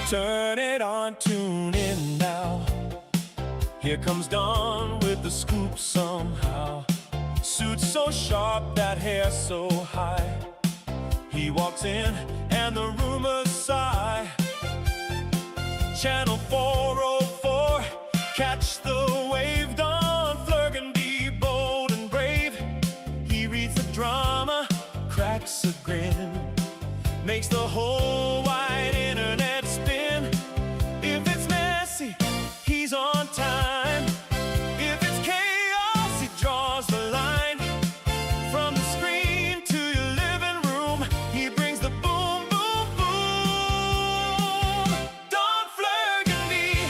Turn it on, tune in now. Here comes Don with the scoop somehow. Suit so sharp, that hair so high. He walks in and the rumors sigh. Channel 404, catch the wave. Don Flurgan, bold and brave. He reads the drama, cracks a grin, makes the whole wide internet spin. If it's messy, he's on time. If it's chaos, he draws the line. From the screen to your living room, he brings the boom, boom, boom. Don Flurgan,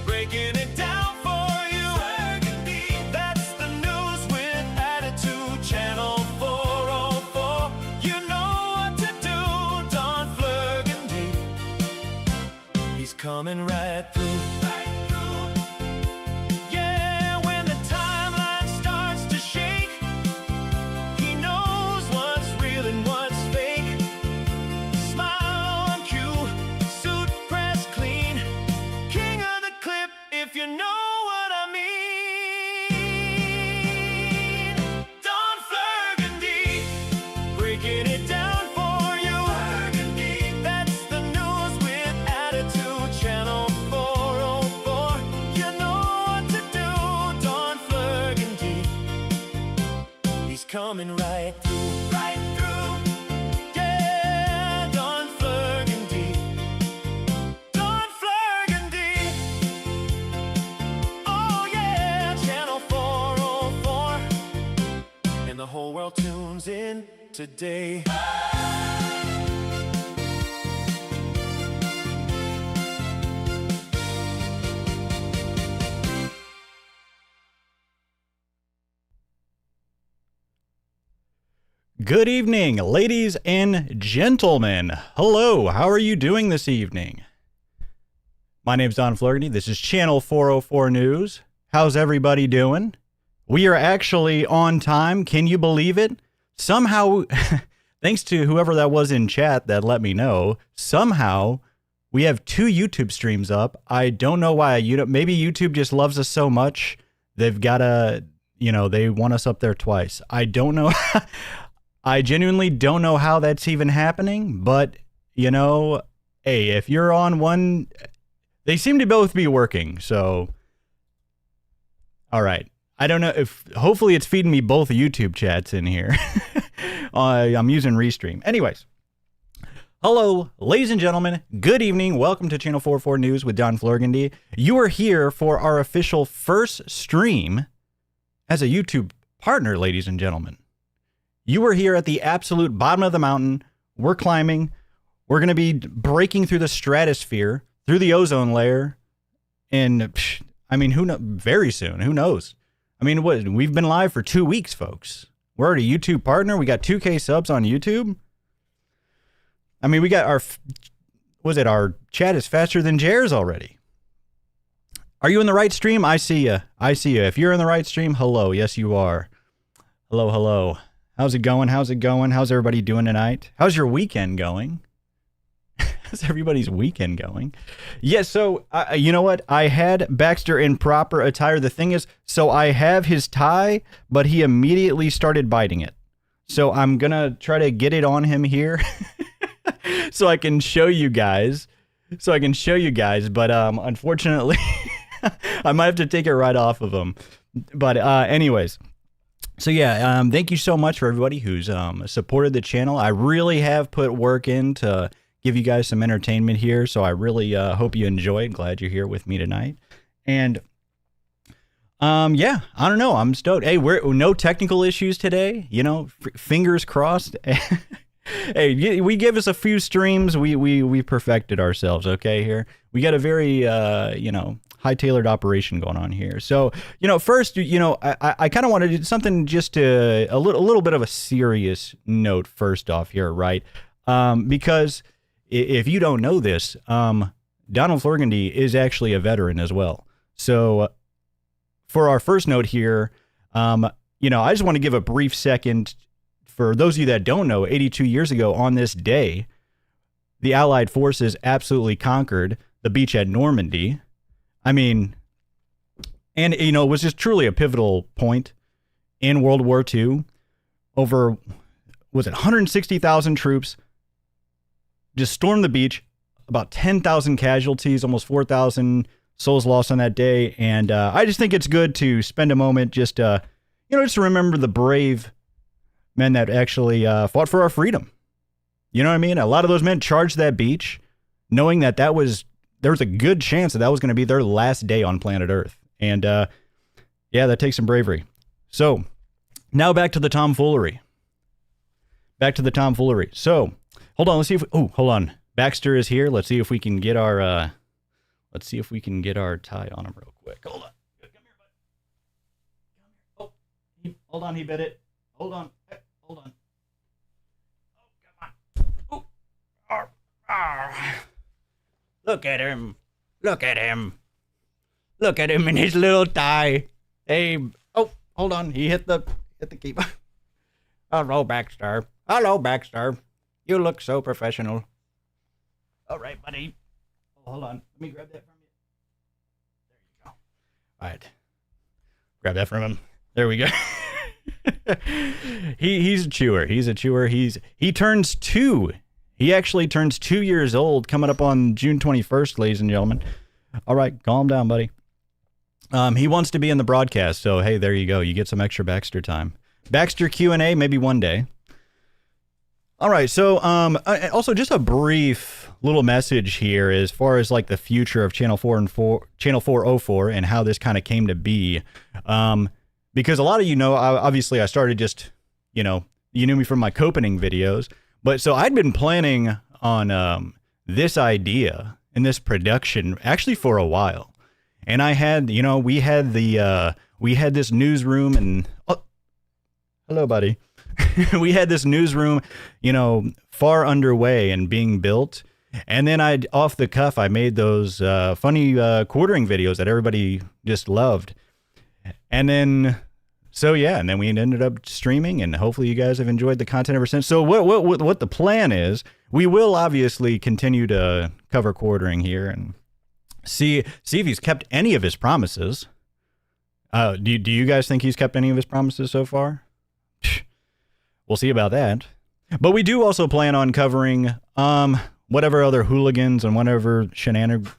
breaking it down for you. Flurgan, that's the news with attitude. Channel 404, you know what to do. Don Flurgan, he's coming right through. Yeah, when the timeline starts to shake, he knows what's real and what's fake. Smile on cue, suit pressed clean, king of the clip, if you know what I mean. Don Flurgan, breaking it down for you. Flurgan, that's the news with attitude. Channel 404, you know what to do. Don Flurgan, he's coming right through. Right through. Yeah, Don Flurgan, Don Flurgan. Oh yeah, Channel 404, and the whole world tunes in today. Good evening, ladies and gentlemen. Hello, how are you doing this evening? My name's Don Flurgan. This is Channel 404 News. How's everybody doing? We are actually on time. Can you believe it? Somehow, thanks to whoever that was in chat that let me know, somehow we have 2 YouTube streams up. I don't know why. Maybe YouTube just loves us so much. They've got to, they want us up there twice. I don't know. I genuinely don't know how that's even happening, but, hey, if you're on one, they seem to both be working, so, all right. I don't know if, hopefully it's feeding me both YouTube chats in here. I'm using Restream. Anyways, hello, ladies and gentlemen, good evening. Welcome to Channel 404 News with Don Flurgan. You are here for our official first stream as a YouTube partner, ladies and gentlemen. You are here at the absolute bottom of the mountain. We're climbing. We're going to be breaking through the stratosphere, through the ozone layer. And, who knows? Very soon. Who knows? We've been live for 2 weeks, folks. We're already a YouTube partner. We got 2K subs on YouTube. We got our chat is faster than Jair's already. Are you in the right stream? I see you. If you're in the right stream, hello. Yes, you are. Hello. How's it going? How's everybody doing tonight? How's your weekend going? How's everybody's weekend going? Yeah, so, you know what? I had Baxter in proper attire. The thing is, so I have his tie, but he immediately started biting it. So I'm going to try to get it on him here so I can show you guys. But unfortunately, I might have to take it right off of him. But anyways. So yeah, thank you so much for everybody who's supported the channel. I really have put work in to give you guys some entertainment here, so I really hope you enjoy it. Glad you're here with me tonight. And yeah, I don't know, I'm stoked. Hey, we're no technical issues today. Fingers crossed. Hey, we give us a few streams, we perfected ourselves. Okay, here we got a very high-tailored operation going on here. So, first, I kind of wanted to do something just to a little bit of a serious note first off here, right? Because if you don't know this, Donald Flurgan is actually a veteran as well. So, for our first note here, I just want to give a brief second for those of you that don't know. 82 years ago on this day, the Allied forces absolutely conquered the beachhead Normandy. I mean, and, you know, it was just truly a pivotal point in World War II. Over, was it 160,000 troops just stormed the beach, about 10,000 casualties, almost 4,000 souls lost on that day. And I just think it's good to spend a moment just, just to remember the brave men that actually fought for our freedom. You know what I mean? A lot of those men charged that beach knowing that there was a good chance that was going to be their last day on planet Earth. And yeah, that takes some bravery. So now back to the tomfoolery. So hold on, let's see if hold on. Baxter is here. Let's see if we can get our tie on him real quick. Hold on. Come here, bud. Come here. Oh, hold on, he bit it. Hold on. Oh, come on. Look at him. Look at him in his little tie. Hey, oh, hold on. He hit the key. Hello, Baxter. You look so professional. All right, buddy. Oh, hold on. Let me grab that from you. There you go. All right. Grab that from him. There we go. He's a chewer. He turns 2. He actually turns 2 years old coming up on June 21st, ladies and gentlemen. All right, calm down, buddy. He wants to be in the broadcast, so hey, there you go. You get some extra Baxter time. Baxter Q&A, maybe one day. All right, so also just a brief little message here as far as like the future of Channel 404 and how this kind of came to be. Because a lot of you know, obviously I started just, you knew me from my copening videos, but so I'd been planning on this idea and this production actually for a while. And I had, we had this newsroom and, oh, hello, buddy. We had this newsroom, far underway and being built. And then off the cuff, I made those funny quartering videos that everybody just loved. And then, and then we ended up streaming, and hopefully you guys have enjoyed the content ever since. So what the plan is, we will obviously continue to cover quartering here and see if he's kept any of his promises. Do you guys think he's kept any of his promises so far? We'll see about that. But we do also plan on covering whatever other hooligans and whatever shenanigans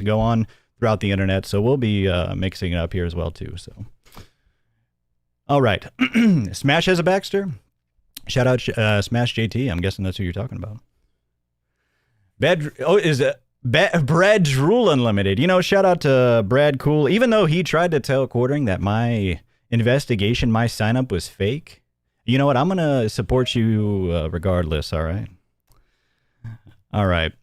go on throughout the internet. So we'll be mixing it up here as well too. So, all right, Smash has a Baxter. Shout out Smash JT. I'm guessing that's who you're talking about. Brad Drool Unlimited. Shout out to Brad Cool. Even though he tried to tell quartering that my investigation, my sign up was fake. You know what? I'm going to support you regardless, all right? All right.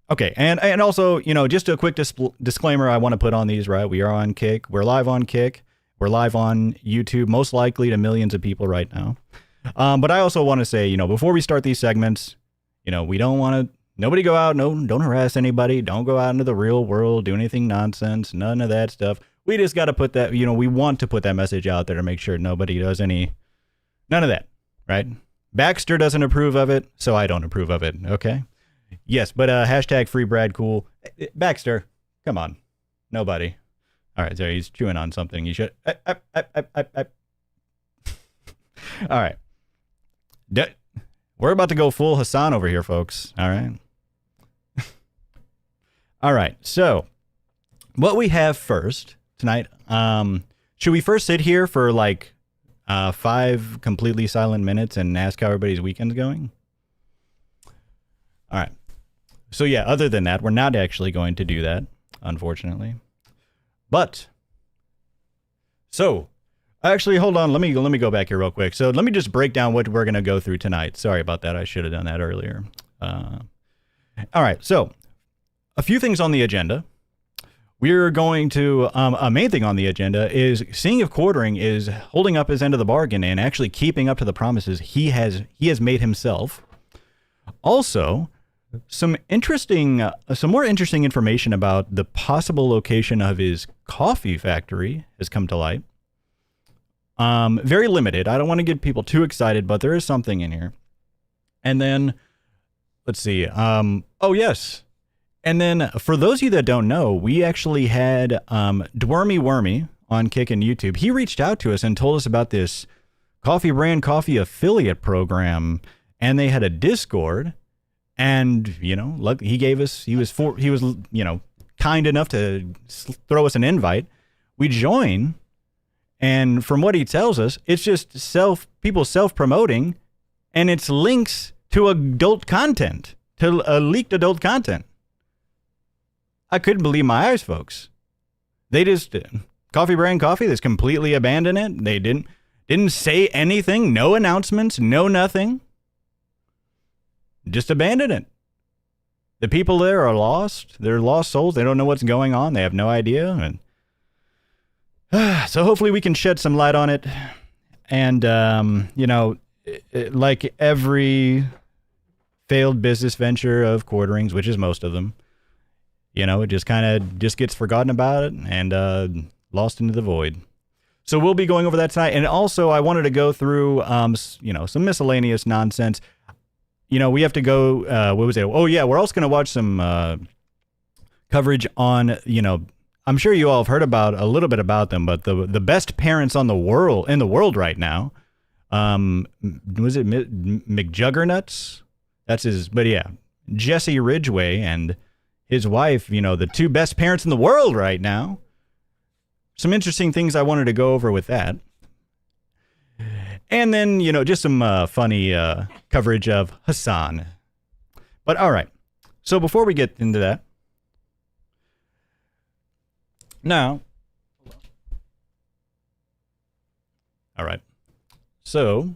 Okay, and also, just a quick disclaimer I want to put on these, right? We are on Kick. We're live on Kick. We're live on YouTube, most likely to millions of people right now. But I also want to say, before we start these segments, we don't want to, nobody go out, don't harass anybody. Don't go out into the real world, do anything nonsense, none of that stuff. We just got to put that, we want to put that message out there to make sure nobody does none of that, right? Baxter doesn't approve of it, so I don't approve of it, okay? Yes, but hashtag free Brad Cool. Baxter, come on. Nobody. All right, sorry, he's chewing on something. You should. All right. We're about to go full Hassan over here, folks. All right. All right, so what we have first tonight, should we first sit here for like 5 completely silent minutes and ask how everybody's weekend's going? All right. So yeah, other than that, we're not actually going to do that, unfortunately. But so actually, hold on. Let me go back here real quick. So let me just break down what we're going to go through tonight. Sorry about that. I should have done that earlier. All right. So a few things on the agenda. We're going to, a main thing on the agenda is seeing if quartering is holding up his end of the bargain and actually keeping up to the promises he has made himself. Also, some more interesting information about the possible location of his coffee factory has come to light. Very limited. I don't want to get people too excited, but there is something in here. And then, let's see. Oh, yes. And then for those of you that don't know, we actually had Dwormy Wormy on Kick and YouTube. He reached out to us and told us about this CoffeeBrandCoffee affiliate program, and they had a Discord. And look, he was kind enough to throw us an invite. We join, and from what he tells us, it's just people self-promoting, and it's links to adult content, to leaked adult content. I couldn't believe my eyes, folks. They just CoffeeBrandCoffee just completely abandoned it. They didn't say anything, no announcements, no nothing. Just abandoned it. The people there are lost. They're lost souls. They don't know what's going on. They have no idea. And so hopefully we can shed some light on it. And like every failed business venture of quarterings, which is most of them, it just kind of gets forgotten about it and lost into the void. So we'll be going over that tonight. And also I wanted to go through, some miscellaneous nonsense. We have to go, what was it? Oh yeah, we're also going to watch some coverage on, I'm sure you all have heard about a little bit about them, but the best parents in the world right now, was it McJuggernuts? That's his, but yeah, Jesse Ridgway and his wife, the two best parents in the world right now. Some interesting things I wanted to go over with that. And then, just some funny coverage of Hassan. But all right. So before we get into that, now, all right. So,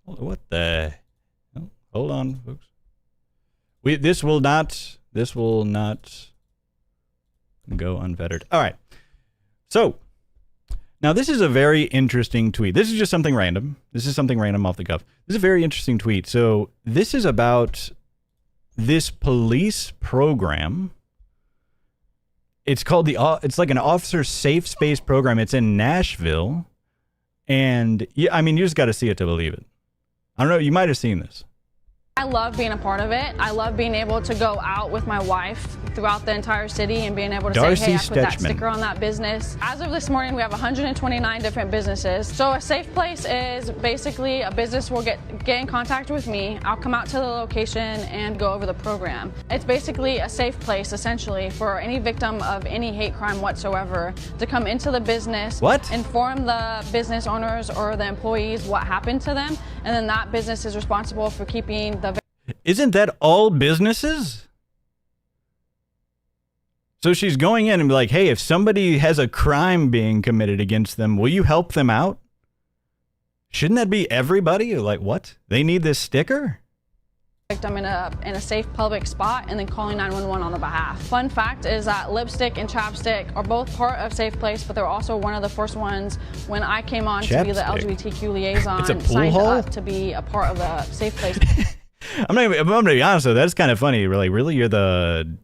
what the? Oh, hold on, folks. This will not go unfettered. All right. So, now this is a very interesting tweet. This is just something random. This is something random off the cuff. This is a very interesting tweet. So, this is about this police program. It's called it's like an officer safe space program. It's in Nashville. And yeah, I mean, you just got to see it to believe it. I don't know. You might have seen this. I love being a part of it. I love being able to go out with my wife throughout the entire city and being able to say, hey, I put that sticker on that business. As of this morning, we have 129 different businesses. So a safe place is basically a business will get in contact with me. I'll come out to the location and go over the program. It's basically a safe place, essentially, for any victim of any hate crime whatsoever to come into the business, inform the business owners or the employees what happened to them, and then that business is responsible for keeping the... Isn't that all businesses? So she's going in and be like, hey, if somebody has a crime being committed against them, will you help them out? Shouldn't that be everybody? Like, what? They need this sticker? Victim in a safe public spot and then calling 911 on the behalf. Fun fact is that lipstick and chapstick are both part of Safe Place, but they're also one of the first ones when I came on to be the LGBTQ liaison, signed up to be a part of the Safe Place. I'm gonna be honest though, that's kind of funny. Really, you're the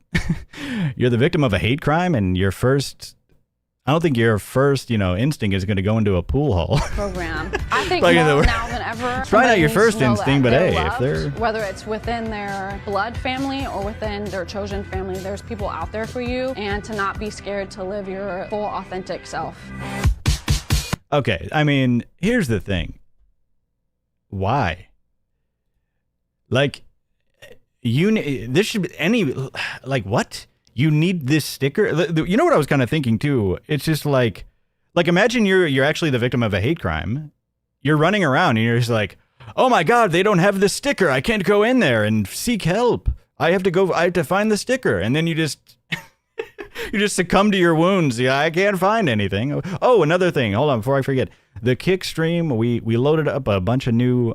victim of a hate crime, and I don't think your first, instinct is going to go into a pool hall. Program. I think more now than ever. It's probably not your first instinct, but hey, loved, if they're... whether it's within their blood family or within their chosen family, there's people out there for you, and to not be scared to live your full, authentic self. Okay, I mean, here's the thing. Why? Like, this should be what? You need this sticker? You know what I was kind of thinking too? It's just like imagine you're actually the victim of a hate crime. You're running around and you're just like, oh my God, they don't have the sticker. I can't go in there and seek help. I have to find the sticker. And then you just succumb to your wounds. Yeah, I can't find anything. Oh, another thing. Hold on, before I forget. The Kick stream, we loaded up a bunch of new,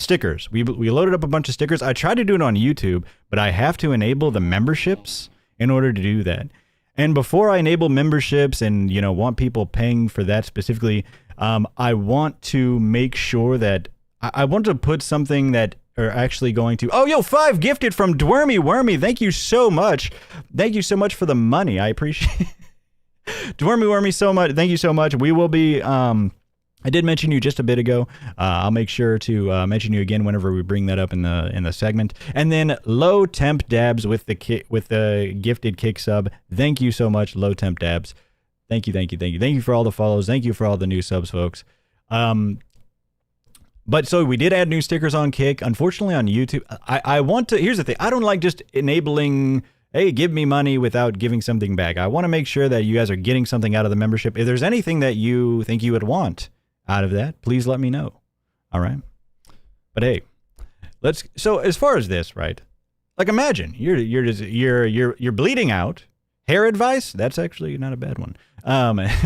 stickers. We loaded up a bunch of stickers. I tried to do it on YouTube, but I have to enable the memberships in order to do that. And before I enable memberships and, want people paying for that specifically, I want to make sure that I want to put something that are actually going to... Oh, yo, 5 gifted from Dwormy Wormy. Thank you so much. Thank you so much for the money. I appreciate Dwormy Wormy so much. Thank you so much. We will be I did mention you just a bit ago. I'll make sure to mention you again whenever we bring that up in the segment. And then Low Temp Dabs with the gifted kick sub. Thank you so much, Low Temp Dabs. Thank you for all the follows. Thank you for all the new subs, folks. But so we did add new stickers on Kick. Unfortunately, on YouTube, I want to. Here's the thing: I don't like just enabling. Hey, give me money without giving something back. I want to make sure that you guys are getting something out of the membership. If there's anything that you think you would want out of that, please let me know. All right. But hey, so as far as this, right? Like imagine you're bleeding out. Hair advice? That's actually not a bad one.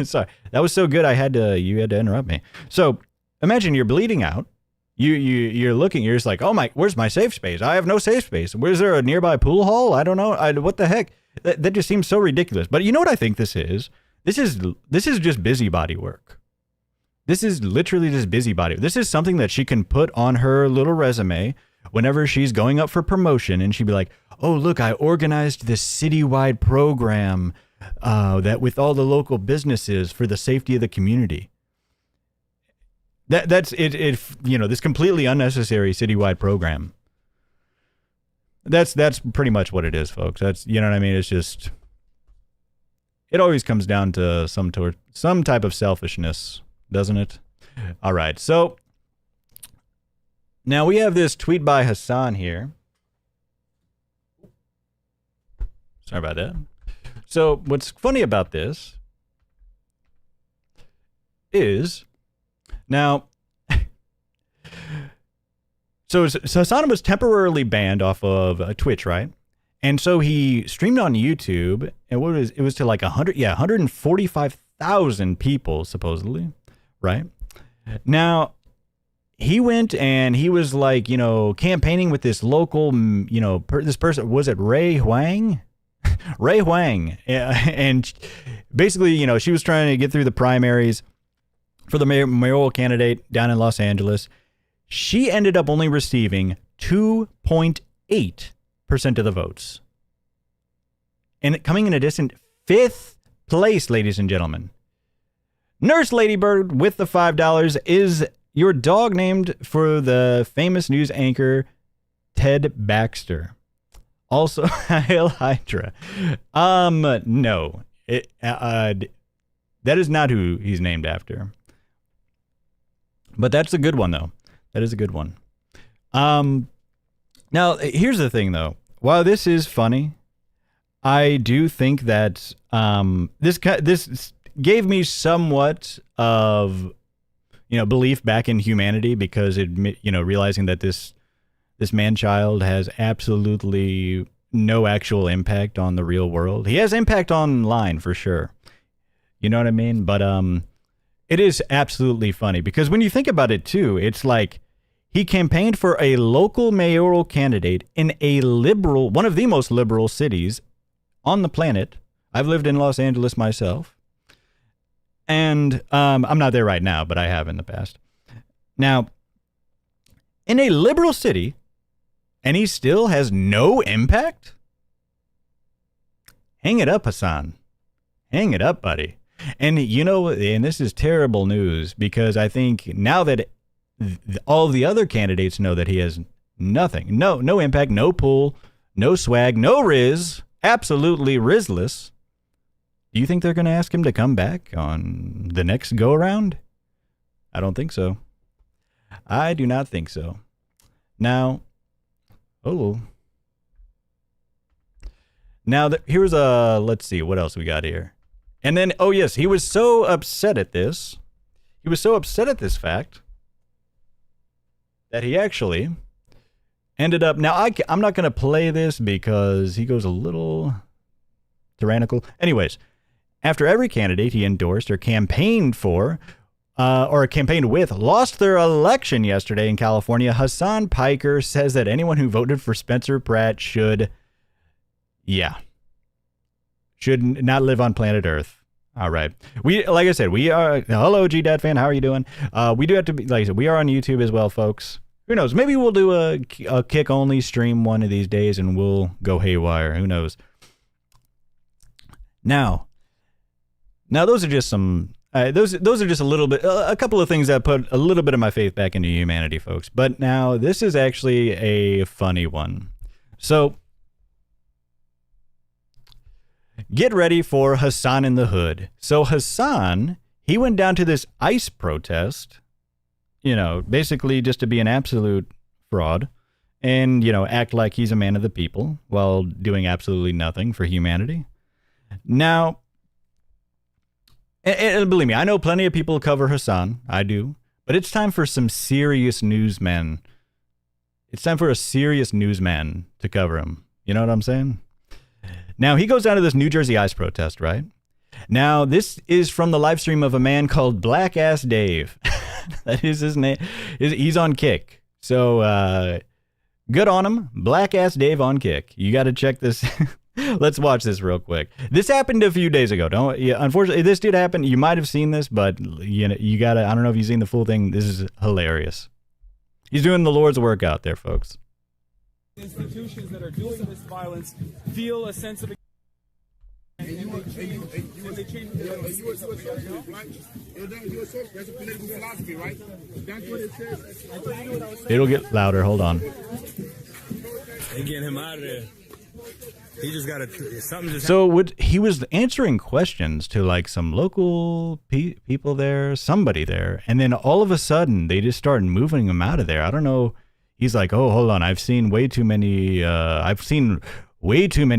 Sorry. That was so good you had to interrupt me. So imagine you're bleeding out. You're looking, you're just like, oh my, where's my safe space? I have no safe space. Where's there a nearby pool hall? I don't know. What the heck? That just seems so ridiculous. But you know what I think this is? This is just busybody work. This is literally just busybody. This is something that she can put on her little resume whenever she's going up for promotion, and she'd be like, oh, look, I organized this citywide program that with all the local businesses for the safety of the community. That's it. You know, this completely unnecessary citywide program. That's pretty much what it is, folks. That's, you know what I mean? It's just, it always comes down to some type of selfishness, doesn't it? All right. So now we have this tweet by Hassan here. Sorry about that. So what's funny about this is, now, so Hassan was temporarily banned off of Twitch, right? And so he streamed on YouTube, and it was to like 145,000 people supposedly, right? Now, he went and he was like, you know, campaigning with this local, you know, this person, was it Ray Huang? Ray Huang, and basically, you know, she was trying to get through the primaries for the mayoral candidate down in Los Angeles. She ended up only receiving 2.8% of the votes. And coming in a distant 5th place, ladies and gentlemen. Nurse Ladybird with the $5 is your dog named for the famous news anchor Ted Baxter. Also, Hail Hydra. No. That is not who he's named after. But that's a good one, though. That is a good one. Now, here's the thing, though. While this is funny, I do think that this gave me somewhat of, you know, belief back in humanity, because it, you know, realizing that this man-child has absolutely no actual impact on the real world. He has impact online for sure. You know what I mean? But it is absolutely funny, because when you think about it too, it's like he campaigned for a local mayoral candidate in a liberal, one of the most liberal cities on the planet. I've lived in Los Angeles myself, and I'm not there right now, but I have in the past. Now, in a liberal city, and he still has no impact? Hang it up, Hassan. Hang it up, buddy. And you know, and this is terrible news, because I think now that all the other candidates know that he has nothing, no impact, no pull, no swag, no riz, absolutely rizless. Do you think they're going to ask him to come back on the next go around? I don't think so. I do not think so. Now, here's let's see, what else we got here. And then, oh yes, he was so upset at this. He was so upset at this fact that he actually ended up, now I'm not going to play this because he goes a little tyrannical. Anyways, after every candidate he endorsed or campaigned for, or campaigned with, lost their election yesterday in California, Hassan Piker says that anyone who voted for Spencer Pratt should not live on planet Earth. All right. Like I said, we are, hello G-Dad fan, how are you doing? We do have to be, like I said, we are on YouTube as well, folks. Who knows? Maybe we'll do a kick only stream one of these days and we'll go haywire. Who knows? Now those are just some Those are just a couple of things that put a little bit of my faith back into humanity, folks. But now this is actually a funny one. So get ready for Hassan in the Hood. So Hassan, he went down to this ICE protest, basically just to be an absolute fraud and, act like he's a man of the people while doing absolutely nothing for humanity. Now, and believe me, I know plenty of people cover Hassan. I do. But it's time for some serious newsmen. It's time for a serious newsman to cover him. You know what I'm saying? Now, he goes down to this New Jersey ICE protest, right? Now, this is from the live stream of a man called Black Ass Dave. That is his name. He's on Kick. So, good on him. Black Ass Dave on Kick. You got to check this. Let's watch this real quick. This happened a few days ago. Unfortunately, this did happen. You might have seen this, but you got to, I don't know if you've seen the full thing. This is hilarious. He's doing the Lord's work out there, folks. Institutions that are doing this violence feel a sense of. That's a political philosophy, right? That's what it says. It'll get louder. Hold on. They getting him out of there. He just got something. So he was answering questions to like some local people there, somebody there, and then all of a sudden they just started moving him out of there. I don't know. He's like, oh, hold on. I've seen way too many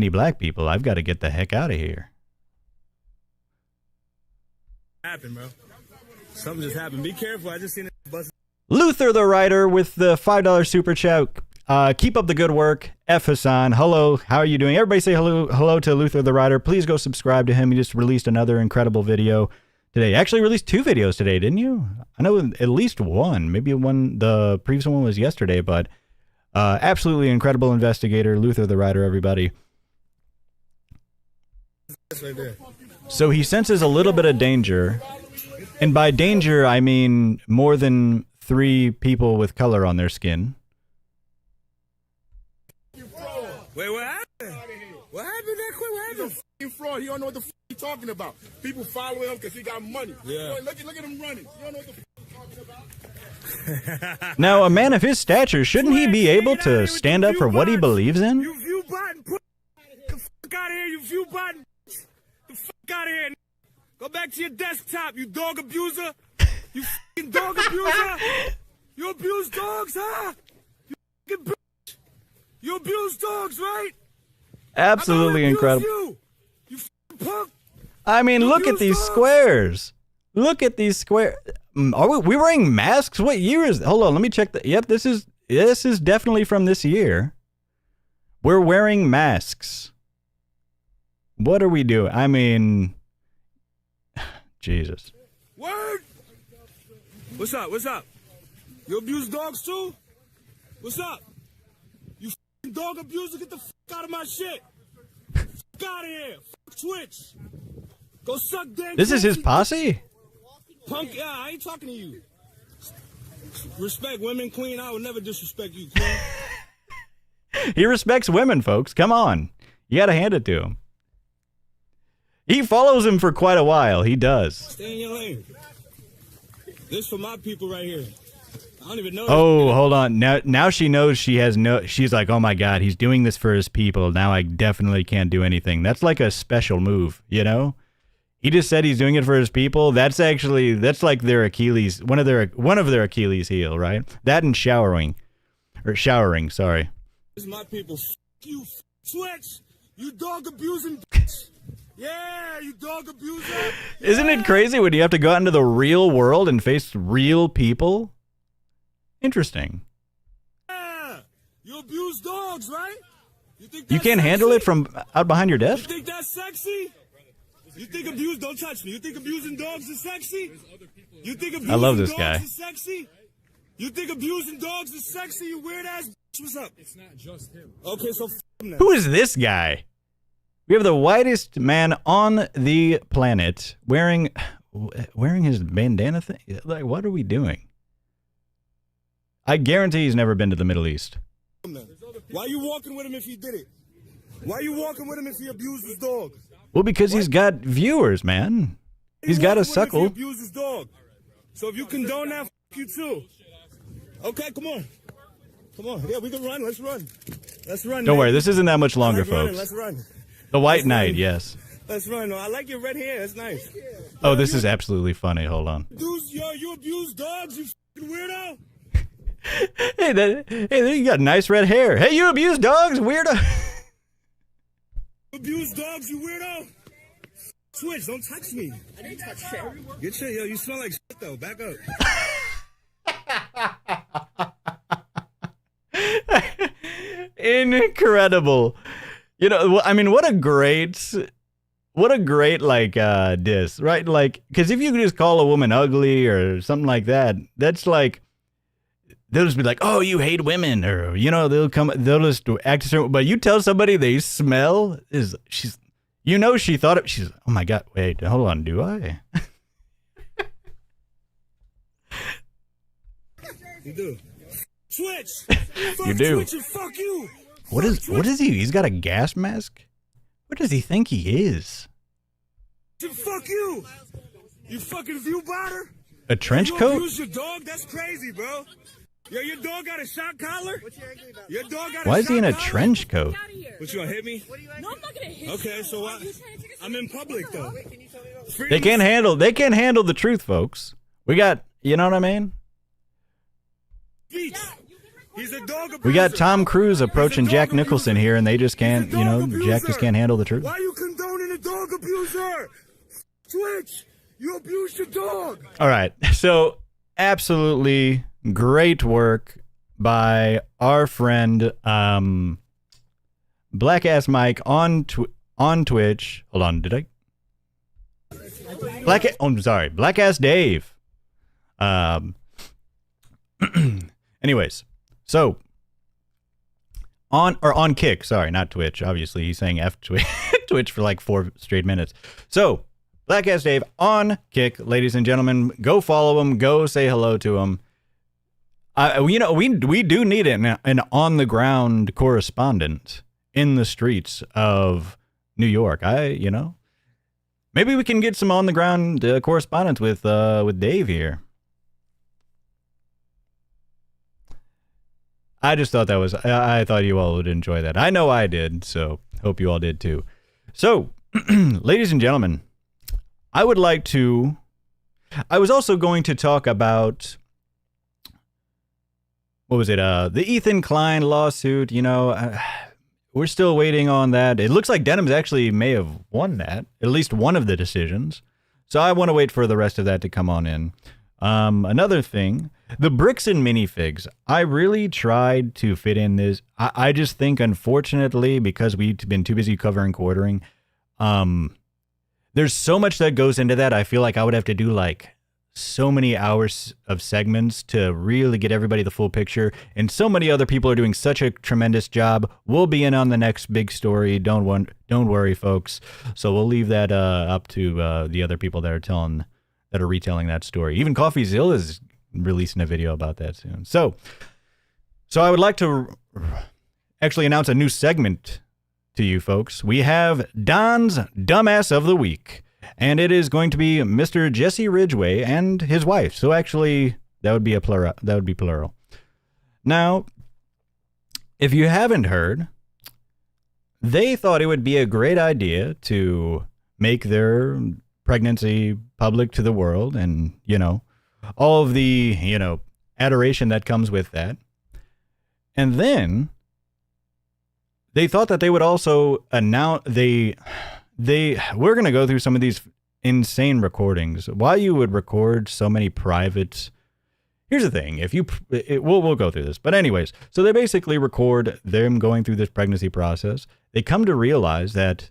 black people. I've got to get the heck out of here. Happened, bro. Something just happened. Be careful. I just seen it bust. Luther the Writer with the $5 super chat. Keep up the good work. F Hassan. Hello. How are you doing? Everybody say hello to Luther the Writer. Please go subscribe to him. He just released another incredible video today. Actually released 2 videos today, didn't you? I know at least one. Maybe the previous one was yesterday, but absolutely incredible investigator, Luther the Writer, everybody. Right there. So he senses a little bit of danger. And by danger, I mean more than 3 people with color on their skin. Wait, what happened? What happened that quick? What happened? He's a fraud. He don't know what the he's talking about. People following him because he got money. Yeah. Look at him running. You don't know what the he's talking about. Now, a man of his stature, shouldn't he be able to stand up for what he believes in? You view button. Put the fuck out of here. You view button. The fuck out of here. Go back to your desktop, you dog abuser. You fucking dog abuser. You abuse dogs, huh? You fucking bitch. You abuse dogs, right? Absolutely incredible. You fucking punk. I mean, look at these squares. Look at these squares. Are we wearing masks? What year is? Hold on, let me check. Yep, this is definitely from this year. We're wearing masks. What are we doing? I mean, Jesus. Word. What's up? What's up? You abuse dogs too? What's up? You fucking dog abuser, get the fuck out of my shit. Fuck out of here. Fuck Twitch. Go suck dick. This is his posse? Punk, yeah, I ain't talking to you. Respect women, queen. I would never disrespect you, queen. He respects women, folks. Come on. You got to hand it to him. He follows him for quite a while. He does. Stay in your lane. This for my people right here. I don't even know. Oh, hold on. Now she knows she has no. She's like, oh my God, he's doing this for his people. Now I definitely can't do anything. That's like a special move, you know? He just said he's doing it for his people. That's like their Achilles, one of their Achilles heel, right? That and showering. Sorry. This is my people. F you, Twitch. You dog abusing bitch. Yeah, you dog abuser. Yeah. Isn't it crazy when you have to go out into the real world and face real people? Interesting. Yeah, you abuse dogs, right? You think you can't sexy? handle it from out behind your desk? You think that's sexy? You think don't touch me. You think abusing dogs is sexy? You think abusing I love this dogs guy. Is sexy? You think abusing dogs is sexy, you weird ass bitch? What's up? It's not just him. Okay, so him then. Who is this guy? We have the whitest man on the planet wearing his bandana thing. Like, what are we doing? I guarantee he's never been to the Middle East. Why you walking with him if he did it? Why you walking with him if he abused his dog? Well, because he's got viewers, man. He's got a He suckle. abused his dog. So if you condone that, you too. Okay, come on. Come on. Yeah, we can run. Let's run. Let's run. Don't worry, this isn't that much longer, Running. folks. Let's run. The White Knight, yes. Let's run. I like your red hair. That's nice. Oh, this is absolutely funny. Hold on. Yo, you abuse dogs, you fucking weirdo. Hey, you got nice red hair. Hey, you abuse dogs, weirdo. Abuse dogs, you weirdo. Switch, don't touch me. I didn't touch you. Get your, yo, you smell like shit though. Back up. Incredible. You know, I mean, what a great like diss, right? Like, because if you could just call a woman ugly or something like that, that's like, they'll just be like, oh, you hate women, or, you know, they'll just act a certain, but you tell somebody they smell, she thought it, she's, oh my God, wait, hold on, do I? You do. Switch. You do. Switch and fuck you. What is he? He's got a gas mask? What does he think he is? Fuck you. You fucking view botter. A trench You coat? abuse your dog? That's crazy, bro. Yo, your dog got a shot collar? Your dog got a Why is he in a shot collar? trench coat? What, you gonna hit me? No, I'm not gonna hit you. Okay, so what? I'm in public though. They can't handle the truth, folks. We got, you know what I mean? Speech. He's a dog abuser. We got Tom Cruise approaching Jack Nicholson here, and they just can't, He's a you know, dog Jack just abuser. can't handle the truth. Why are you condoning a dog abuser? Switch. You abused your dog. All right, so absolutely great work by our friend Black Ass Mike on Twitch. Hold on, did I? I'm sorry, Black Ass Dave. Anyways, so on Kick, sorry, not Twitch. Obviously, he's saying F Twitch for like 4 straight minutes. So, Black Ass Dave on Kick, ladies and gentlemen, go follow him, go say hello to him. You know, we do need an on the ground correspondent in the streets of New York. You know, maybe we can get some on the ground correspondence with Dave here. I just thought I thought you all would enjoy that. I know I did, so hope you all did too. So, ladies and gentlemen, I was also going to talk about, what was it? The Ethan Klein lawsuit. You know, we're still waiting on that. It looks like Denham's actually may have won that, at least one of the decisions. So I want to wait for the rest of that to come on in. Another thing, the bricks and minifigs. I really tried to fit in this. I just think, unfortunately, because we've been too busy covering quartering, there's so much that goes into that. I feel like I would have to do like so many hours of segments to really get everybody the full picture. And so many other people are doing such a tremendous job. We'll be in on the next big story. Don't worry, folks. So we'll leave that up to the other people that are retelling that story. Even CoffeeZilla is releasing a video about that soon. So I would like to actually announce a new segment to you folks. We have Don's Dumbass of the Week, and it is going to be Mr. Jesse Ridgway and his wife. So actually, that would be plural. Now, if you haven't heard, they thought it would be a great idea to make their pregnancy public to the world, and, you know, all of the, you know, adoration that comes with that. And then they thought that they would also announce we're going to go through some of these insane recordings. Why you would record so many private. Here's the thing, we'll go through this. But anyways, so they basically record them going through this pregnancy process. They come to realize that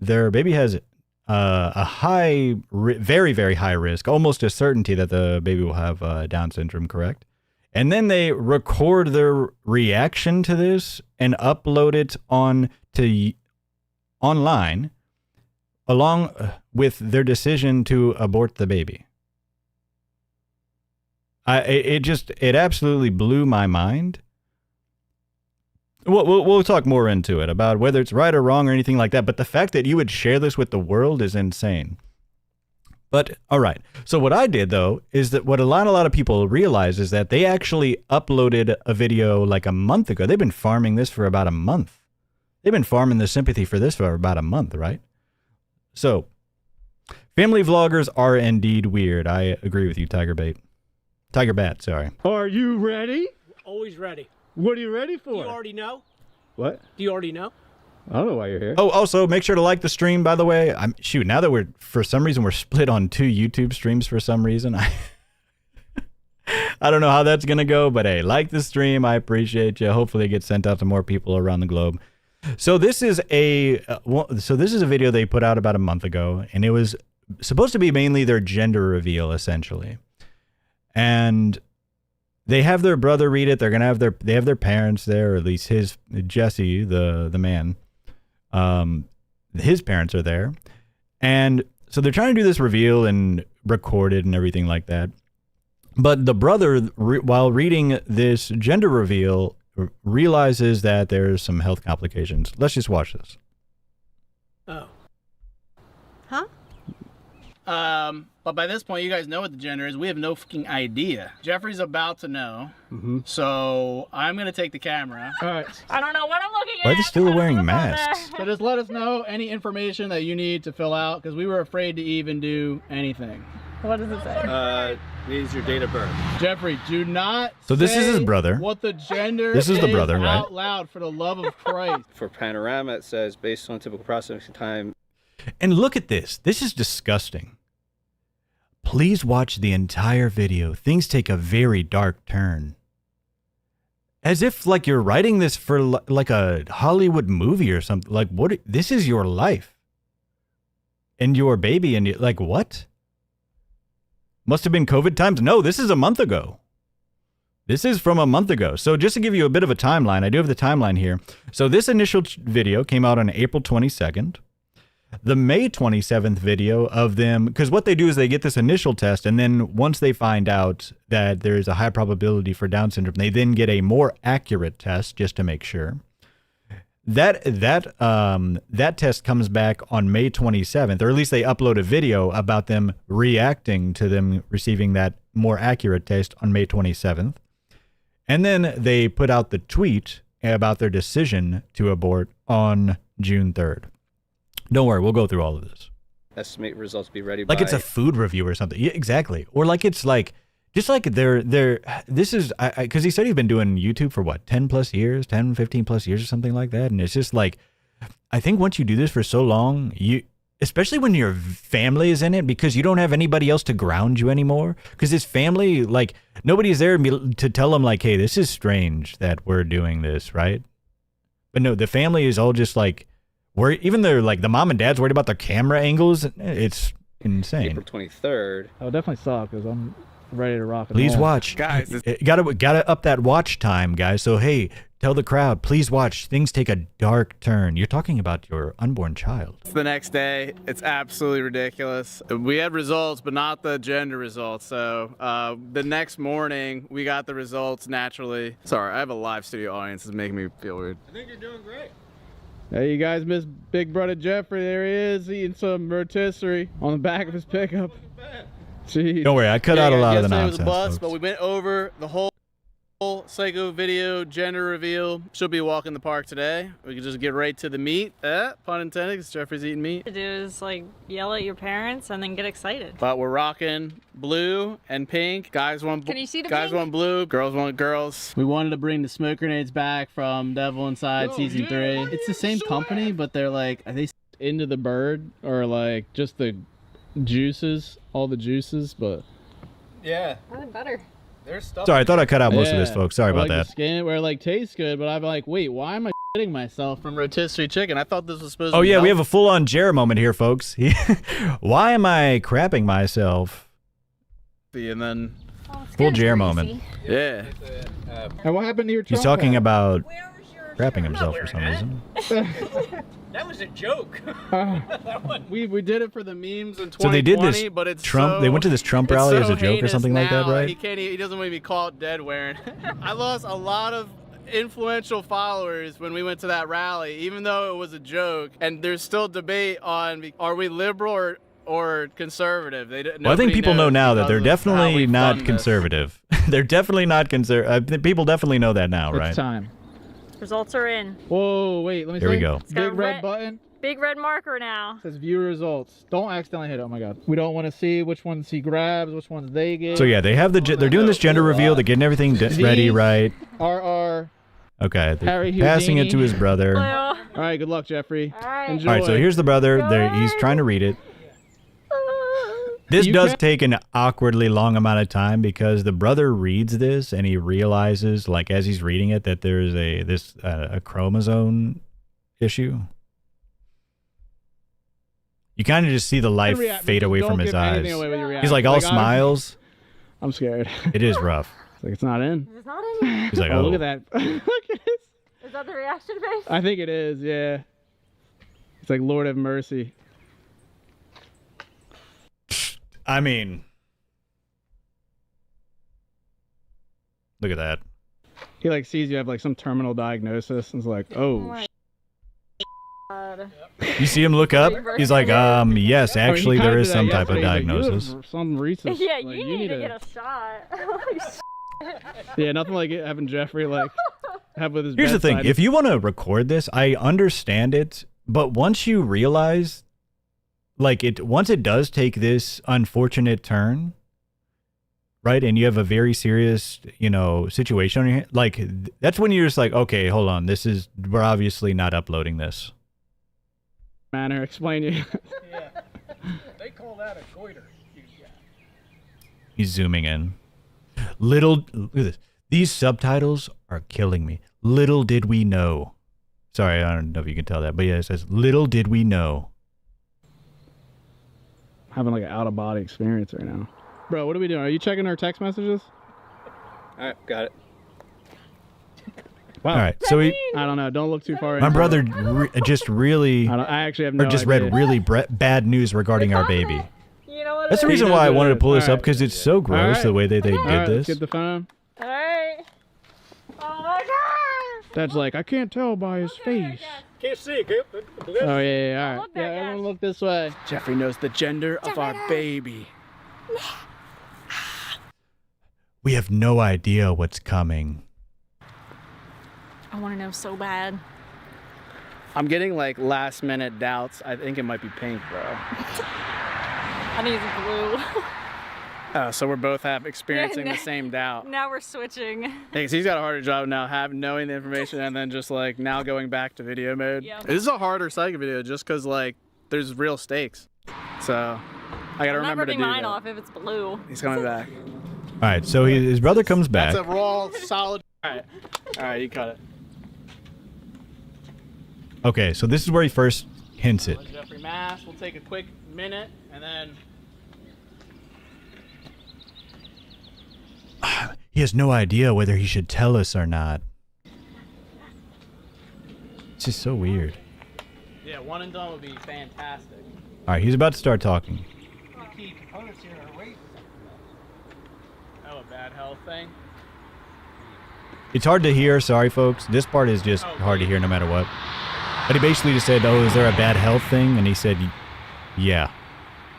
their baby has a high, very, very high risk, almost a certainty that the baby will have Down syndrome, correct? And then they record their reaction to this and upload it online, along with their decision to abort the baby. It absolutely blew my mind. We'll talk more into it about whether it's right or wrong or anything like that. But the fact that you would share this with the world is insane. But all right. So what I did though is that what a lot of people realize is that they actually uploaded a video like a month ago. They've been farming this for about a month. They've been farming the sympathy for this for about a month, right? So family vloggers are indeed weird. I agree with you, Tiger Bat, sorry. Are you ready? Always ready. What are you ready for? Do you already know? What? Do you already know? I don't know why you're here. Oh, also make sure to like the stream, by the way. Now that for some reason we're split on 2 YouTube streams for some reason. I don't know how that's going to go, but hey, like the stream. I appreciate you. Hopefully it gets sent out to more people around the globe. So this is a video they put out about a month ago, and it was supposed to be mainly their gender reveal essentially. And they have their brother read it. They have their parents there, or at least Jesse, the man. His parents are there. And so they're trying to do this reveal and record it and everything like that. But the brother, while reading this gender reveal, realizes that there's some health complications. Let's just watch this. Oh. Huh? But by this point, you guys know what the gender is. We have no fucking idea. Jeffrey's about to know. So I'm going to take the camera. All right. I don't know what I'm looking at. Why are they still wearing masks? So just let us know any information that you need to fill out, because we were afraid to even do anything. What does it say? Needs your date of birth. Jeffrey, do not So this is his say brother. what the gender This is the brother, right? out loud, for the love of Christ. For Panorama, it says based on typical processing time. And look at this. This is disgusting. Please watch the entire video. Things take a very dark turn. As if like you're writing this for like a Hollywood movie or something. Like what? This is your life. And your baby and like what? Must have been COVID times. No, this is a month ago. This is from a month ago. So just to give you a bit of a timeline, I do have the timeline here. So this initial video came out on April 22nd. The May 27th video of them, because what they do is they get this initial test, and then once they find out that there is a high probability for Down syndrome, they then get a more accurate test just to make sure. That test comes back on May 27th, or at least they upload a video about them reacting to them receiving that more accurate test on May 27th. And then they put out the tweet about their decision to abort on June 3rd. Don't worry, we'll go through all of this. Estimate results be ready like by... it's a food review or something. Yeah, exactly. Or like it's like, just like this is, because he said he's been doing YouTube for what, 10 plus years, 10, 15 plus years or something like that. And it's just like, I think once you do this for so long, especially when your family is in it, because you don't have anybody else to ground you anymore. Because his family, like, nobody's there to tell them like, hey, this is strange that we're doing this, right? But no, the family is all just like, even they're like the mom and dad's worried about their camera angles. It's insane. April 23rd. I'll definitely stop because I'm ready to rock and Please roll. watch. Guys, gotta up that watch time, guys. So hey, tell the crowd, please watch. Things take a dark turn. You're talking about your unborn child. It's the next day. It's absolutely ridiculous. We had results, but not the gender results. So the next morning, we got the results naturally. Sorry, I have a live studio audience. It's making me feel weird. I think you're doing great. Hey, you guys missed Big Brother Jeffrey. There he is, eating some rotisserie on the back of his pickup. Jeez. Don't worry, I cut out a lot of the yesterday nonsense. was a bust, folks. but we went over the whole psycho video, gender reveal. Should be a walk in the park today. We can just get right to the meat. Pun intended, because Jeffrey's eating meat. To do is like yell at your parents and then get excited. But we're rocking blue and pink. Guys want Can you see the guys pink? want blue, girls want girls. We wanted to bring the smoke grenades back from Devil Inside season 3. It's the same company, but they're like, are they into the bird or like just the juices, all the juices? But yeah, Better. there's stuff. Sorry, I thought I cut out most of this, Yeah. folks. Sorry Or about like that. the skin where it like tastes good, but I'm like, wait, why am I shitting myself from rotisserie chicken? I thought this was supposed to Oh be yeah, we have healthy. a full-on Jer moment here, folks. Why am I crapping myself? And then Full Jer moment. yeah. And what happened to your He's Trump talking hat? about crapping himself for some reason. That was a joke. We did it for the memes in 2020, So they did this but it's Trump. so, they went to this Trump rally it's as so a joke or heinous something like that, now, right? He doesn't want to be called dead wearing. I lost a lot of influential followers when we went to that rally, even though it was a joke. And there's still debate on, are we liberal or or conservative. Well, I think people know now that they're definitely not conservative. They're definitely not conservative. People definitely know that now, right? It's time. Results are in. Whoa, wait, let me see. Here we go. It's got Big a red button. Big red marker now. It says view results. Don't accidentally hit it. Oh my god. We don't want to see which ones he grabs, which ones they get. So yeah, they have they're doing this gender reveal. They're getting everything ready, right? RR. Okay, they're Harry passing it to his brother. All right, good luck, Jeffrey. All right. Enjoy. All right, so here's the brother. He's trying to read it. This does take an awkwardly long amount of time because the brother reads this and he realizes, like as he's reading it, that there's a chromosome issue. You kind of just see the life fade away from his eyes. He's like all smiles. I'm scared. It is rough. It's like it's not in. It's not in. He's like, Oh, oh, look at that. Look at this. Is that the reaction face? I think it is. Yeah. It's like Lord have mercy. I mean, look at that. He like sees you have like some terminal diagnosis and is like, oh. God. You see him look up? He's like, yes, actually, there is some type of diagnosis. Some recent. Yeah, like, you need to get a shot. Yeah, nothing like it having Jeffrey like have with his. Here's the thing: bedside. if you want to record this, I understand it, but once you realize, like once it does take this unfortunate turn, right, and you have a very serious, situation on your hand, like that's when you're just like, okay, hold on, we're obviously not uploading this. Manner, explain you. Yeah. They call that a goiter. He's zooming in. Look at this. These subtitles are killing me. Little did we know. Sorry, I don't know if you can tell that, but yeah, it says, little did we know. Having like an out of body experience right now. Bro, what are we doing? Are you checking our text messages? All right, got it. Wow. All right, so I don't know. Don't look too far. my brother just really, I actually have no idea. read really bad news regarding our baby. You know what? That's the reason why I wanted to pull this up, because it's so gross the way they did Let's this. get the phone. All right. Oh my God. Dad's like, I can't tell by his face. Can't see. Oh yeah, all right. Look there, Yeah, Dad. everyone look this way. Jeffrey knows the gender of our baby. We have no idea what's coming. I want to know so bad. I'm getting like last minute doubts. I think it might be pink, bro. I think it's blue. So we're both experiencing the same doubt. Now we're switching. Hey, so he's got a harder job now, knowing the information and then just like now going back to video mode. Yep. This is a harder psychic video just because like there's real stakes. So I gotta remember to do mine that. off if it's blue. He's coming back. All right, so his brother comes back. That's a raw, solid. All right, you cut it. Okay, so this is where he first hints it. Jeffrey Mass. We'll take a quick minute and then. He has no idea whether he should tell us or not. It's just so weird. Yeah, one and done would be fantastic. All right, he's about to start talking. Key components here are weight. Oh, a bad health thing. It's hard to hear. Sorry, folks. This part is just hard to hear no matter what. But he basically just said, oh, is there a bad health thing? And he said, yeah.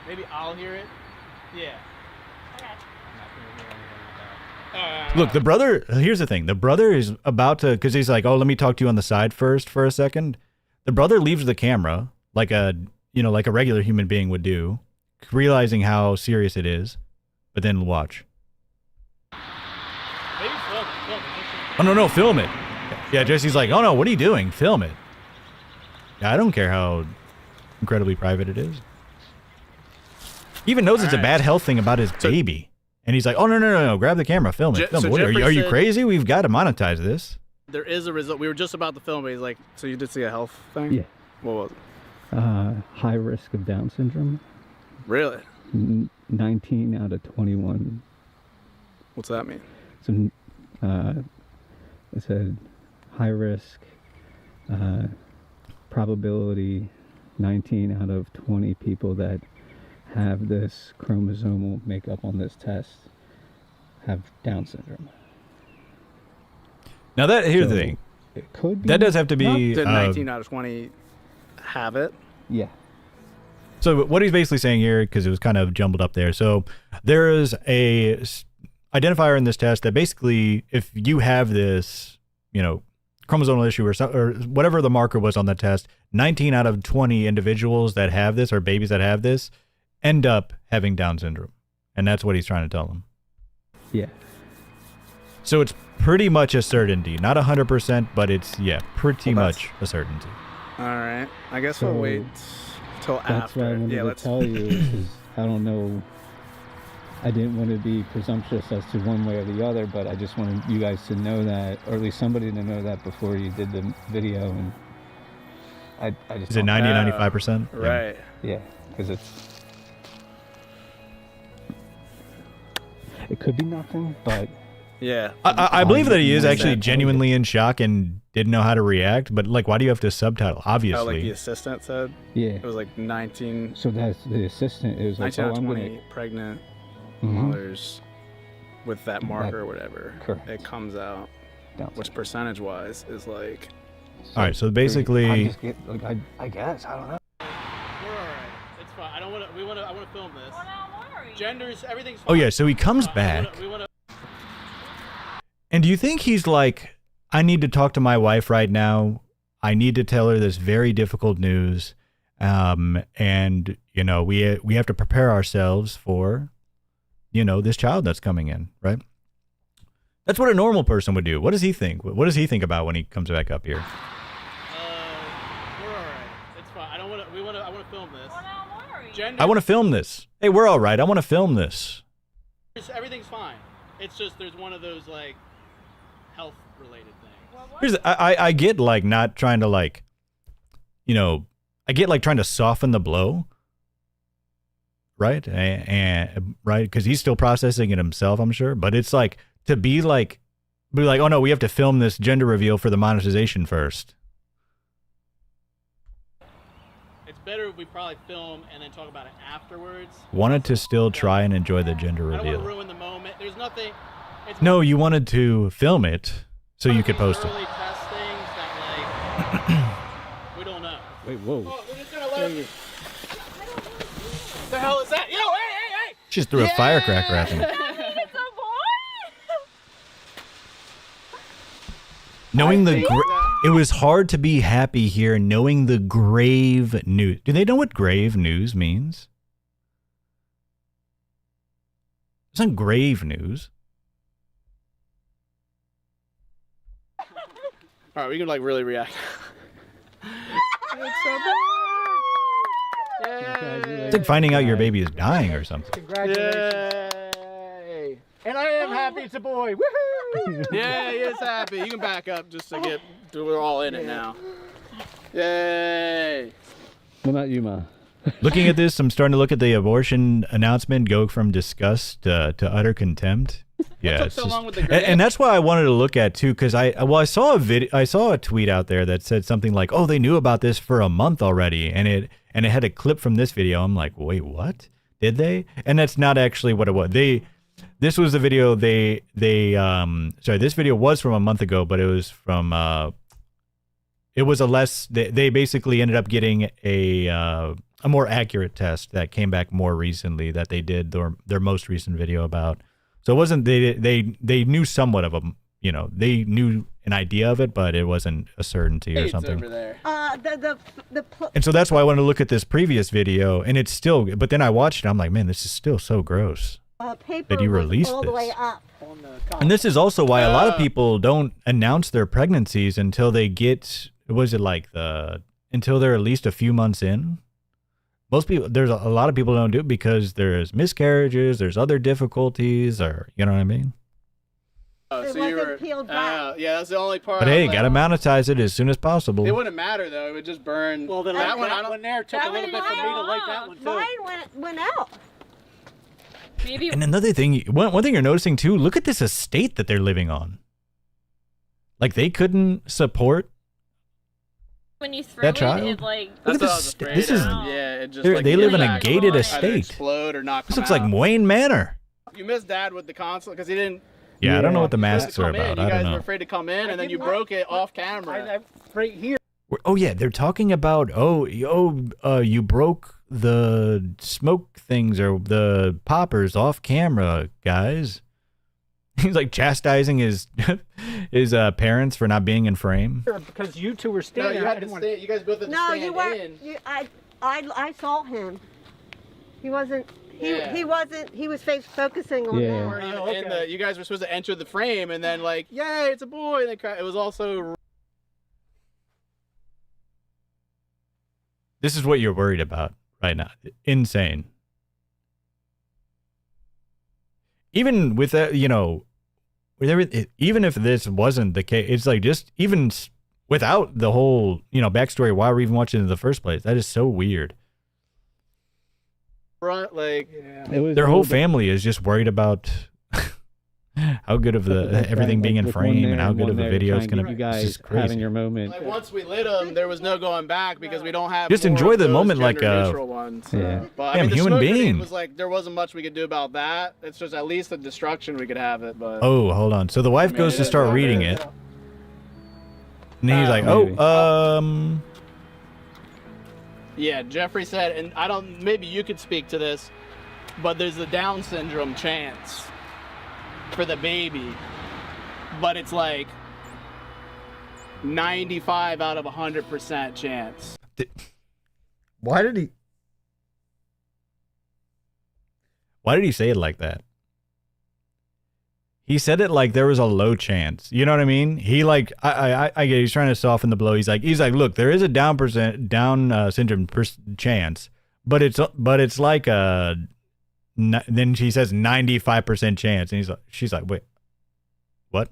Maybe I'll hear it. Yeah. Look, the brother, here's the thing. The brother is about to, because he's like, oh, let me talk to you on the side first for a second. The brother leaves the camera like a regular human being would do, realizing how serious it is, but then watch. Maybe film it. Oh, no, film it. Yeah, Jesse's like, oh, no, what are you doing? Film it. Yeah, I don't care how incredibly private it is. He even knows it's a bad health thing about his baby. And he's like, oh, no, grab the camera, film it. Film it. What, are you crazy? We've got to monetize this. There is a result. We were just about to film, but he's like, so you did see a health thing? Yeah. What was it? High risk of Down syndrome. Really? 19 out of 21. What's that mean? So, it said high risk, probability 19 out of 20 people that have this chromosomal makeup on this test have Down syndrome. Now here's the thing. It could be. That does have to be. Did 19 out of 20 have it? Yeah. So what he's basically saying here, because it was kind of jumbled up there. So there is a identifier in this test that basically, if you have this, chromosomal issue or whatever the marker was on the test, 19 out of 20 individuals that have this, or babies that have this, end up having Down syndrome. And that's what he's trying to tell them. Yeah. So it's pretty much a certainty. Not 100%, but it's, pretty much a certainty. All right. I guess we'll wait till after. That's why I wanted to tell you, because I don't know. I didn't want to be presumptuous as to one way or the other, but I just wanted you guys to know that, or at least somebody to know that before you did the video. And I just... Is it 90, 95%? Right. Yeah, because it could be nothing, but... Yeah. I believe that he is actually genuinely in shock and didn't know how to react, but like, why do you have to subtitle? Obviously. How, like the assistant said? Yeah. It was like 19... So that's the assistant. It was like, 19 out of 20 pregnant mothers with that marker or whatever. Correct. It comes out, which percentage-wise is like... All right, so basically... I guess, I don't know. We're all right. It's fine. I want to film this. Genders, everything's fine. Oh yeah, so he comes back. And do you think he's like, I need to talk to my wife right now. I need to tell her this very difficult news. And, we have to prepare ourselves for, this child that's coming in, right? That's what a normal person would do. What does he think? What does he think about when he comes back up here? We're all right. It's fine. I want to film this. I want to film this. Hey, we're all right. I want to film this. Everything's fine. It's just there's one of those like health related things. Here's I get like not trying to like, I get like trying to soften the blow, right? And right, because he's still processing it himself, I'm sure. But it's like to be like, oh no, we have to film this gender reveal for the monetization first. It's better if we probably film and then talk about it afterwards. Wanted to still try and enjoy the gender reveal. I don't want to ruin the moment. There's nothing. No, you wanted to film it so you could post it. Early test things that like we don't know. Wait, whoa. Oh, we're just gonna let him. What the hell is that? Yo, hey! She just threw a firecracker at him. Knowing it was hard to be happy here, knowing the grave news. Do they know what grave news means? It's not grave news. All right, we can like really react. It's so bad. It's like finding out your baby is dying or something. Congratulations. Yay. And I am happy it's a boy. Woohoo! Yeah, he is happy. You can back up just to we're all in it now. Yay. What about you, Ma? Looking at this, I'm starting to look at the abortion announcement go from disgust to utter contempt. Yeah, it's just, and that's why I wanted to look at too, because I saw a tweet out there that said something like, "Oh, they knew about this for a month already," and it had a clip from this video. I'm like, wait, what? Did they? And that's not actually what it was. This was the video sorry, this video was from a month ago, but it was from they basically ended up getting a more accurate test that came back more recently that they did their most recent video about. So it wasn't they knew somewhat of they knew an idea of it, but it wasn't a certainty or something. Over there. And so that's why I wanted to look at this previous video, and it's still. But then I watched it. I'm like, man, this is still so gross that you released all this. the way up. And this is also why a lot of people don't announce their pregnancies until they get. Until they're at least a few months in. Most people, there's a lot of people don't do it because there's miscarriages, there's other difficulties, or you know what I mean. Oh, so you were peeled back. yeah, that's the only part. But hey, gotta monetize it as soon as possible. It wouldn't matter though; it would just burn. Well, then that one there took a little bit for me to like that one too. Mine went out. Maybe. And another thing, one thing you're noticing too, look at this estate that they're living on. Like they couldn't support when you throw that child. it like look at this. This is it just they live in a gated estate. Explode or not. This looks like Wayne Manor. You missed Dad with the console because he didn't. Yeah, I don't know what the masks are about. You I guys don't know. were afraid to come in, and then you broke it off camera. Right here. Oh yeah, they're talking about you broke the smoke things or the poppers off camera, guys. He's like chastising his parents for not being in frame. Because you two were standing. No, you had to stand. You guys both had to No, stand you weren't. in. I saw him. He wasn't. He wasn't. He was focusing on Yeah. You weren't even in the, you guys were supposed to enter the frame and then like, yay, it's a boy. And they cried. It was also. This is what you're worried about right now. Insane. Even with that, you know, with everything, even if this wasn't the case, it's like just even without the whole, you know, backstory, why we're even watching it in the first place. That is so weird. Like, their whole family is just worried about how good of the everything being in frame and how good of the video is going to be. You guys having your moment. Like once we lit them, there was no going back because we don't have. Just more enjoy of the those moment like gender-neutral ones. Yeah. But Damn, I mean, the human smoke grenade being. was like there wasn't much we could do about that. It's just at least the destruction we could have it. But Oh, hold on. So the wife goes to start reading it, and he's like, maybe. "Oh, yeah, Jeffrey said, and I don't. Maybe you could speak to this, but there's a Down syndrome chance for the baby, but it's like 95 out of 100% chance. Why did he say it like that? He said it like there was a low chance. You know what I mean? He like I get he's trying to soften the blow. He's like, look, there is a Down syndrome chance, but it's like a. Then she says 95% chance, and she's like, wait, what?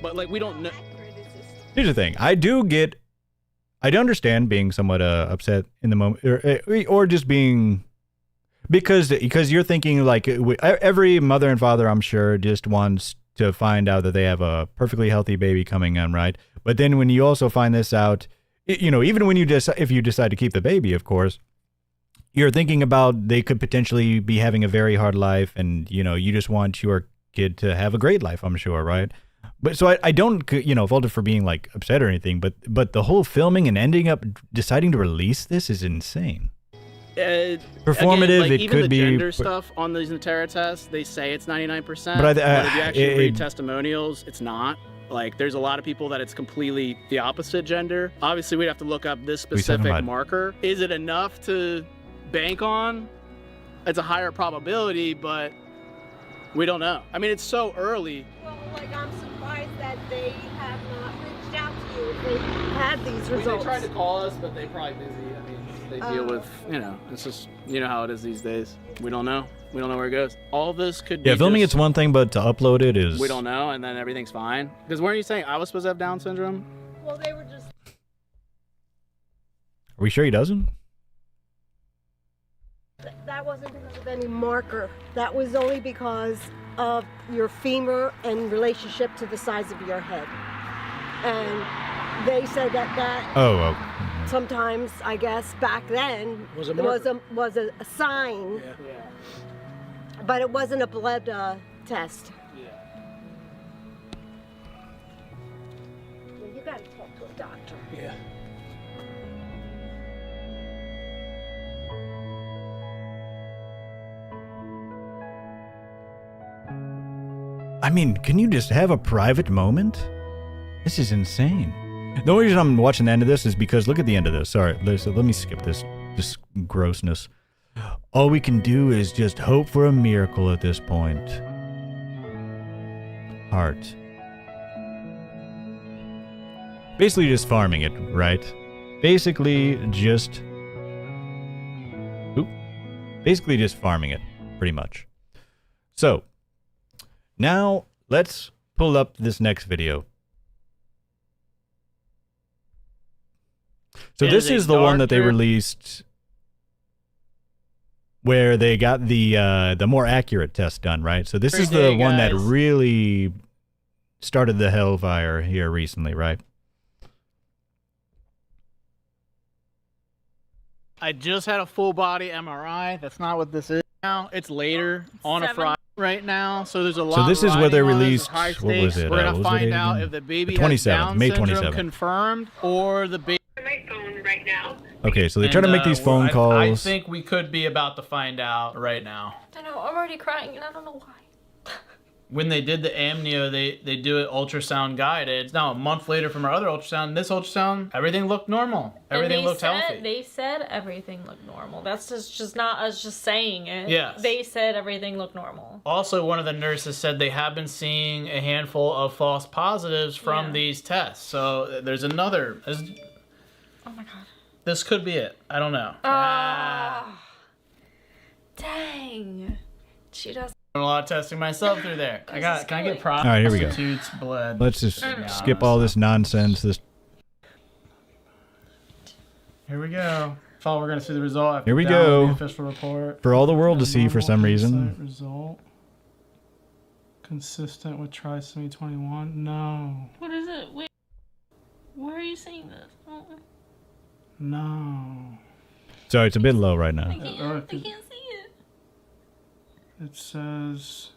But like we don't know. Here's the thing. I do understand being somewhat upset in the moment, or just being because you're thinking like every mother and father, I'm sure, just wants to find out that they have a perfectly healthy baby coming in, right? But then when you also find this out, you know, even when if you decide to keep the baby, of course, you're thinking about they could potentially be having a very hard life, and you know, you just want your kid to have a great life, I'm sure, right? But so I don't, you know, fault it for being like upset or anything, but the whole filming and ending up deciding to release this is insane. Performative, again, like, it even could the be gender stuff on these Natera tests. They say it's 99%, but if you actually read testimonials, it's not. Like, there's a lot of people that it's completely the opposite gender. Obviously, we'd have to look up this specific marker. Is it enough to bank on? It's a higher probability, but we don't know. I mean, it's so early. Well, like, I'm surprised that they have not reached out to you if they had these results. They tried to call us, but they're probably busy. I mean, they deal with, you know, it's just, you know how it is these days. We don't know. We don't know where it goes. All this could be filming it's one thing, but to upload it is... We don't know, and then everything's fine. Because weren't you saying I was supposed to have Down syndrome? Well, they were just... Are we sure he doesn't? That wasn't because of any marker. That was only because of your femur and relationship to the size of your head. And they said that okay. Sometimes, I guess, back then was a sign. Yeah. But it wasn't a blood test. Yeah. You gotta talk to a doctor. Yeah. I mean, can you just have a private moment? This is insane. The only reason I'm watching the end of this is because look at the end of this. Sorry, let me skip this grossness. All we can do is just hope for a miracle at this point. Heart. Basically just farming it, right? Basically just farming it, pretty much. So, now let's pull up this next video. So this is the one that they released where they got the more accurate test done, right? So this is the one that really started the hellfire here recently, right? I just had a full body MRI. That's not what this is now. It's later on a Friday right now, so there's a lot. So this is where they released. High what was stakes. it? We're gonna what was find the out again? if the baby The 27th, has Down May syndrome 27th. confirmed, or the baby. My phone right now. Okay, so they try to make these phone calls. I think we could be about to find out right now. I know, I'm already crying and I don't know why. When they did the amnio, they do it ultrasound guided. It's now a month later from our other ultrasound. This ultrasound, everything looked normal. Everything looked healthy. They said everything looked normal. That's just not us just saying it. Yes. They said everything looked normal. Also, one of the nurses said they have been seeing a handful of false positives from these tests. So there's another. Oh my god. This could be it. I don't know. Dang. She does. A lot of testing myself through there. Can I get props? All right, here we go. Prostitutes, blood. Let's just skip all this nonsense. Here we go. Thought we're gonna see the result. After Here we downloading go. the official report. For all the world to see for some reason. Result. Consistent with trisomy 21. No. What is it? Wait. Where are you seeing this? No. Sorry, it's a bit low right now. I can't see it. It says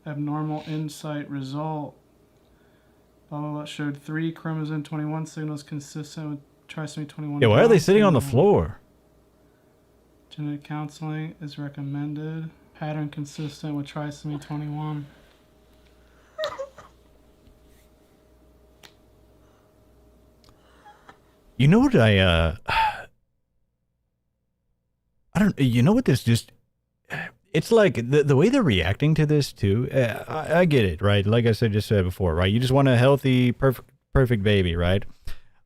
abnormal insight result. Blah, blah, blah. Showed 3 chromosome 21 signals consistent with trisomy 21. Yeah, why are they sitting on the floor? Genetic counseling is recommended. Pattern consistent with trisomy 21. You know what I don't. You know what this just. It's like the way they're reacting to this too. I get it, right? Like I just said before, right? You just want a healthy, perfect baby, right?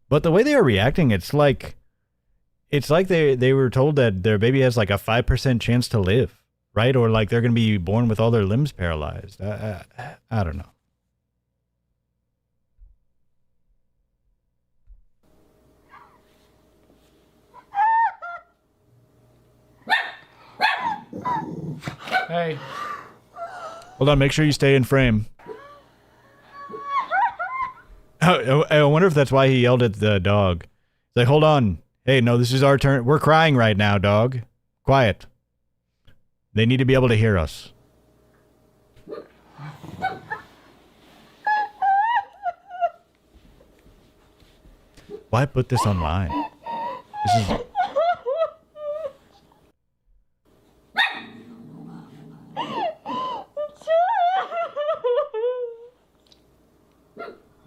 But the way they are reacting, it's like they were told that their baby has like a 5% chance to live, right? Or like they're gonna be born with all their limbs paralyzed. I don't know. Hey. Hold on, make sure you stay in frame. I wonder if that's why he yelled at the dog. He's like, hold on. Hey, no, this is our turn. We're crying right now, dog. Quiet. They need to be able to hear us. Why put this online? This is...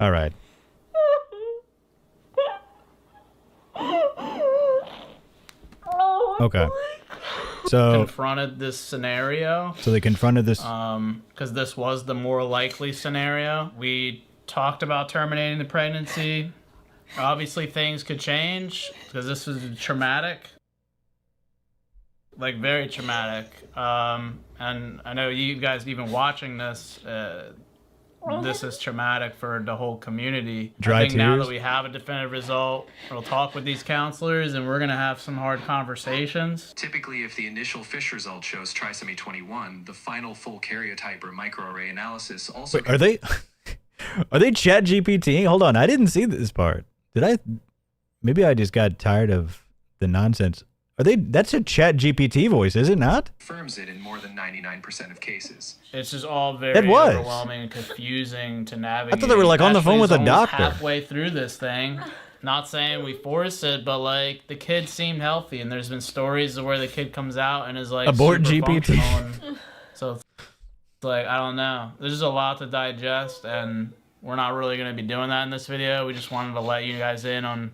All right. Okay. So confronted this scenario. So they confronted this. Because this was the more likely scenario. We talked about terminating the pregnancy. Obviously, things could change because this was traumatic. Like very traumatic. And I know you guys even watching this. This is traumatic for the whole community. Dry I think now tears? that we have a definitive result, we'll talk with these counselors and we're going to have some hard conversations. Typically, if the initial FISH result shows trisomy 21, the final full karyotype or microarray analysis also... Wait, are they chat GPT? Hold on, I didn't see this part. Did I? Maybe I just got tired of the nonsense. That's a chat GPT voice, is it not? Confirms it in more than 99% of cases. It's just all very It was. overwhelming and confusing to navigate. I thought they were like on the phone with a Ashley's almost doctor. halfway through this thing. Not saying we forced it, but like the kid seemed healthy, and there's been stories of where the kid comes out and is like Abort super GPT. functional and so it's like I don't know. There's just a lot to digest, and we're not really going to be doing that in this video. We just wanted to let you guys in on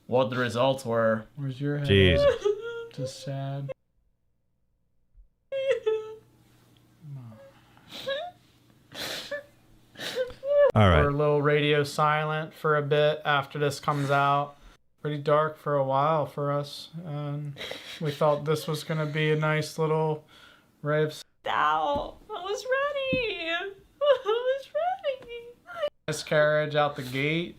what the results were. Where's your head? Jeez. Just sad. All right. We're a little radio silent for a bit after this comes out. Pretty dark for a while for us. And we thought this was going to be a nice little ray of... Ow. I was ready. I was ready. miscarriage out the gate.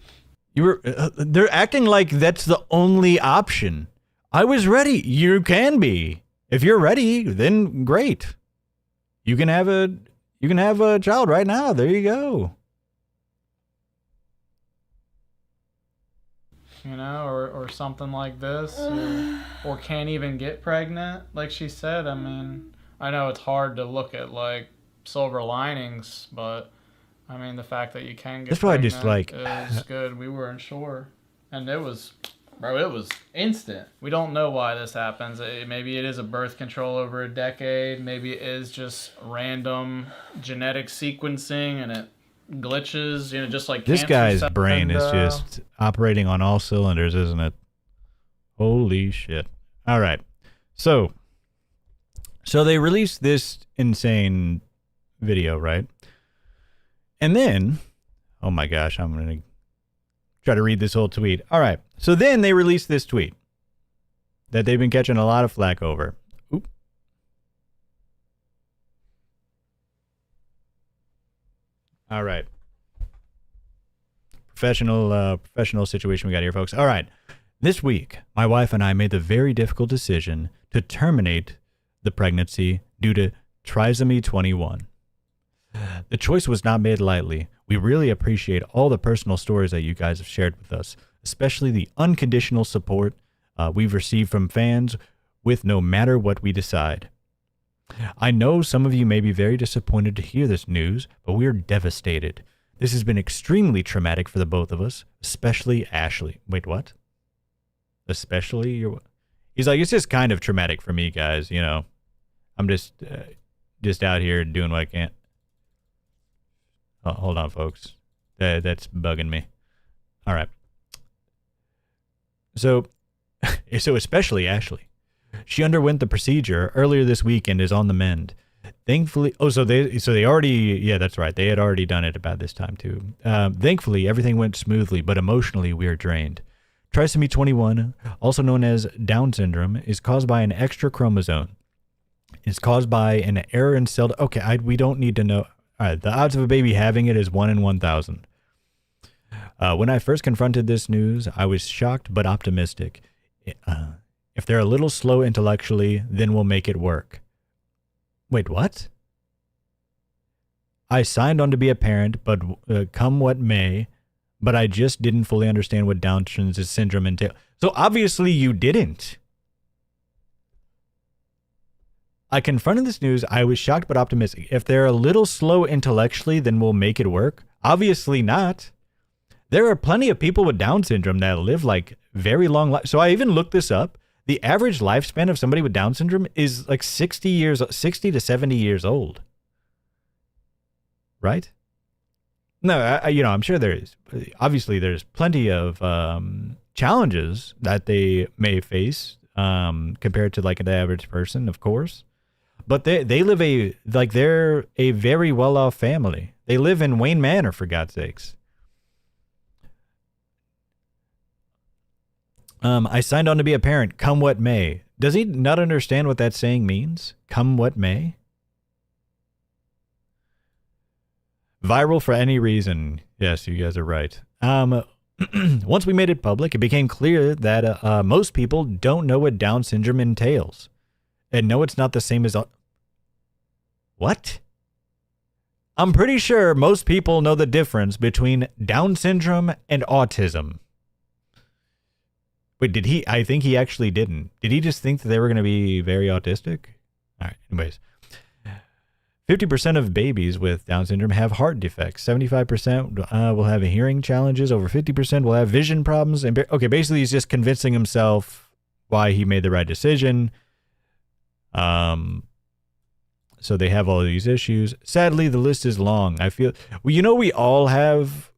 You were. They're acting like that's the only option. I was ready. You can be. If you're ready, then great. You can have a child right now. There you go. or something like this, or can't even get pregnant, like she said. I mean, I know it's hard to look at like silver linings, but I mean, the fact that you can get pregnant is good. We weren't sure, and it was instant. We don't know why this happens. Maybe it is a birth control over a decade. Maybe it is just random genetic sequencing, and it glitches, just like this guy's brain is just operating on all cylinders, isn't it? Holy shit. All right. So they released this insane video, right? And then, oh my gosh, I'm going to try to read this whole tweet. All right. So then they released this tweet that they've been catching a lot of flack over. Oop. All right. Professional situation we got here, folks. All right. This week, my wife and I made the very difficult decision to terminate the pregnancy due to trisomy 21. The choice was not made lightly. We really appreciate all the personal stories that you guys have shared with us, especially the unconditional support we've received from fans with no matter what we decide. I know some of you may be very disappointed to hear this news, but we are devastated. This has been extremely traumatic for the both of us, especially Ashley. Wait, what? Especially? He's like, it's just kind of traumatic for me, guys, I'm just out here doing what I can. Oh, hold on, folks. That's bugging me. All right. So especially Ashley. She underwent the procedure earlier this week and is on the mend. Thankfully, so they already, yeah, that's right. They had already done it about this time too. Thankfully, everything went smoothly, but emotionally we are drained. Trisomy 21, also known as Down syndrome, is caused by an extra chromosome. It's caused by an error in cell. Okay, we don't need to know. All right, the odds of a baby having it is 1 in 1,000. When I first confronted this news, I was shocked but optimistic. If they're a little slow intellectually, then we'll make it work. Wait, what? I signed on to be a parent, but come what may, but I just didn't fully understand what Down syndrome entails. So obviously you didn't. I confronted this news. I was shocked but optimistic. If they're a little slow intellectually, then we'll make it work. Obviously not. There are plenty of people with Down syndrome that live like very long lives. So I even looked this up. The average lifespan of somebody with Down syndrome is like 60 to 70 years old. Right? No, I'm sure there is. Obviously, there's plenty of challenges that they may face compared to like an average person, of course. But they live they're a very well-off family. They live in Wayne Manor, for God's sakes. I signed on to be a parent, come what may. Does he not understand what that saying means? Come what may? Viral for any reason. Yes, you guys are right. Once we made it public, it became clear that most people don't know what Down syndrome entails. And no, it's not the same as... What? I'm pretty sure most people know the difference between Down syndrome and autism. Wait, did he? I think he actually didn't. Did he just think that they were going to be very autistic? All right, anyways. 50% of babies with Down syndrome have heart defects. 75% will have hearing challenges. Over 50% will have vision problems. And okay, basically he's just convincing himself why he made the right decision. So they have all these issues. Sadly, the list is long. I feel, well, we all have,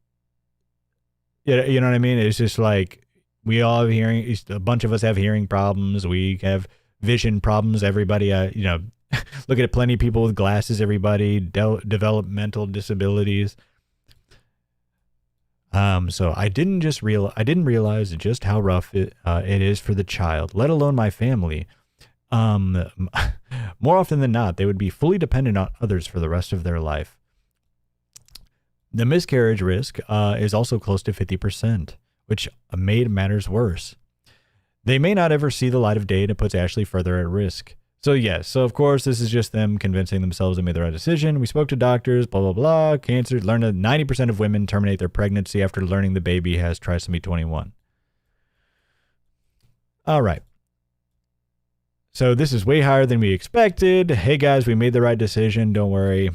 you know what I mean? It's just like, we all have hearing, a bunch of us have hearing problems. We have vision problems. Everybody, look at plenty of people with glasses, everybody, developmental disabilities. So I didn't realize just how rough it is for the child, let alone my family. More often than not, they would be fully dependent on others for the rest of their life. The miscarriage risk is also close to 50%, which made matters worse. They may not ever see the light of day, and it puts Ashley further at risk. So yes, so of course, this is just them convincing themselves they made the right decision. We spoke to doctors, blah, blah, blah. Cancer, learned that 90% of women terminate their pregnancy after learning the baby has trisomy 21. All right. So this is way higher than we expected. Hey guys, we made the right decision. Don't worry.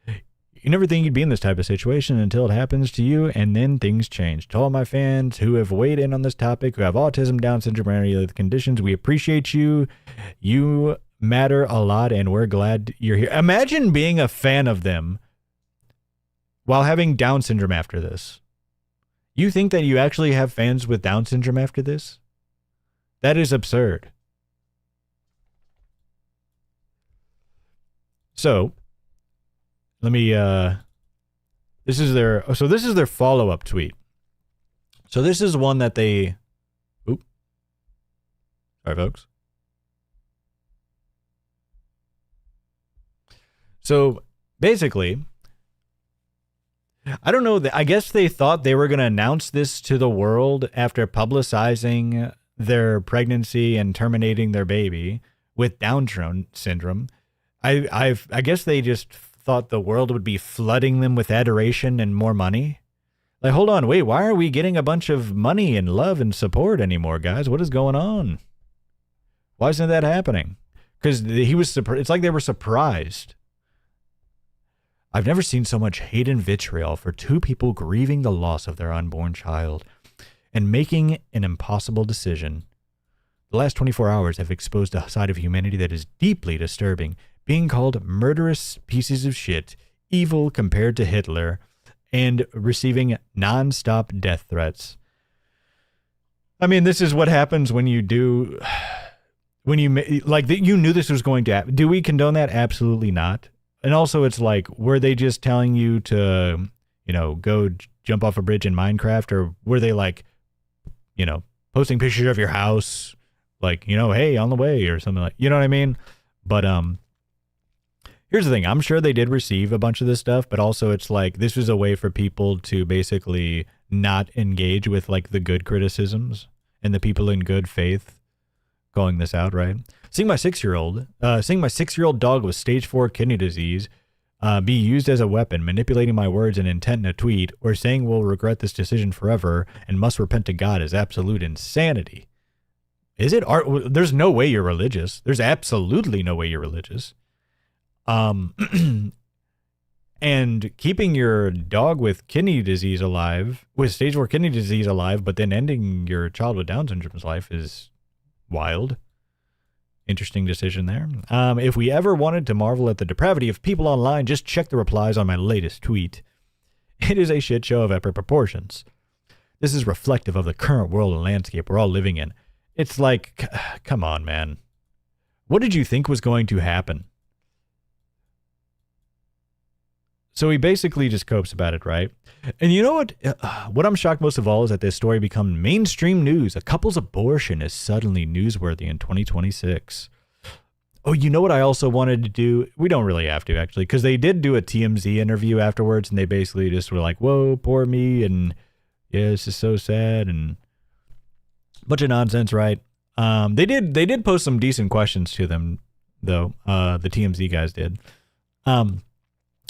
You never think you'd be in this type of situation until it happens to you, and then things change. To all my fans who have weighed in on this topic, who have autism, Down syndrome, or any other conditions, we appreciate you. You matter a lot, and we're glad you're here. Imagine being a fan of them while having Down syndrome after this. You think that you actually have fans with Down syndrome after this? That is absurd. So, let me, this is their follow-up tweet. So this is one that they, sorry folks. So basically, I don't know, I guess they thought they were going to announce this to the world after publicizing their pregnancy and terminating their baby with Down syndrome. I guess they just thought the world would be flooding them with adoration and more money. Like, hold on, wait, why are we getting a bunch of money and love and support anymore, guys? What is going on? Why isn't that happening? Because he was it's like they were surprised. I've never seen so much hate and vitriol for two people grieving the loss of their unborn child and making an impossible decision. The last 24 hours have exposed a side of humanity that is deeply disturbing, being called murderous pieces of shit, evil compared to Hitler, and receiving non-stop death threats. I mean, this is what happens when you do, when you, like, you knew this was going to happen. Do we condone that? Absolutely not. And also, it's like, were they just telling you to, you know, go jump off a bridge in Minecraft? Or were they, like, you know, posting pictures of your house, like, you know, hey, on the way, or something like, you know what I mean? But, here's the thing. I'm sure they did receive a bunch of this stuff, but also it's like, this was a way for people to basically not engage with, like, the good criticisms and the people in good faith calling this out, right? Seeing my six-year-old dog with stage 4 kidney disease be used as a weapon, manipulating my words and intent in a tweet, or saying we'll regret this decision forever and must repent to God is absolute insanity. Is it? There's no way you're religious. There's absolutely no way you're religious. And keeping your dog with kidney disease alive, with stage 4 kidney disease alive, but then ending your child with Down syndrome's life is wild. Interesting decision there. If we ever wanted to marvel at the depravity of people online, just check the replies on my latest tweet. It is a shit show of epic proportions. This is reflective of the current world and landscape we're all living in. It's like, come on, man. What did you think was going to happen? So he basically just copes about it, right? And you know what? What I'm shocked most of all is that this story become mainstream news. A couple's abortion is suddenly newsworthy in 2026. Oh, you know what I also wanted to do? We don't really have to, actually, because they did do a TMZ interview afterwards, and they basically just were like, whoa, poor me, and yeah, this is so sad, and a bunch of nonsense, right? They did post some decent questions to them, though. The TMZ guys did.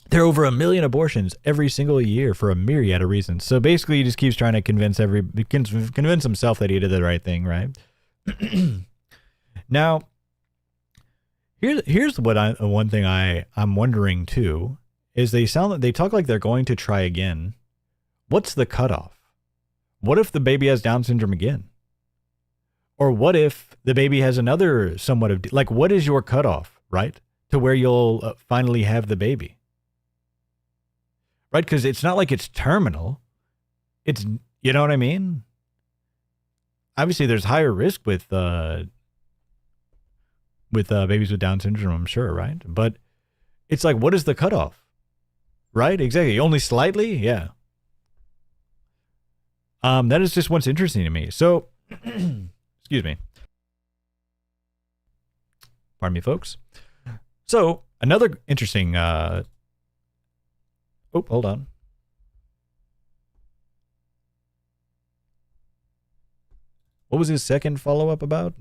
There are over 1 million abortions every single year for a myriad of reasons. So basically, he just keeps trying to convince himself that he did the right thing, right? Now, here's what one thing I'm wondering too is they talk like they're going to try again. What's the cutoff? What if the baby has Down syndrome again? Or what if the baby has another somewhat of, like, what is your cutoff, right? To where you'll finally have the baby. Right, because it's not like it's terminal. It's, you know what I mean? Obviously, there's higher risk with babies with Down syndrome, I'm sure, right? But it's like, what is the cutoff? Right, exactly. Only slightly, yeah. That is just what's interesting to me. So, excuse me. Pardon me, folks. So, another interesting... Oh, hold on. What was his second follow-up about?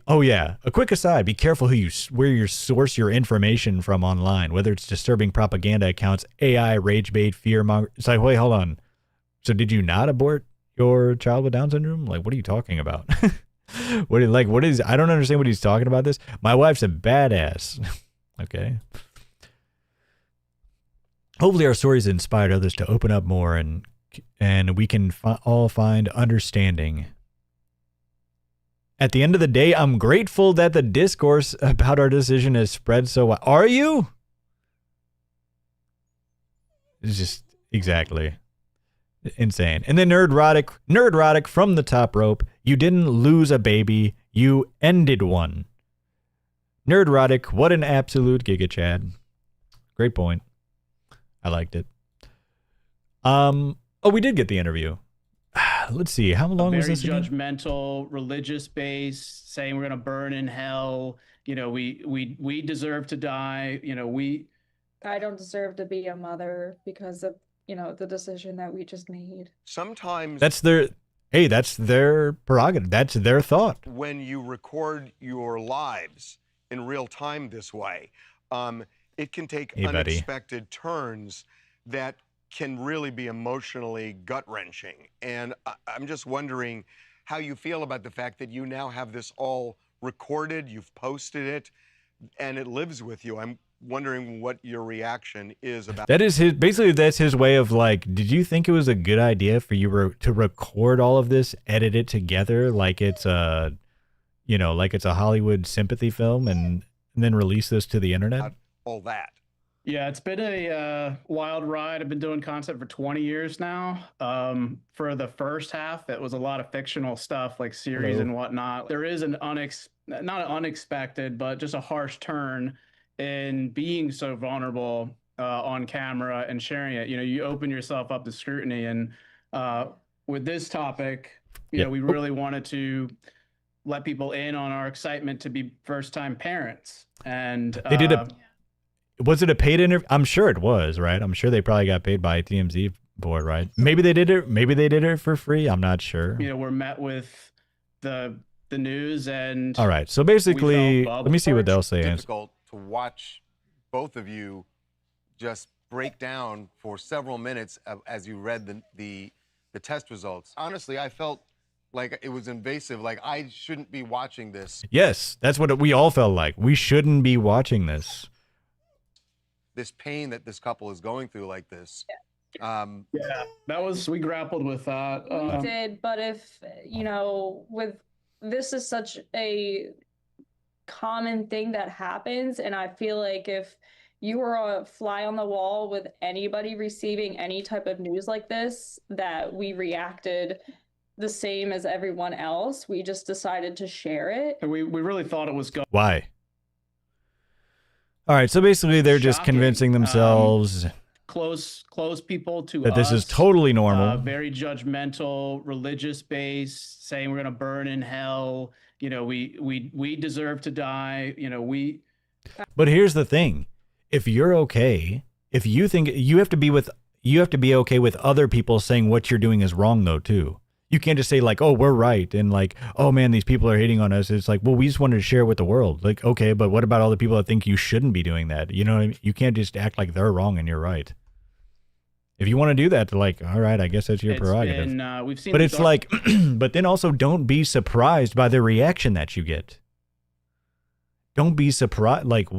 Oh, yeah. A quick aside. Be careful where you source your information from online, whether it's disturbing propaganda accounts, AI, rage bait, fear monger. It's like, wait, hold on. So did you not abort your child with Down syndrome? Like, what are you talking about? What is, I don't understand what he's talking about this. My wife's a badass. Okay. Hopefully our stories inspired others to open up more and we can all find understanding. At the end of the day, I'm grateful that the discourse about our decision has spread so wide. Are you? It's just exactly insane. And then nerdrotic from the top rope. You didn't lose a baby, you ended one. Nerdrotic, what an absolute giga Chad. Great point. I liked it. Oh, we did get the interview. Let's see, how long was this? Very judgmental, religious base, saying we're gonna burn in hell. You know, we deserve to die. You know, I don't deserve to be a mother because of, you know, the decision that we just made. Sometimes that's their prerogative. That's their thought. When you record your lives in real time this way, it can take unexpected turns that can really be emotionally gut-wrenching. And I'm just wondering how you feel about the fact that you now have this all recorded, you've posted it, and it lives with you. I'm wondering what your reaction is about that. Is his, basically that's his way of like, did you think it was a good idea for you to record all of this, edit it together like it's a, you know, like it's a Hollywood sympathy film and then release this to the internet? All that. Yeah, it's been a wild ride. I've been doing content for 20 years now. For the first half, it was a lot of fictional stuff like series and whatnot. There is an not an unexpected, but just a harsh turn in being so vulnerable on camera and sharing it. You know, you open yourself up to scrutiny. And with this topic, you know, we really wanted to let people in on our excitement to be first-time parents. And they did was it a paid interview? I'm sure it was, right? I'm sure they probably got paid by TMZ for it, right? Maybe they did it. Maybe they did it for free. I'm not sure. You know, we're met with the news and. All right. So basically, let me see what they'll say. Difficult to watch both of you just break down for several minutes as you read the test results. Honestly, I felt like it was invasive. Like I shouldn't be watching this. Yes, that's what we all felt like. We shouldn't be watching this. This pain that this couple is going through like this. Yeah, we grappled with that. We did, but if, you know, this is such a common thing that happens, and I feel like if you were a fly on the wall with anybody receiving any type of news like this, that we reacted the same as everyone else. We just decided to share it. And we really thought it was going. Why? All right, so basically they're just convincing themselves close people to that this is totally normal. Very judgmental, religious base, saying we're gonna burn in hell. You know, we deserve to die. You know, But here's the thing: if you're okay, if you think you have to be okay with other people saying what you're doing is wrong, though, too. You can't just say like, oh, we're right. And like, oh man, these people are hating on us. It's like, well, we just wanted to share it with the world. Like, okay, but what about all the people that think you shouldn't be doing that? You know what I mean? You can't just act like they're wrong and you're right. If you want to do that, like, all right, I guess that's your prerogative. We've seen, but it's like, but then also don't be surprised by the reaction that you get. Don't be surprised. Like,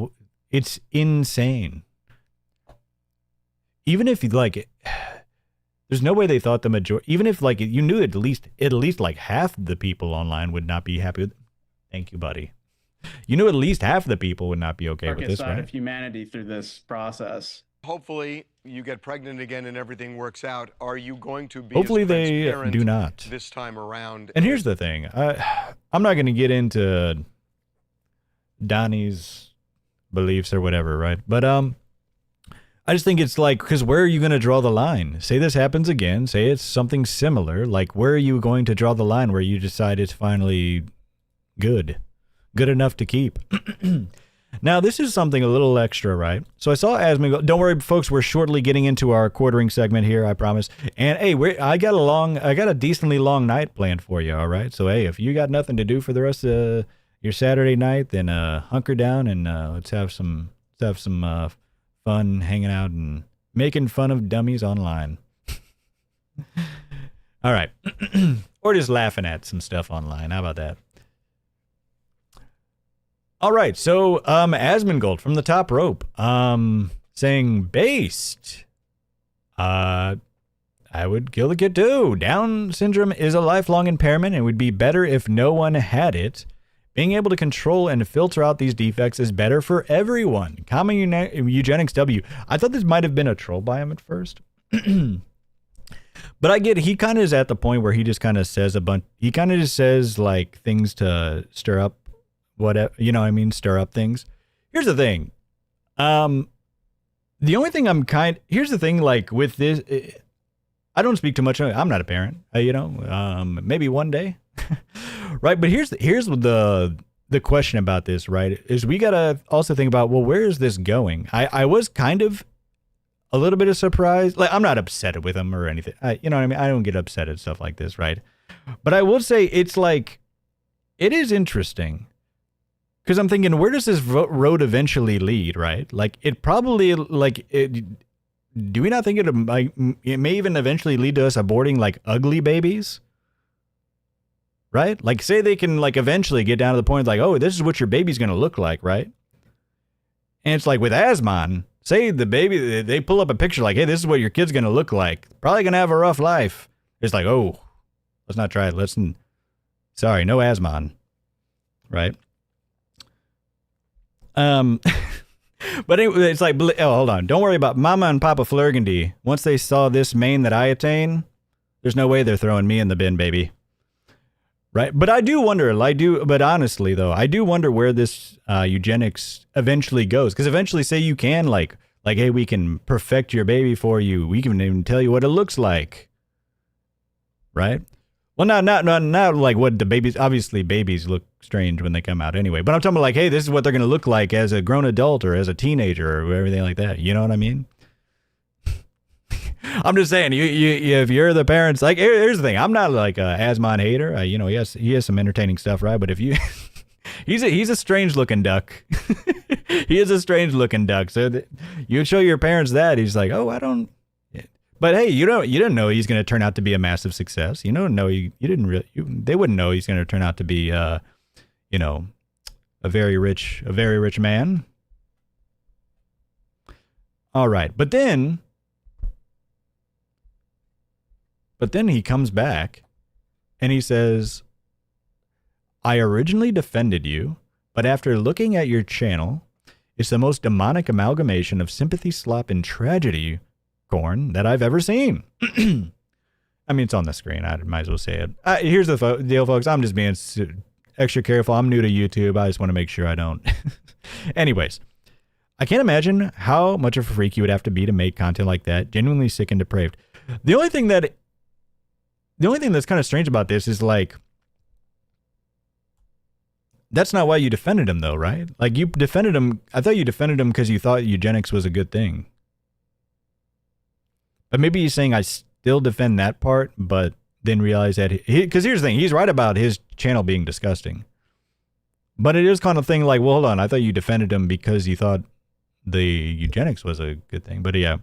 it's insane. Even if you like, there's no way they thought the majority, even if like you knew at least like half the people online would not be happy with. Thank you, buddy. You knew at least half the people would not be okay with this, right? Of humanity through this process. Hopefully you get pregnant again and everything works out. Are you going to be hopefully they do not this time around? And here's the thing. I'm not going to get into Donnie's beliefs or whatever, right? But I just think it's like, because where are you going to draw the line? Say this happens again. Say it's something similar. Like, where are you going to draw the line where you decide it's finally good enough to keep? Now, this is something a little extra, right? So I saw Asmin go. Don't worry, folks. We're shortly getting into our quartering segment here, I promise. And hey, I got a decently long night planned for you. All right. So hey, if you got nothing to do for the rest of your Saturday night, then hunker down and let's have some fun hanging out and making fun of dummies online. All right. Or just laughing at some stuff online. How about that? All right. So, Asmongold from the top rope, saying based. I would kill the kid too. Down syndrome is a lifelong impairment and would be better if no one had it. Being able to control and filter out these defects is better for everyone. Common Eugenics W. I thought this might have been a troll by him at first. But I get he kind of is at the point where he just kind of says a bunch. He kind of just says like things to stir up whatever, you know what I mean? Stir up things. Here's the thing. The only thing here's the thing, like with this, I don't speak too much. I'm not a parent, maybe one day. Right. But here's the question about this, right, is we got to also think about, well, where is this going? I was kind of a little bit of surprise. Like, I'm not upset with him or anything. You know what I mean? I don't get upset at stuff like this. Right. But I will say it's like, it is interesting because I'm thinking, where does this road eventually lead? Right. Like it probably do we not think it may even eventually lead to us aborting like ugly babies? Right? Like say they can like eventually get down to the point like, oh, this is what your baby's going to look like. Right. And it's like with Asmon, say the baby, they pull up a picture like, hey, this is what your kid's going to look like. Probably going to have a rough life. It's like, oh, let's not try it. Sorry, no Asmon. Right. But anyway, it's like, oh, hold on. Don't worry about Mama and Papa Flurgandy. Once they saw this mane that I attain, there's no way they're throwing me in the bin, baby. Right? But I do wonder, but honestly, though, I do wonder where this eugenics eventually goes. Because eventually, say you can, like, hey, we can perfect your baby for you. We can even tell you what it looks like. Right? Well, not like what the babies, obviously babies look strange when they come out anyway, but I'm talking about like, hey, this is what they're going to look like as a grown adult or as a teenager or everything like that. You know what I mean? I'm just saying, you if you're the parents, like, here's the thing. I'm not like a Asmon hater. He has some entertaining stuff, right? But if you, he's a strange looking duck. He is a strange looking duck. So you show your parents that, he's like, oh, I don't. But hey, you didn't know he's going to turn out to be a massive success. You don't know they wouldn't know he's going to turn out to be, a very rich man. All right, but then he comes back, and he says, "I originally defended you, but after looking at your channel, it's the most demonic amalgamation of sympathy, slop, and tragedy." That I've ever seen. I mean, it's on the screen. I might as well say it. Here's the deal, folks. I'm just being extra careful. I'm new to YouTube. I just want to make sure I don't. Anyways, I can't imagine how much of a freak you would have to be to make content like that. Genuinely sick and depraved. The only thing that's kind of strange about this is like, that's not why you defended him, though, right? Like you defended him. I thought you defended him because you thought eugenics was a good thing. But maybe he's saying I still defend that part, but then realize that because here's the thing, he's right about his channel being disgusting. But it is kind of thing like, well, hold on, I thought you defended him because you thought the eugenics was a good thing. But yeah.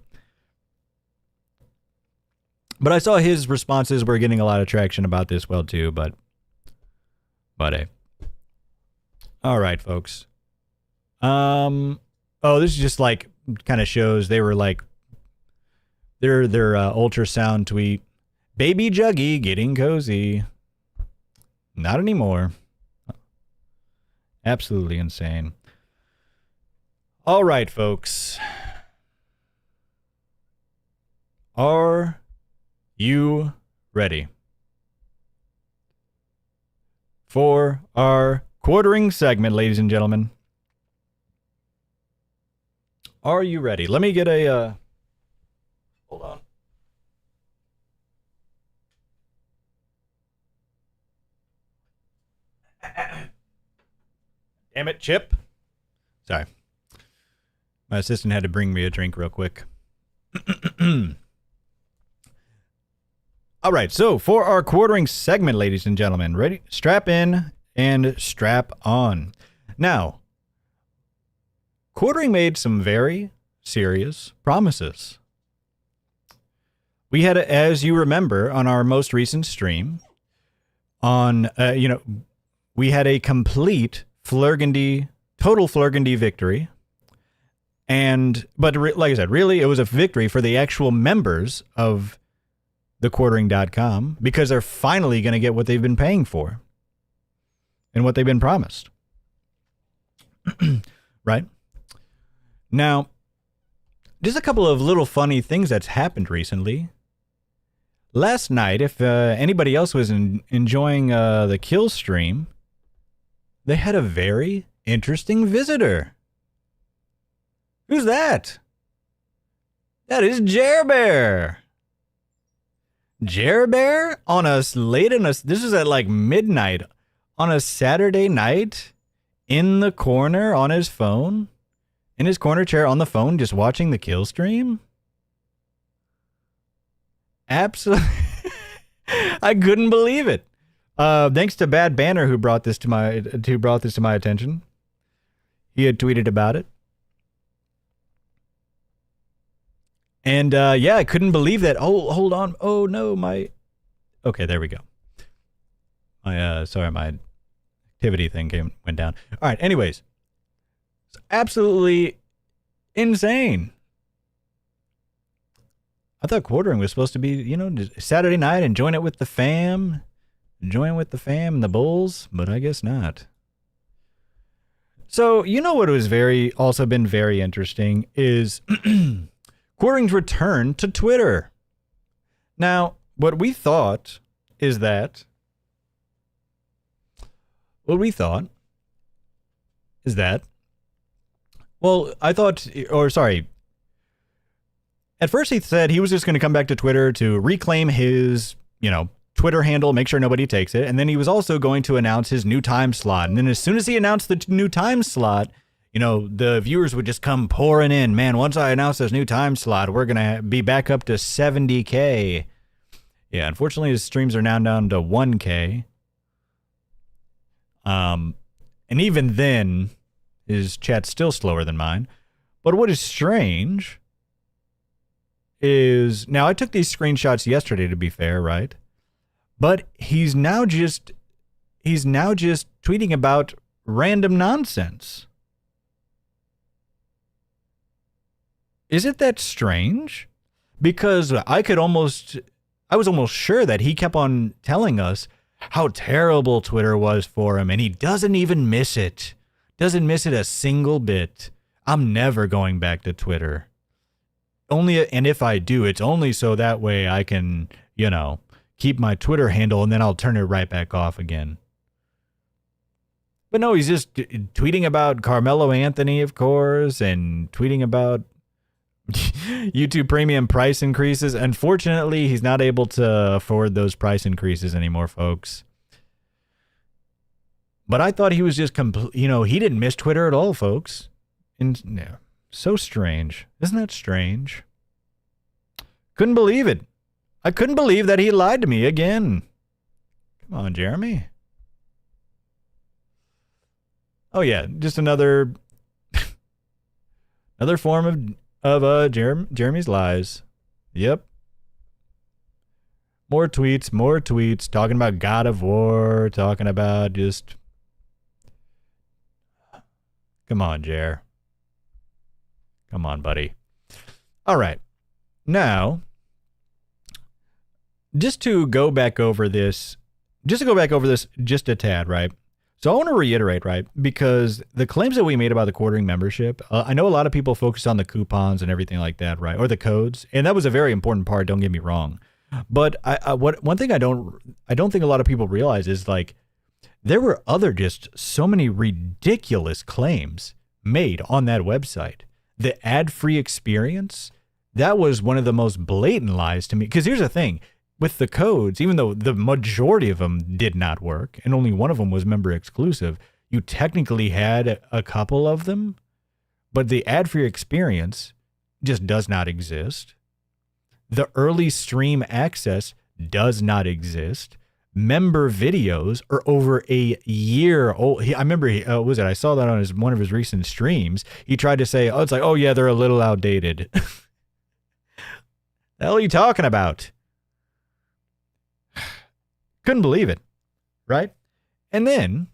But I saw his responses were getting a lot of traction about this well too, but hey. All right, folks. Oh, this is just like kind of shows they were like their ultrasound tweet. Baby Juggy getting cozy. Not anymore. Absolutely insane. All right, folks. Are you ready for our quartering segment, ladies and gentlemen? Are you ready? Let me get a... Hold on. Damn it, Chip. Sorry. My assistant had to bring me a drink real quick. All right, so for our quartering segment, ladies and gentlemen, ready? Strap in and strap on. Now, quartering made some very serious promises. we had, as you remember, on our most recent stream, we had a complete total Flurgandy victory. But like I said, really, it was a victory for the actual members of thequartering.com because they're finally going to get what they've been paying for and what they've been promised. Right? Now, just a couple of little funny things that's happened recently. Last night, if anybody else was enjoying the kill stream, they had a very interesting visitor. Who's that? That is Jerbear. Jerbear on this is at like midnight on a Saturday night in the corner on his phone, in his corner chair on the phone, just watching the kill stream. Absolutely. I couldn't believe it. Thanks to Bad Banner who brought this to my attention. He had tweeted about it. And yeah, I couldn't believe that. Oh, hold on. Oh no, okay, there we go. Sorry, my activity thing went down. All right, anyways. It's absolutely insane. I thought quartering was supposed to be, Saturday night, enjoying it with the fam. Enjoying with the fam and the bulls, but I guess not. So, what was also been very interesting is quartering's return to Twitter. Now, what we thought is that at first he said he was just going to come back to Twitter to reclaim his, Twitter handle, make sure nobody takes it. And then he was also going to announce his new time slot. And then as soon as he announced the new time slot, the viewers would just come pouring in. Man, once I announce this new time slot, we're going to be back up to 70K. Yeah, unfortunately, his streams are now down to 1K. And even then, his chat's still slower than mine. But what is strange is, now I took these screenshots yesterday, to be fair, right? But he's now just tweeting about random nonsense. Isn't that strange? Because I was almost sure that he kept on telling us how terrible Twitter was for him, and he doesn't even miss it. Doesn't miss it a single bit. I'm never going back to Twitter. And if I do, it's only so that way I can, keep my Twitter handle, and then I'll turn it right back off again. But no, he's just tweeting about Carmelo Anthony, of course, and tweeting about YouTube Premium price increases. Unfortunately, he's not able to afford those price increases anymore, folks. But I thought he was just he didn't miss Twitter at all, folks. So strange. Isn't that strange? Couldn't believe it. I couldn't believe that he lied to me again. Come on, Jeremy. Oh yeah, just another form of Jeremy's lies. Yep. More tweets talking about God of War, talking about just. Come on, Jer. Come on, buddy. All right. Now, just to go back over this just a tad, right? So I want to reiterate, right? Because the claims that we made about the quartering membership, I know a lot of people focus on the coupons and everything like that, right? Or the codes, and that was a very important part. Don't get me wrong, but one thing I don't think a lot of people realize is like there were just so many ridiculous claims made on that website. The ad-free experience, that was one of the most blatant lies to me. Because here's the thing. With the codes, even though the majority of them did not work, and only one of them was member exclusive, you technically had a couple of them, but the ad-free experience just does not exist. The early stream access does not exist. Member videos are over a year old. I remember, I saw that on one of his recent streams. He tried to say, they're a little outdated. The hell are you talking about? Couldn't believe it, right? And then,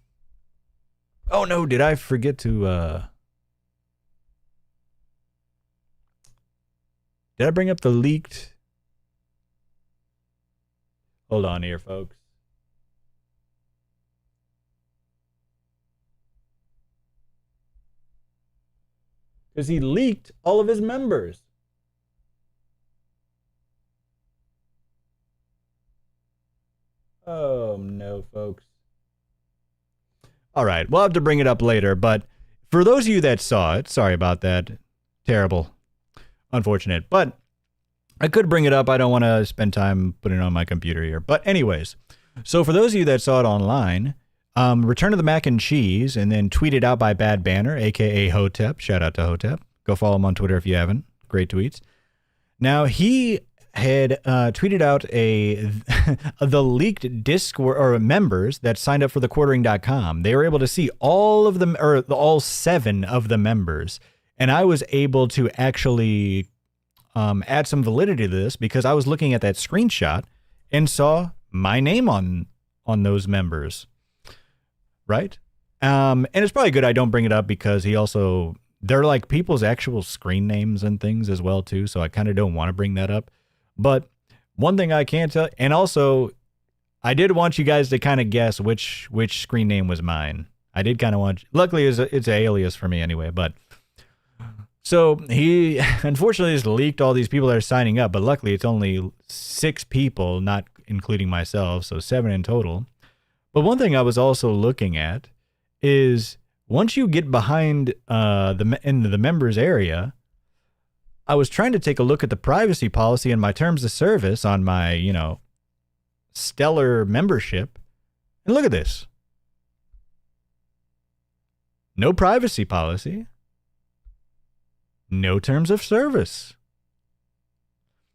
oh no, did I forget to, did I bring up the leaked? Hold on here, folks. Because he leaked all of his members. Oh, no, folks. All right, we'll have to bring it up later, but for those of you that saw it, sorry about that. Terrible. Unfortunate. But I could bring it up. I don't want to spend time putting it on my computer here. But anyways, so for those of you that saw it online, Return of the Mac and Cheese, and then tweeted out by Bad Banner, a.k.a. Hotep. Shout out to Hotep. Go follow him on Twitter if you haven't. Great tweets. Now, he had tweeted out the leaked Discord or members that signed up for the quartering.com. They were able to see all of them, or all 7 of the members. And I was able to actually add some validity to this because I was looking at that screenshot and saw my name on those members. Right? And it's probably good I don't bring it up because they're like people's actual screen names and things as well too. So I kind of don't want to bring that up. But one thing I can tell, and also I did want you guys to kind of guess which screen name was mine. I did kind of want, luckily it's an alias for me anyway, but so he unfortunately just leaked all these people that are signing up, but luckily it's only 6 people, not including myself. So 7 in total. But one thing I was also looking at is once you get behind into the members area, I was trying to take a look at the privacy policy and my terms of service on my, stellar membership. And look at this. No privacy policy. No terms of service.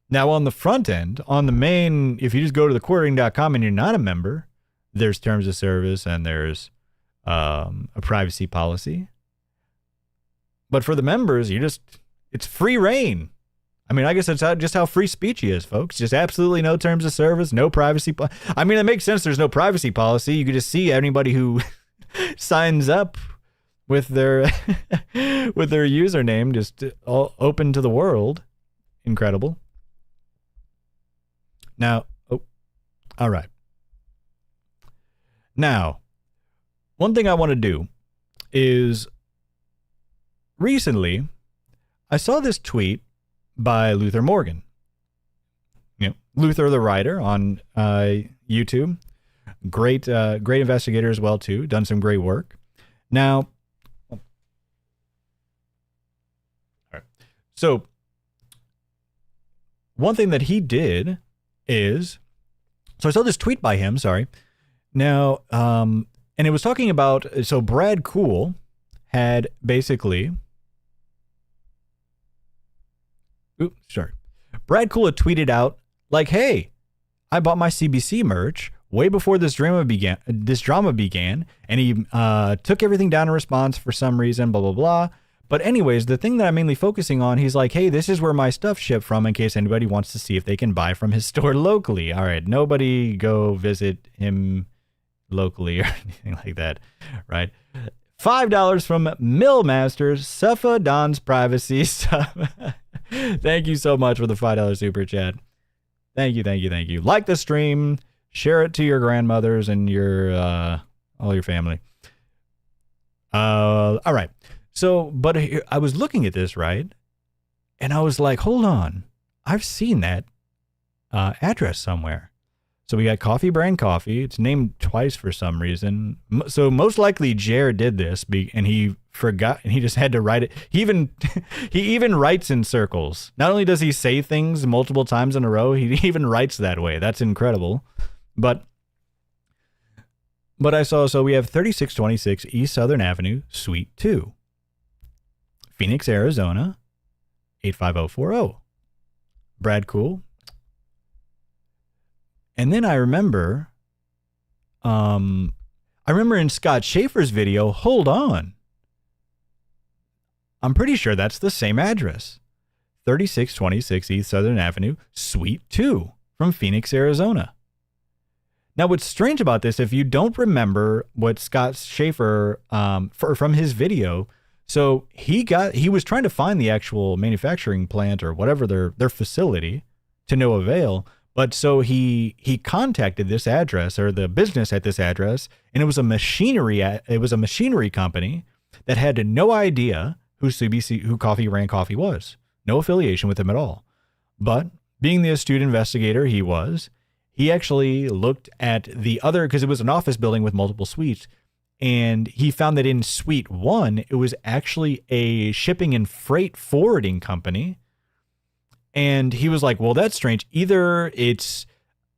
Now on the front end, on the main, if you just go to thequartering.com and you're not a member, there's terms of service and there's a privacy policy. But for the members, it's free reign. I mean, I guess that's just how free speech is, folks. Just absolutely no terms of service, no privacy. I mean, it makes sense. There's no privacy policy. You can just see anybody who signs up with their username just all open to the world. Incredible. Now, all right. Now, one thing I want to do is recently I saw this tweet by Luther Morgan. Luther the writer on YouTube. Great investigator as well too. Done some great work. Now, all right. So one thing that he did is, so I saw this tweet by him, sorry. Now, and it was talking about, so Brad Cool had basically, Brad Cool had tweeted out like, hey, I bought my CBC merch way before this drama began, and he took everything down in response for some reason, blah, blah, blah. But anyways, the thing that I'm mainly focusing on, he's like, hey, this is where my stuff shipped from in case anybody wants to see if they can buy from his store locally. All right, nobody go visit him locally or anything like that, right? $5 from Millmaster, Suffa Don's Privacy Stuff. Thank you so much for the $5 super chat. Thank you. Like the stream, share it to your grandmothers and your all your family. All right. So, but I was looking at this, right? And I was like, hold on. I've seen that address somewhere. So we got CoffeBrandCoffee. It's named twice for some reason. So most likely Jared did this and he forgot and he just had to write it. He even writes in circles. Not only does he say things multiple times in a row, he even writes that way. That's incredible. But I saw, so we have 3626 East Southern Avenue, Suite 2. Phoenix, Arizona, 85040. Brad Cool. And then I remember in Scott Schaefer's video, hold on. I'm pretty sure that's the same address. 3626 East Southern Avenue, Suite 2 from Phoenix, Arizona. Now, what's strange about this, if you don't remember what Scott Schaefer, from his video, so he was trying to find the actual manufacturing plant or whatever their facility to no avail. But so he contacted this address or the business at this address, and it was a machinery company that had no idea who CoffeeBrandCoffee was. No affiliation with him at all. But being the astute investigator he actually looked at the other, because it was an office building with multiple suites, and he found that in Suite 1, it was actually a shipping and freight forwarding company. And he was like, well, that's strange. Either it's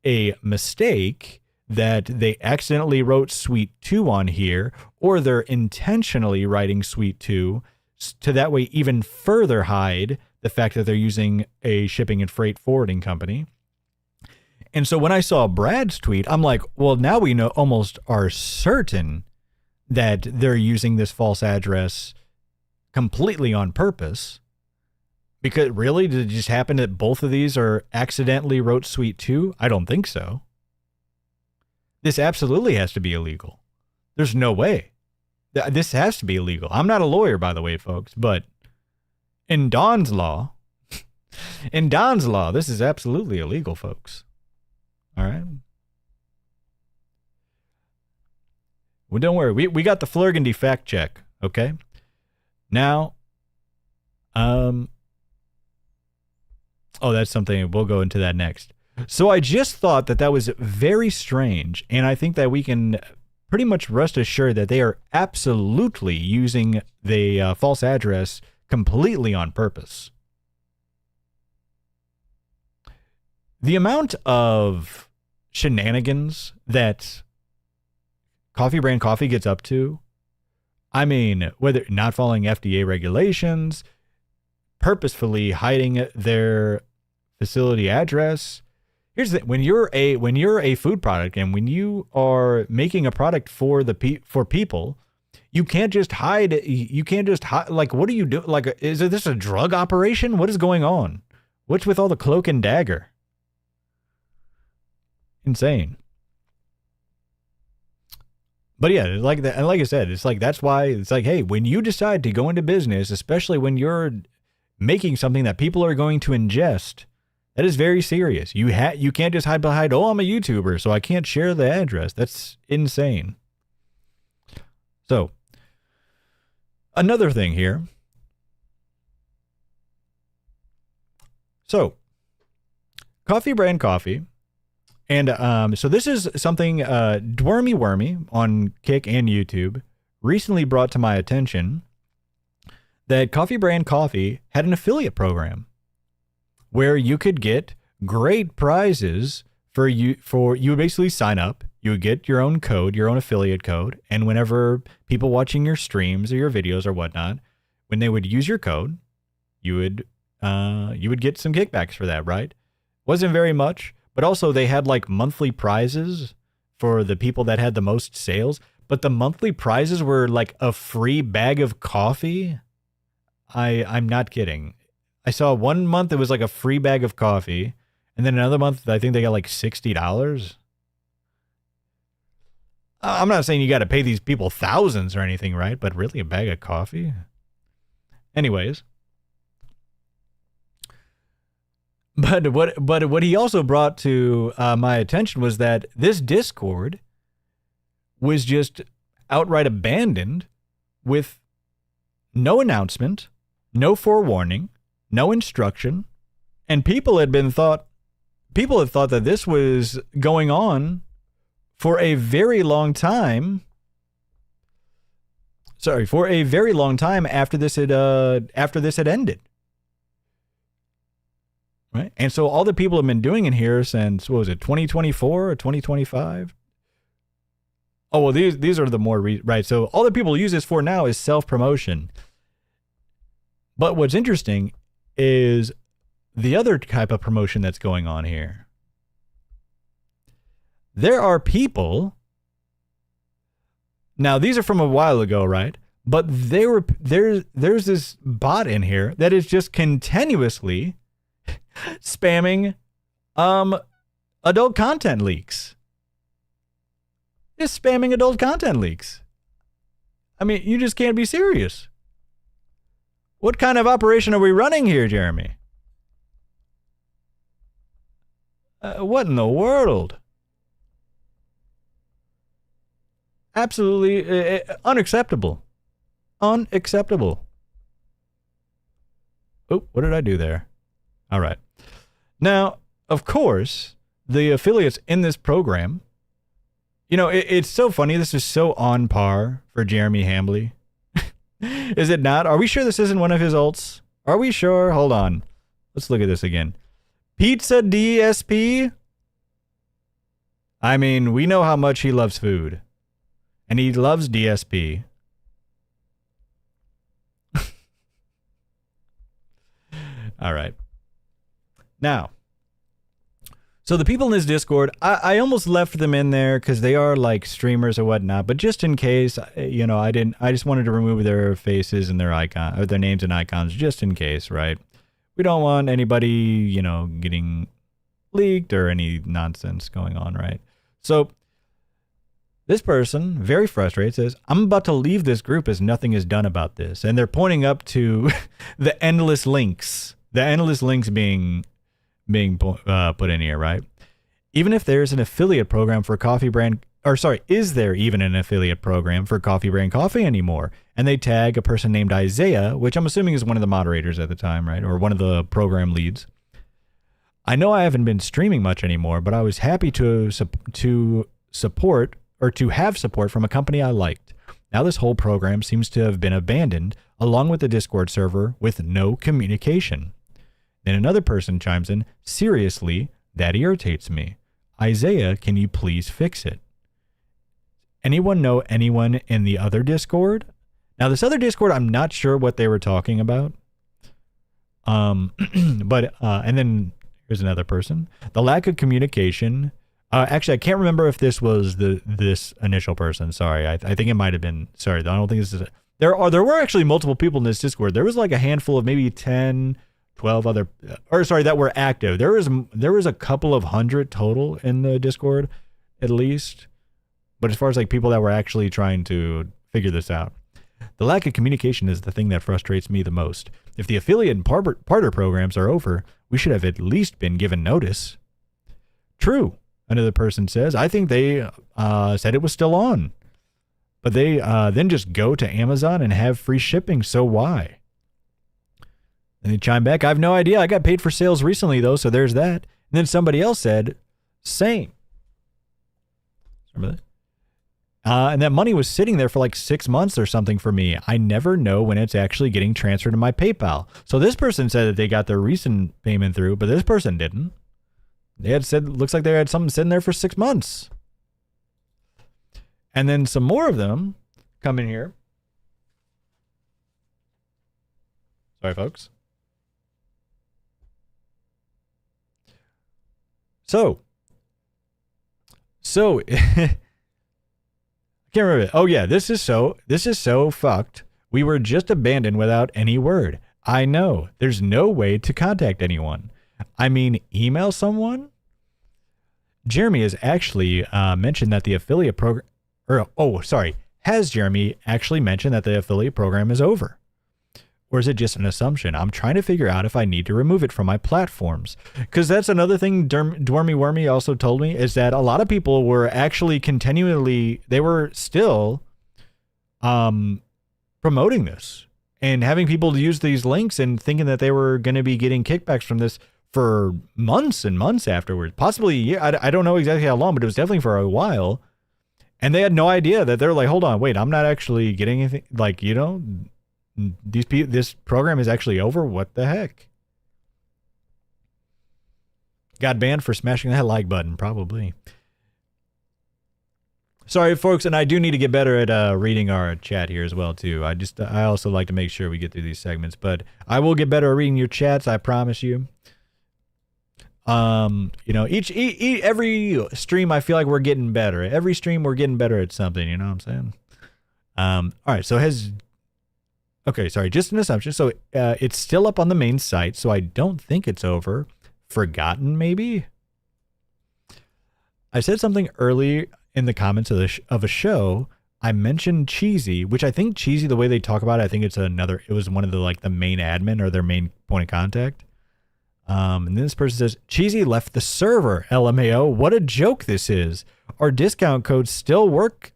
a mistake that they accidentally wrote Suite 2 on here, or they're intentionally writing Suite 2 to that way even further hide the fact that they're using a shipping and freight forwarding company. And so when I saw Brad's tweet, I'm like, well, now we know, almost are certain that they're using this false address completely on purpose. Because really, did it just happen that both of these are accidentally wrote Suite 2? I don't think so. This absolutely has to be illegal. There's no way. This has to be illegal. I'm not a lawyer, by the way, folks, but in Don's law, this is absolutely illegal, folks. All right. Well, don't worry. We got the Flurgandy fact check. Okay. Now, oh, that's something. We'll go into that next. So I just thought that was very strange. And I think that we can pretty much rest assured that they are absolutely using the false address completely on purpose. The amount of shenanigans that CoffeeBrandCoffee gets up to, I mean, whether not following FDA regulations, purposefully hiding their facility address. Here's the thing: when you're a food product and when you are making a product for people, you can't just hide. You can't just hide. Like, what do you do? Like, is this a drug operation? What is going on? What's with all the cloak and dagger? Insane. But yeah, like that, and like I said, it's like that's why it's like, hey, when you decide to go into business, especially when you're making something that people are going to ingest, that is very serious. You can't just hide behind, oh, I'm a YouTuber, so I can't share the address. That's insane. So, another thing here. So, CoffeeBrandCoffee. And so this is something Dwormy Wormy on Kick and YouTube recently brought to my attention, that CoffeeBrandCoffee had an affiliate program where you could get great prizes for you would basically sign up, you would get your own code, your own affiliate code, and whenever people watching your streams or your videos or whatnot, when they would use your code, you would get some kickbacks for that, right? Wasn't very much. But also they had like monthly prizes for the people that had the most sales. But the monthly prizes were like a free bag of coffee. I'm not kidding. I saw one month it was like a free bag of coffee. And then another month I think they got like $60. I'm not saying you got to pay these people thousands or anything, right? But really a bag of coffee? Anyways. But what he also brought to my attention was that this Discord was just outright abandoned with no announcement, no forewarning, no instruction, and people had thought that this was going on for a very long time. Sorry, for a very long time after this had ended. Right. And so all the people have been doing in here since, what was it, 2024 or 2025? Oh, well, these are the more, right. So all the people use this for now is self-promotion. But what's interesting is the other type of promotion that's going on here. There are people, now these are from a while ago, right? But there's this bot in here that is just continuously spamming adult content leaks. Just spamming adult content leaks. I mean, you just can't be serious. What kind of operation are we running here, Jeremy? What in the world? Absolutely unacceptable. Unacceptable. Oh, what did I do there? All right. Now, of course, the affiliates in this program, you know, it's so funny. This is so on par for Jeremy Hambley. Is it not? Are we sure this isn't one of his alts? Are we sure? Hold on. Let's look at this again. Pizza DSP? I mean, we know how much he loves food. And he loves DSP. All right. Now, so the people in this Discord, I almost left them in there because they are like streamers or whatnot, but just in case, you know, I just wanted to remove their faces and their icon, or their names and icons just in case, right? We don't want anybody, you know, getting leaked or any nonsense going on, right? So this person, very frustrated, says, I'm about to leave this group as nothing is done about this. And they're pointing up to the endless links. The endless links being put in here, right? Even if there's an affiliate program for is there even an affiliate program for CoffeeBrandCoffee anymore? And they tag a person named Isaiah, which I'm assuming is one of the moderators at the time, right? Or one of the program leads. I know I haven't been streaming much anymore, but I was happy to support or to have support from a company I liked. Now this whole program seems to have been abandoned along with the Discord server with no communication. Then another person chimes in, seriously, that irritates me. Isaiah, can you please fix it? Anyone know anyone in the other Discord? Now this other Discord, I'm not sure what they were talking about. And then here's another person. The lack of communication. Actually, I can't remember if this was this initial person. Sorry, I think it might have been. Sorry, I don't think this is it. There were actually multiple people in this Discord. There was like a handful of maybe 10, 12 other, that were active. There was a couple of hundred total in the Discord, at least. But as far as like people that were actually trying to figure this out, the lack of communication is the thing that frustrates me the most. If the affiliate and partner programs are over, we should have at least been given notice. True, another person says. I think they said it was still on. But they then just go to Amazon and have free shipping, so why? And they chime back, I have no idea. I got paid for sales recently, though, so there's that. And then somebody else said, same. Remember that? And that money was sitting there for like 6 months or something for me. I never know when it's actually getting transferred to my PayPal. So this person said that they got their recent payment through, but this person didn't. They had said, looks like they had something sitting there for 6 months. And then some more of them come in here. Sorry, folks. So I can't remember it. Oh yeah, this is so fucked. We were just abandoned without any word. I know. There's no way to contact anyone. I mean, email someone? Jeremy has actually mentioned that the affiliate program, has Jeremy actually mentioned that the affiliate program is over? Or is it just an assumption? I'm trying to figure out if I need to remove it from my platforms. Because that's another thing Dwarmy Wormy also told me, is that a lot of people were actually they were still promoting this and having people use these links and thinking that they were going to be getting kickbacks from this for months and months afterwards. Possibly, yeah, I don't know exactly how long, but it was definitely for a while. And they had no idea that they're like, hold on, wait, I'm not actually getting anything. Like, you know, this program is actually over. What the heck? Got banned for smashing that like button, probably. Sorry, folks, and I do need to get better at reading our chat here as well too. I also like to make sure we get through these segments, but I will get better at reading your chats. I promise you. You know, every stream I feel like we're getting better. Every stream we're getting better at something. You know what I'm saying? All right. So has Okay, sorry, just an assumption. So it's still up on the main site, so I don't think it's over. Forgotten, maybe? I said something early in the comments of a show. I mentioned Cheesy, which I think Cheesy, the way they talk about it, I think it was one of the like the main admin or their main point of contact. And then this person says, Cheesy left the server, LMAO. What a joke this is. Our discount codes still work,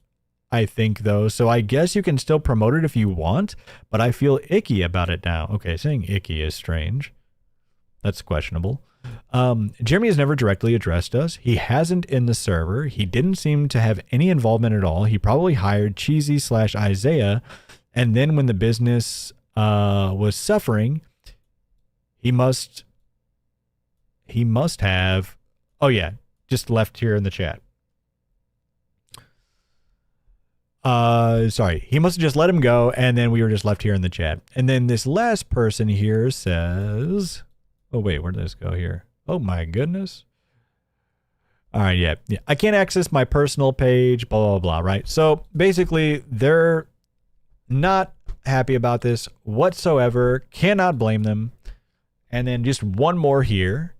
I think, though. So I guess you can still promote it if you want, but I feel icky about it now. Okay, saying icky is strange. That's questionable. Jeremy has never directly addressed us. He hasn't in the server. He didn't seem to have any involvement at all. He probably hired Cheesy/Isaiah, and then when the business was suffering, he must have, oh yeah, just left here in the chat. Sorry, he must have just let him go, and then we were just left here in the chat. And then this last person here says, oh wait, where did this go here? Oh my goodness. All right, yeah. I can't access my personal page, blah, blah, blah, right? So basically, they're not happy about this whatsoever. Cannot blame them. And then just one more here.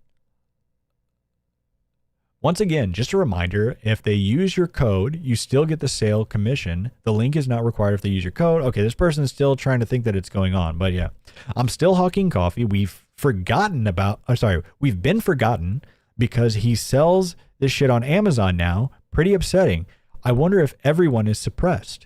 Once again, just a reminder, if they use your code, you still get the sale commission. The link is not required if they use your code. Okay, this person is still trying to think that it's going on, but yeah. I'm still hawking coffee. We've been forgotten because he sells this shit on Amazon now. Pretty upsetting. I wonder if everyone is suppressed.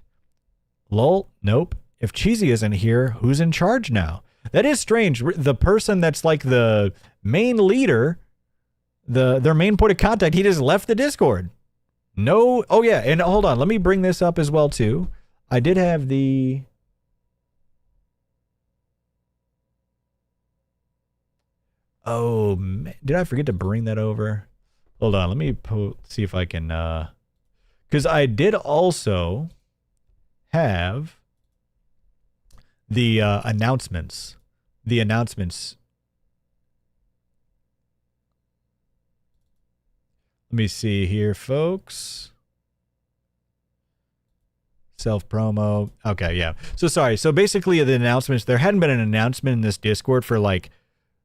Lol, nope. If Cheesy isn't here, who's in charge now? That is strange. The person that's like the main leader, their main point of contact, he just left the Discord. No. Oh yeah, and hold on, let me bring this up as well too. I did have the oh man, did I forget to bring that over? Hold on, let me see if I can because I did also have the announcements. The announcements. Let me see here, folks. Self-promo. Okay, yeah. So sorry. So basically the announcements, there hadn't been an announcement in this Discord for like,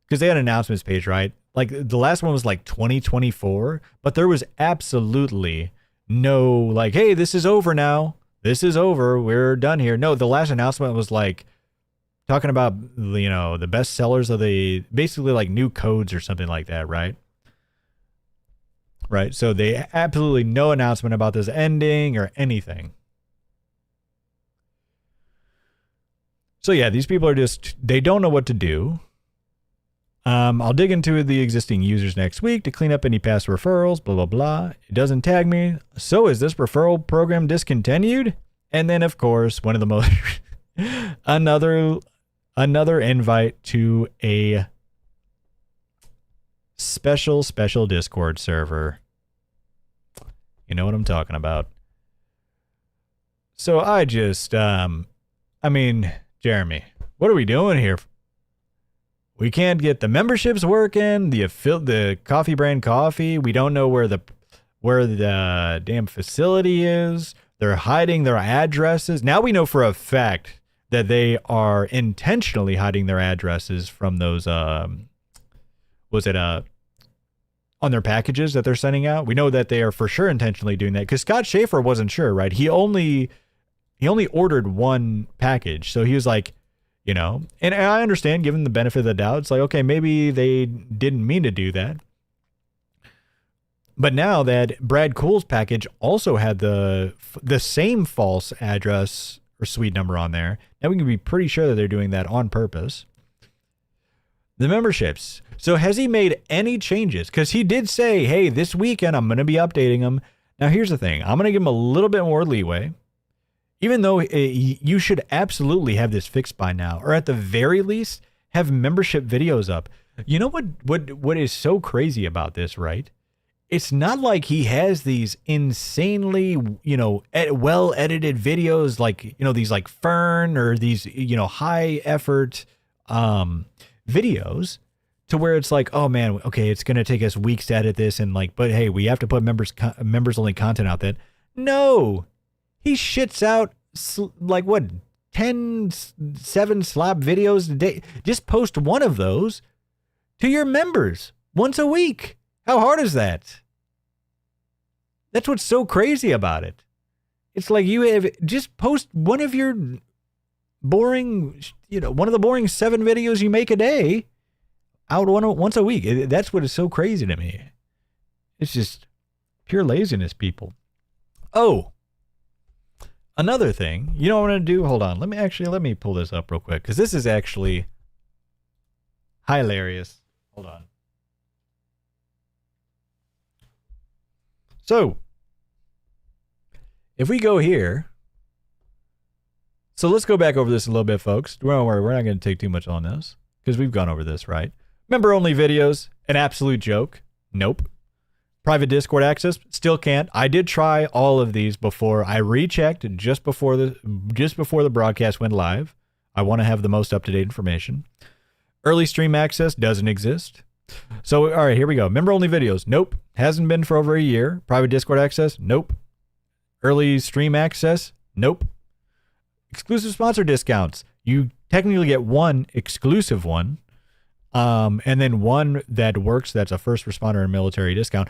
because they had an announcements page, right? Like the last one was like 2024, but there was absolutely no like, hey, this is over now. This is over. We're done here. No, the last announcement was like talking about, you know, the best sellers of the, basically like new codes or something like that, right? Right. So they absolutely no announcement about this ending or anything. So yeah, these people are just, they don't know what to do. I'll dig into the existing users next week to clean up any past referrals, blah, blah, blah. It doesn't tag me. So is this referral program discontinued? And then of course, one of the most, another invite to a special Discord server. You know what I'm talking about. So I just, I mean, Jeremy, what are we doing here? We can't get the memberships working, the Coffee Brand Coffee. We don't know where the damn facility is. They're hiding their addresses. Now we know for a fact that they are intentionally hiding their addresses from those, on their packages that they're sending out. We know that they are for sure intentionally doing that because Scott Schaefer wasn't sure, right? He only ordered one package. So he was like, you know, and I understand, given the benefit of the doubt, it's like, okay, maybe they didn't mean to do that. But now that Brad Cool's package also had the same false address or suite number on there, now we can be pretty sure that they're doing that on purpose. The memberships. So has he made any changes? Because he did say, hey, this weekend I'm going to be updating them. Now here's the thing. I'm going to give him a little bit more leeway. Even though you should absolutely have this fixed by now, or at the very least have membership videos up. You know what is so crazy about this, right? It's not like he has these insanely, you know, well edited videos like, you know, these like Fern or these, you know, high effort videos to where it's like, oh man, okay, it's going to take us weeks to edit this and like, but hey, we have to put members only content out there. No. He shits out like what, 10, 7 slop videos a day. Just post one of those to your members once a week. How hard is that? That's what's so crazy about it. It's like you have just post one of your boring, one of the boring 7 videos you make a day out once a week. That's what is so crazy to me. It's just pure laziness, people. Oh, another thing. You know what I'm going to do? Hold on. Let me pull this up real quick because this is actually hilarious. Hold on. So, if we go here, so let's go back over this a little bit, folks. Don't worry, we're not going to take too much on this because we've gone over this, right? Member only videos, an absolute joke. Nope. Private Discord access, still can't. I did try all of these before. I rechecked just before the broadcast went live. I want to have the most up-to-date information. Early stream access doesn't exist. So, all right, here we go. Member only videos, nope. Hasn't been for over a year. Private Discord access, nope. Early stream access, nope. Exclusive sponsor discounts. You technically get one exclusive one, and then one that works. That's a first responder and military discount.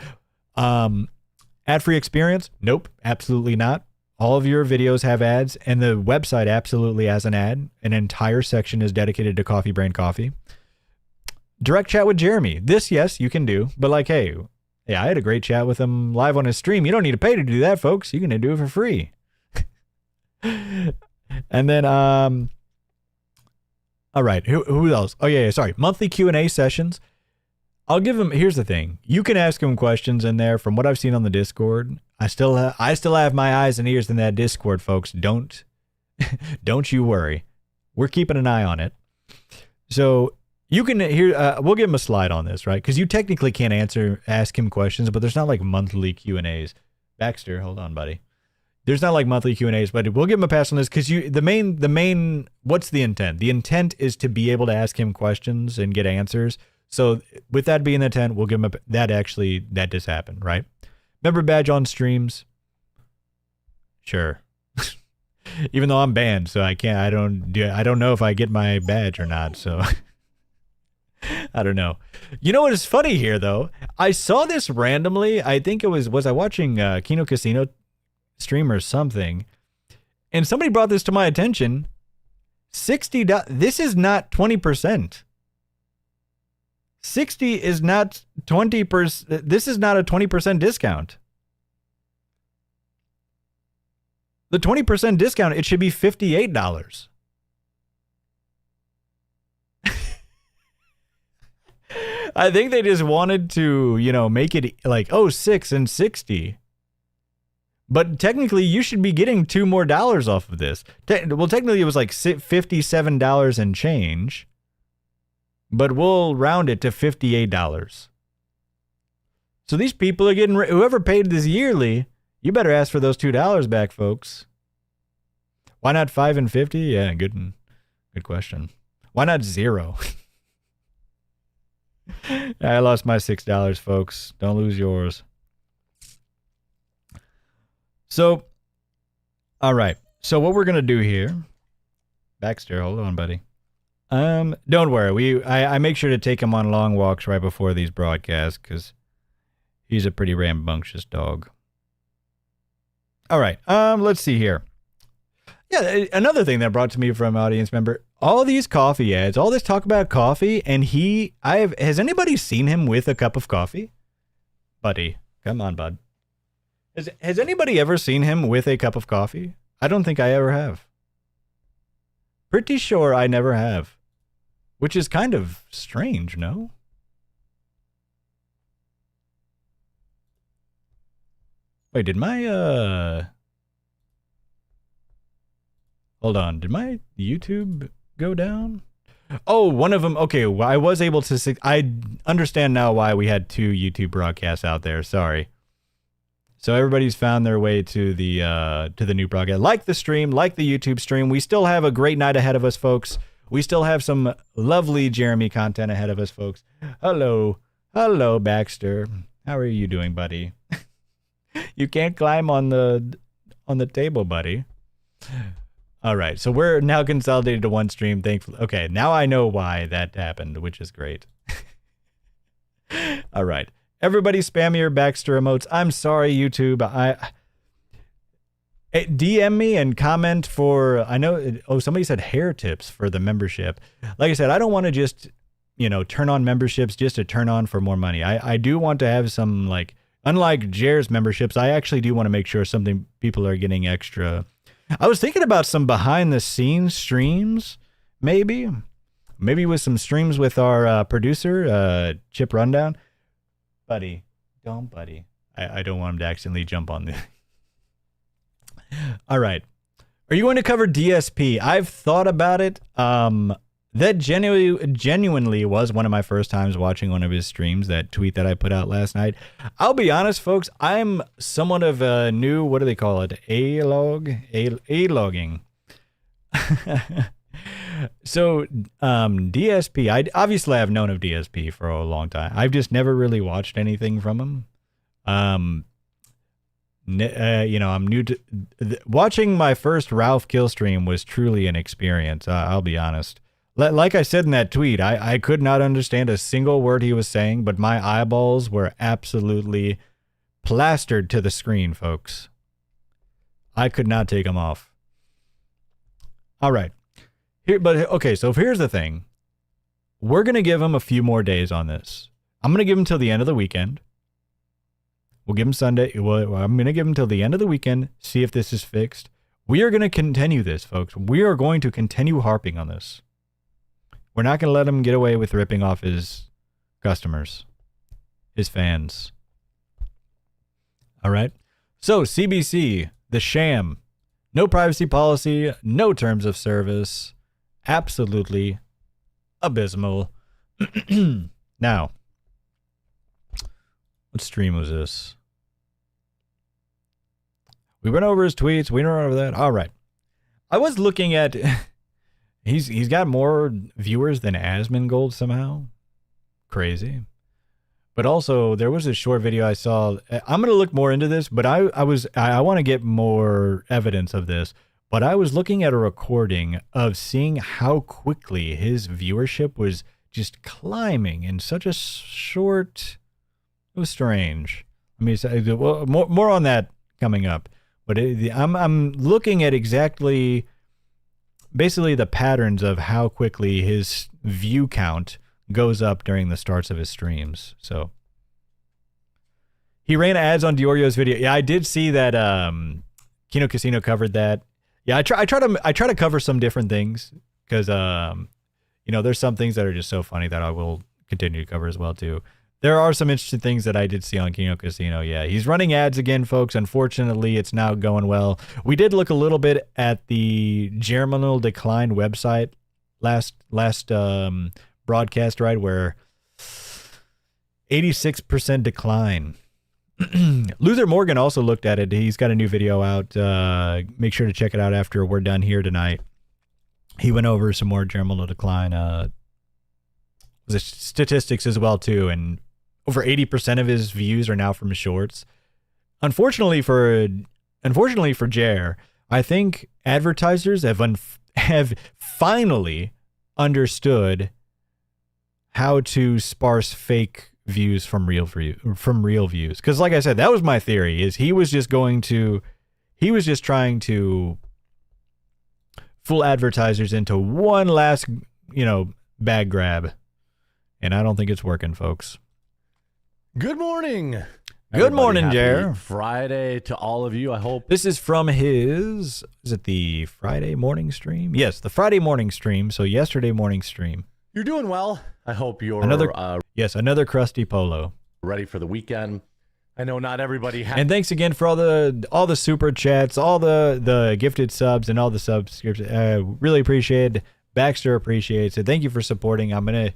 Ad-free experience, nope, absolutely not. All of your videos have ads, and the website absolutely has an ad. An entire section is dedicated to CoffeeBrandCoffee. Direct chat with Jeremy. This, yes, you can do. But like, hey, I had a great chat with him live on his stream. You don't need to pay to do that, folks. You can do it for free. And then, all right, who else? Oh, yeah, sorry. Monthly Q&A sessions. I'll give him, here's the thing. You can ask him questions in there. From what I've seen on the Discord, I still have my eyes and ears in that Discord, folks. Don't you worry. We're keeping an eye on it. So you can we'll give him a slide on this, right? Because you technically can't ask him questions, but there's not like monthly Q&As. Baxter, hold on, buddy. There's not like monthly Q&As, but we'll give him a pass on this because the main, what's the intent? The intent is to be able to ask him questions and get answers. So with that being the intent, we'll give him that does happen, right? Member badge on streams. Sure. Even though I'm banned, so I don't know if I get my badge or not, so I don't know. You know what is funny here though? I saw this randomly. I think it was I watching Kino Casino stream or something, and somebody brought this to my attention. $60. This is not 20%. 60 is not 20%. This is not a 20% discount. The 20% discount, it should be $58. I think they just wanted to, make it like, 6 and 60. But technically, you should be getting $2 more off of this. Well, technically, it was like $57 and change. But we'll round it to $58. So these people are getting, whoever paid this yearly, you better ask for those $2 back, folks. Why not 5 and 50? Yeah, good question. Why not 0? I lost my $6, folks. Don't lose yours. So, all right. So what we're going to do here, Baxter, hold on, buddy. Don't worry. I make sure to take him on long walks right before these broadcasts because he's a pretty rambunctious dog. All right. Let's see here. Yeah, another thing that brought to me from an audience member, all these coffee ads, all this talk about coffee, and has anybody seen him with a cup of coffee? Buddy, come on, bud. Has anybody ever seen him with a cup of coffee? I don't think I ever have. Pretty sure I never have. Which is kind of strange, no? Wait, did my, hold on, did my YouTube go down? Oh, one of them, okay, well, I was able to, I understand now why we had 2 YouTube broadcasts out there, sorry. So everybody's found their way to the new broadcast. Like the stream, like the YouTube stream, we still have a great night ahead of us, folks. We still have some lovely Jeremy content ahead of us, folks. Hello, Baxter. How are you doing, buddy? You can't climb on the table, buddy. All right, so we're now consolidated to one stream, thankfully. Okay, now I know why that happened, which is great. All right. Everybody spam your Baxter emotes. I'm sorry, YouTube. DM me and comment for, I know, oh, somebody said hair tips for the membership. Like I said, I don't want to just, turn on memberships just to turn on for more money. I do want to have some, like, unlike Jer's memberships, I actually do want to make sure people are getting extra. I was thinking about some behind the scenes streams, maybe with some streams with our producer, Chip Rundown. Buddy, don't buddy. I don't want him to accidentally jump on the. All right. Are you going to cover DSP? I've thought about it. That genuinely was one of my first times watching one of his streams, that tweet that I put out last night. I'll be honest, folks, I'm somewhat of a new, what do they call it? A-logging. So, DSP, I've known of DSP for a long time. I've just never really watched anything from him. I'm new to watching. My first Ralph Kill stream was truly an experience. I'll be honest. Like I said in that tweet, I could not understand a single word he was saying, but my eyeballs were absolutely plastered to the screen, folks. I could not take them off. All right. So here's the thing. We're going to give him a few more days on this. I'm going to give him till the end of the weekend. We'll give him Sunday. I'm going to give him till the end of the weekend, see if this is fixed. We are going to continue this, folks. We are going to continue harping on this. We're not going to let him get away with ripping off his customers, his fans. All right. So CBC, the sham, no privacy policy, no terms of service, absolutely abysmal. Now, what stream was this? We went over his tweets. We went over that. All right. I was looking at... He's got more viewers than Asmongold somehow. Crazy. But also, there was a short video I saw. I'm going to look more into this, but I want to get more evidence of this. But I was looking at a recording of seeing how quickly his viewership was just climbing in such a short... It was strange. I mean, more on that coming up. But I'm looking at basically the patterns of how quickly his view count goes up during the starts of his streams. So he ran ads on Diorio's video. Yeah, I did see that. Kino Casino covered that. Yeah, I try to cover some different things because there's some things that are just so funny that I will continue to cover as well too. There are some interesting things that I did see on Kino Casino. Yeah, he's running ads again, folks. Unfortunately, it's not going well. We did look a little bit at the Germinal Decline website last broadcast, right, where 86% decline. Luther Morgan also looked at it. He's got a new video out. Make sure to check it out after we're done here tonight. He went over some more Germinal Decline the statistics as well too, and over 80% of his views are now from shorts. Unfortunately for Jer, I think advertisers have finally understood how to sparse fake views from real views. Because like I said, that was my theory. Is he was just trying to fool advertisers into one last bag grab, and I don't think it's working, folks. Good morning. Good morning, Jer. Friday to all of you. I hope this is from is it the Friday morning stream? Yes, the Friday morning stream. So yesterday morning stream. You're doing well. I hope you're another crusty polo. Ready for the weekend. I know not everybody has. And thanks again for all the super chats, all the gifted subs, and all the subscriptions. Really appreciate it. Baxter appreciates it. Thank you for supporting. I'm gonna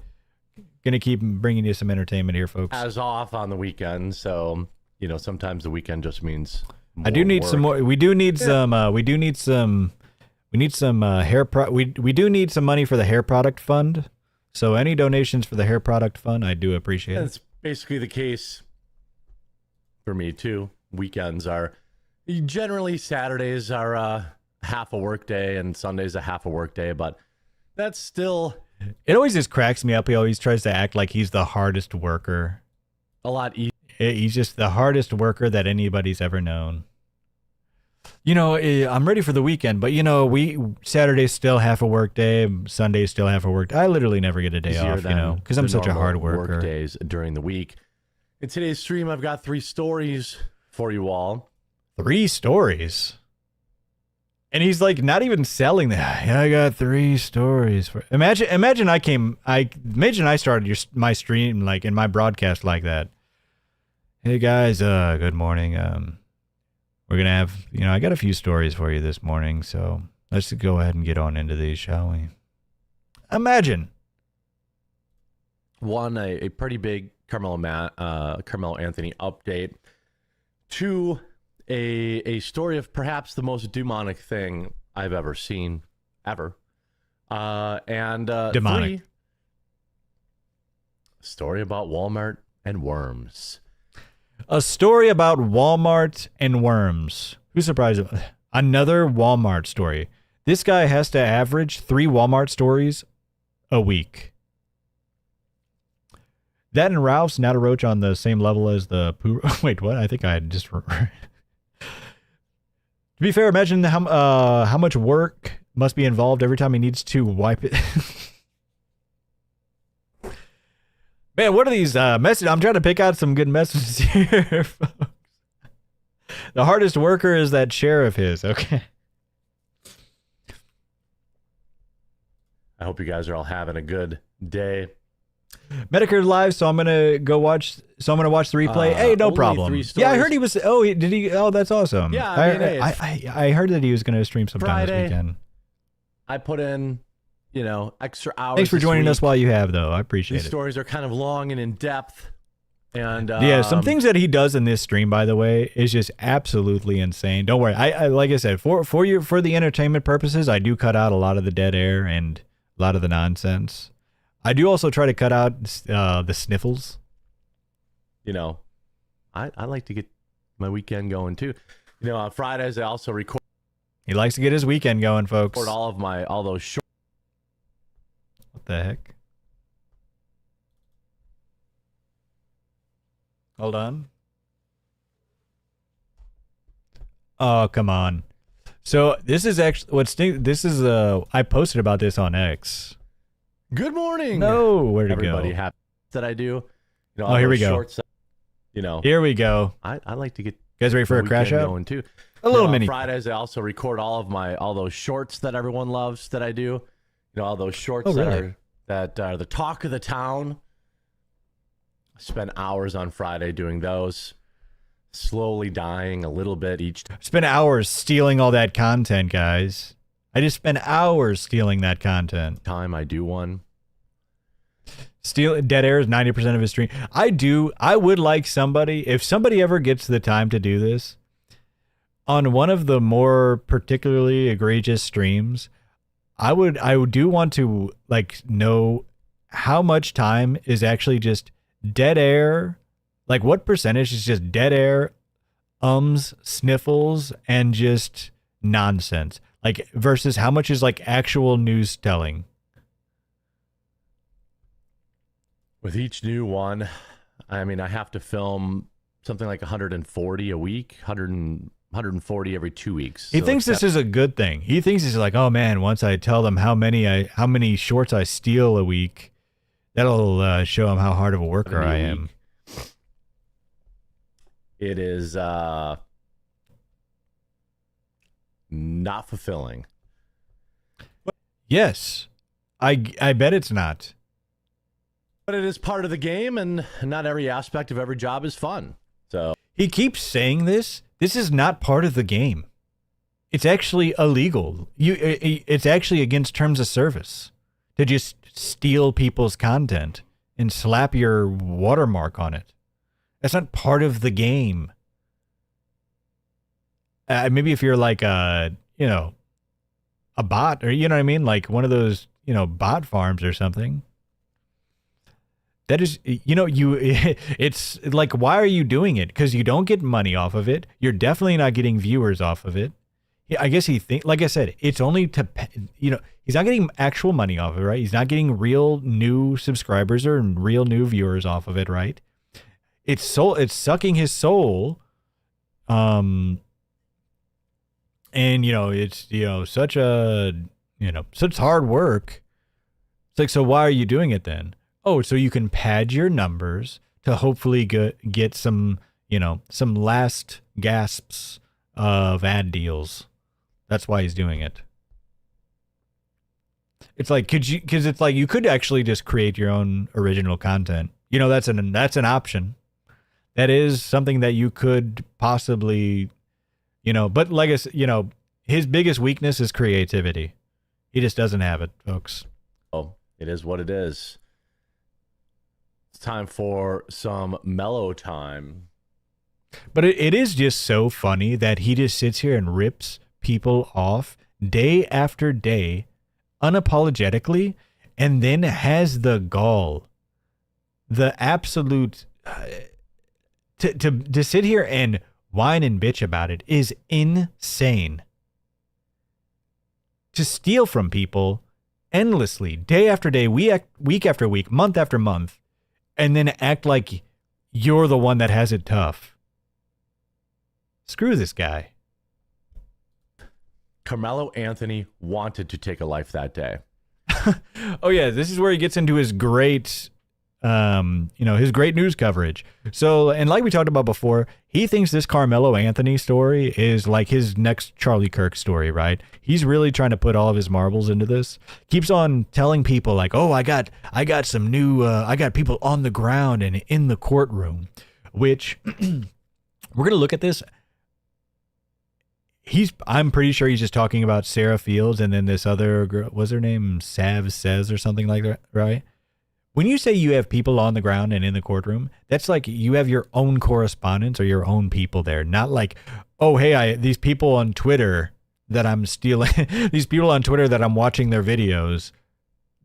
keep bringing you some entertainment here, folks. As off on the weekend, so sometimes the weekend just means I do need some more. We do need some. We need some hair. We do need some money for the hair product fund. So any donations for the hair product fund, I do appreciate. That's basically the case for me too. Weekends are generally Saturdays are half a work day and Sunday's a half a work day, but that's still... It always just cracks me up. He always tries to act like he's the hardest worker. A lot easier. He's just the hardest worker that anybody's ever known. You know, I'm ready for the weekend, but you know, Saturday's still half a work day, Sunday's still half a work day. I literally never get a day off, you know, because I'm such a hard worker. Work days during the week. In today's stream, I've got 3 stories for you all. 3 stories? And he's like not even selling that. Yeah, I got 3 stories for. Imagine I started my stream like in my broadcast like that. Hey guys, good morning. We're gonna have, you know, I got a few stories for you this morning, so let's go ahead and get on into these, shall we? Imagine. One, a pretty big Carmelo Anthony update. 2, a story of perhaps the most demonic thing I've ever seen, ever. And demonic. 3, a story about Walmart and worms. A story about Walmart and worms. Who's surprised? Another Walmart story. This guy has to average 3 Walmart stories a week. That and Ralph's not a roach on the same level as the poo. Wait, what? I think I just. To be fair, imagine how much work must be involved every time he needs to wipe it. Man, what are these messages? I'm trying to pick out some good messages here, folks. The hardest worker is that chair of his. Okay. I hope you guys are all having a good day. Medicare live, so I'm gonna watch the replay. Hey, no problem. Yeah, I heard he was. Oh, did he? Oh, that's awesome. Yeah, I heard that he was gonna stream sometime Friday, this weekend. I put in, you know, extra hours. Thanks for joining us while you have, though. I appreciate it. These stories are kind of long and in depth, and yeah, some things that he does in this stream, by the way, is just absolutely insane. Don't worry. I like I said, for the entertainment purposes, I do cut out a lot of the dead air and a lot of the nonsense. I do also try to cut out the sniffles. You know, I like to get my weekend going too. You know, on Fridays I also record. He likes to get his weekend going, folks. Record all those short. What the heck? Hold on. Oh, come on. So this is actually I posted about this on X. Good morning. No, where'd it Everybody go? happy that I do. You know, Oh, here we go. Shorts, you know, Here we go. I like to get. You guys ready for a crash out? Going too. A little on mini. Fridays I also record all those shorts that everyone loves that I do. You know, all those shorts Oh, really? that are the talk of the town. I spend hours on Friday doing those. Slowly dying a little bit each time. Spent hours stealing all that content, guys. I just spent hours stealing that content. Time I do one. Dead air is 90% of his stream. I would like somebody, if somebody ever gets the time to do this, on one of the more particularly egregious streams, I do want to like know how much time is actually just dead air. Like what percentage is just dead air, sniffles, and just nonsense. Like versus how much is like actual news telling. With each new one, I mean, I have to film something like 140 a week, 140 every 2 weeks. He thinks this is a good thing. He thinks it's like, oh man, once I tell them how many shorts I steal a week, that'll show them how hard of a worker I am. It is not fulfilling. Yes, I bet it's not. But it is part of the game, and not every aspect of every job is fun. So he keeps saying this. This is not part of the game. It's actually illegal. It's actually against terms of service to just steal people's content and slap your watermark on it. That's not part of the game. Maybe if you're like a bot, or you know what I mean, like one of those bot farms or something. That is, it's like, why are you doing it? Because you don't get money off of it. You're definitely not getting viewers off of it. I guess he think, like I said, it's only to, he's not getting actual money off of it, right? He's not getting real new subscribers or real new viewers off of it, right? It's sucking his soul. And it's, such such hard work. It's like, so why are you doing it then? Oh, so you can pad your numbers to hopefully get some, some last gasps of ad deals. That's why he's doing it. It's like, because it's like you could actually just create your own original content. That's an option. That is something that you could possibly, but like I said, his biggest weakness is creativity. He just doesn't have it, folks. Oh, it is what it is. It's time for some mellow time. But it is just so funny that he just sits here and rips people off day after day, unapologetically, and then has the gall, the absolute, to sit here and whine and bitch about it is insane. To steal from people endlessly, day after day, week after week, month after month, and then act like you're the one that has it tough. Screw this guy. Carmelo Anthony wanted to take a life that day. Oh yeah, this is where he gets into his great, his great news coverage. So, and like we talked about before, he thinks this Carmelo Anthony story is like his next Charlie Kirk story, right? He's really trying to put all of his marbles into this. Keeps on telling people like, oh, I got some new, I got people on the ground and in the courtroom, which we're going to look at this. I'm pretty sure he's just talking about Sarah Fields and then this other girl, what's her name? Sav Says or something like that, right? When you say you have people on the ground and in the courtroom, that's like you have your own correspondents or your own people there. Not like, oh, hey, these people on Twitter that I'm stealing, these people on Twitter that I'm watching their videos.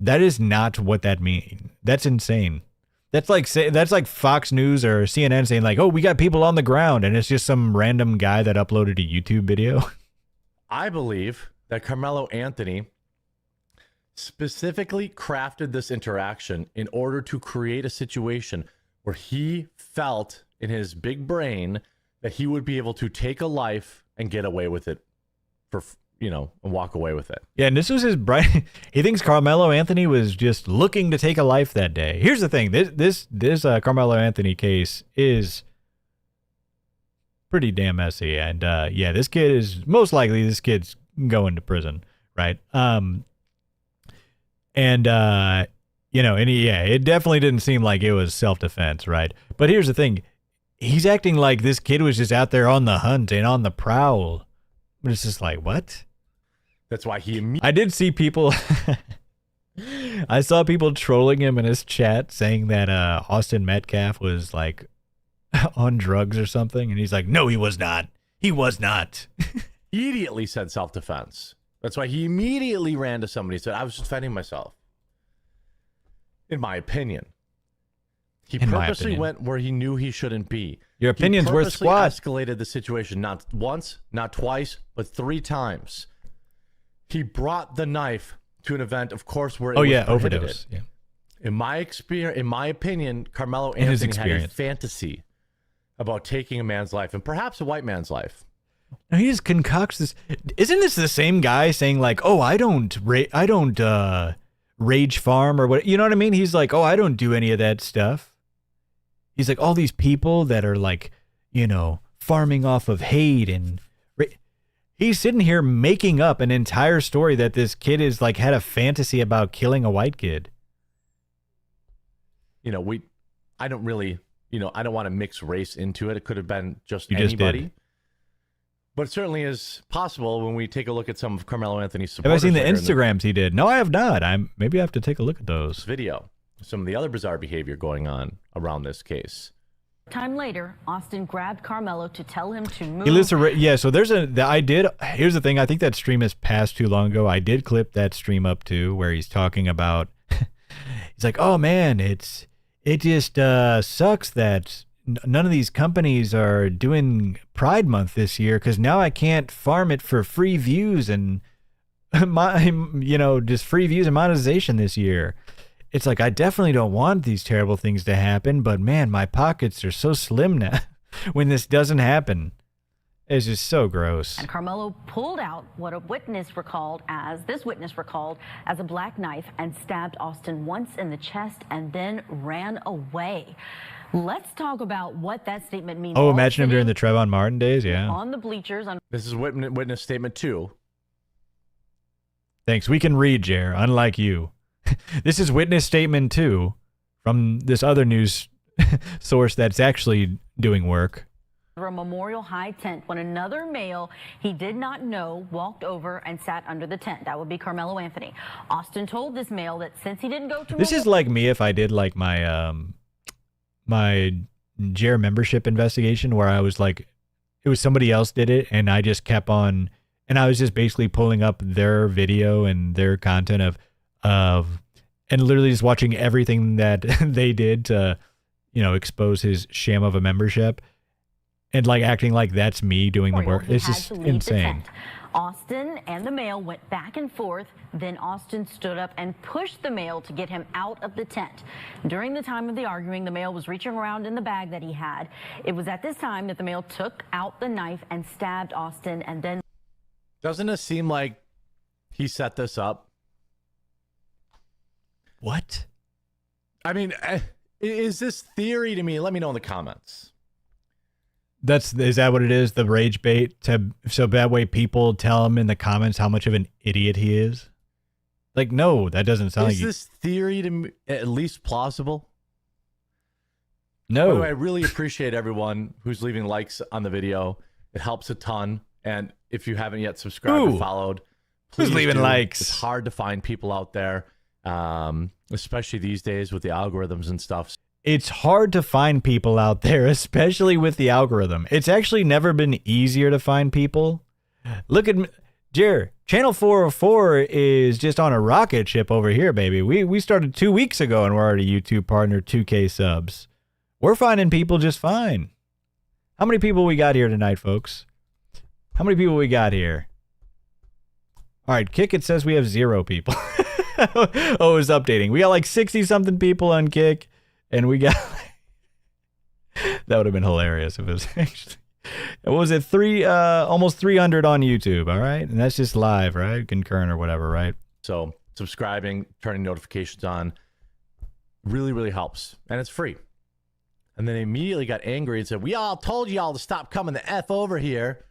That is not what that means. That's insane. That's like Fox News or CNN saying like, oh, we got people on the ground, and it's just some random guy that uploaded a YouTube video. I believe that Carmelo Anthony specifically crafted this interaction in order to create a situation where he felt in his big brain that he would be able to take a life and get away with it and walk away with it. Yeah, and this was his bright. He thinks Carmelo Anthony was just looking to take a life that day. Here's the thing: this Carmelo Anthony case is pretty damn messy, and this kid is most likely going to prison, right? It definitely didn't seem like it was self-defense, right? But here's the thing: he's acting like this kid was just out there on the hunt and on the prowl. But it's just like, what? That's why I did see people. I saw people trolling him in his chat saying that Austin Metcalf was like on drugs or something, and he's like, no, he was not. He was not. Immediately said self-defense. That's why he immediately ran to somebody and said, I was defending myself. In my opinion. He purposely went where he knew he shouldn't be. Your opinion's worth squat. Escalated the situation not once, not twice, but 3 times. He brought the knife to an event, of course, where it was prohibited. Overdose. Yeah. In my opinion, Carmelo Anthony had a fantasy about taking a man's life, and perhaps a white man's life. Now he just concocts this. Isn't this the same guy saying like, "Oh, I don't rage farm or what?" You know what I mean? He's like, "Oh, I don't do any of that stuff." He's like, all these people that are like, farming off of hate and he's sitting here making up an entire story that this kid is like had a fantasy about killing a white kid. I don't really, I don't want to mix race into it. It could have been just you anybody. Just did. But it certainly is possible when we take a look at some of Carmelo Anthony's supporters. Have I seen the Instagrams he did? No, I have not. Maybe I have to take a look at those. Video. Some of the other bizarre behavior going on around this case. Time later, Austin grabbed Carmelo to tell him to move. He lives so there's here's the thing. I think that stream has passed too long ago. I did clip that stream up too, where he's talking about, he's like, oh man, it just sucks that none of these companies are doing Pride Month this year because now I can't farm it for free views and just free views and monetization this year. It's like, I definitely don't want these terrible things to happen, but man, my pockets are so slim now when this doesn't happen. It's just so gross. And Carmelo pulled out what this witness recalled as a black knife and stabbed Austin once in the chest and then ran away. Let's talk about what that statement means. Oh, imagine him during the Trayvon Martin days, yeah. On the bleachers. This is witness statement 2. Thanks. We can read, Jer, unlike you. This is witness statement 2 from this other news source that's actually doing work. A memorial high tent when another male he did not know walked over and sat under the tent. That would be Carmelo Anthony. Austin told this male that since he didn't go to this is like me if I did like my my Jer membership investigation where I was like, it was somebody else did it and I just kept on, and I was just basically pulling up their video and their content and literally just watching everything that they did to, expose his sham of a membership. And like acting like that's me doing the work. It's just insane. Austin and the male went back and forth. Then Austin stood up and pushed the male to get him out of the tent. During the time of the arguing, the male was reaching around in the bag that he had. It was at this time that the male took out the knife and stabbed Austin and then... Doesn't it seem like he set this up? What? I mean, is this theory to me? Let me know in the comments. Is that what it is? The rage bait so that way people tell him in the comments how much of an idiot he is? Like, no, that doesn't sound like... Is this theory to me at least plausible? No. By the way, I really appreciate everyone who's leaving likes on the video. It helps a ton. And if you haven't yet subscribed or followed, please who's leaving likes? It's hard to find people out there, especially these days with the algorithms and stuff. It's hard to find people out there, especially with the algorithm. It's actually never been easier to find people. Look at Jer. Channel 404 is just on a rocket ship over here, baby. We started 2 weeks ago and we're already YouTube partner, 2K subs. We're finding people just fine. How many people we got here tonight, folks? How many people we got here? All right, Kick, it says we have 0 people. Oh, it's updating. We got like 60-something people on Kick. And we got... that would have been hilarious if it was actually... What was it? Almost 300 on YouTube, all right? And that's just live, right? Concurrent or whatever, right? So subscribing, turning notifications on really, really helps. And it's free. And then they immediately got angry and said, we all told y'all to stop coming the F over here.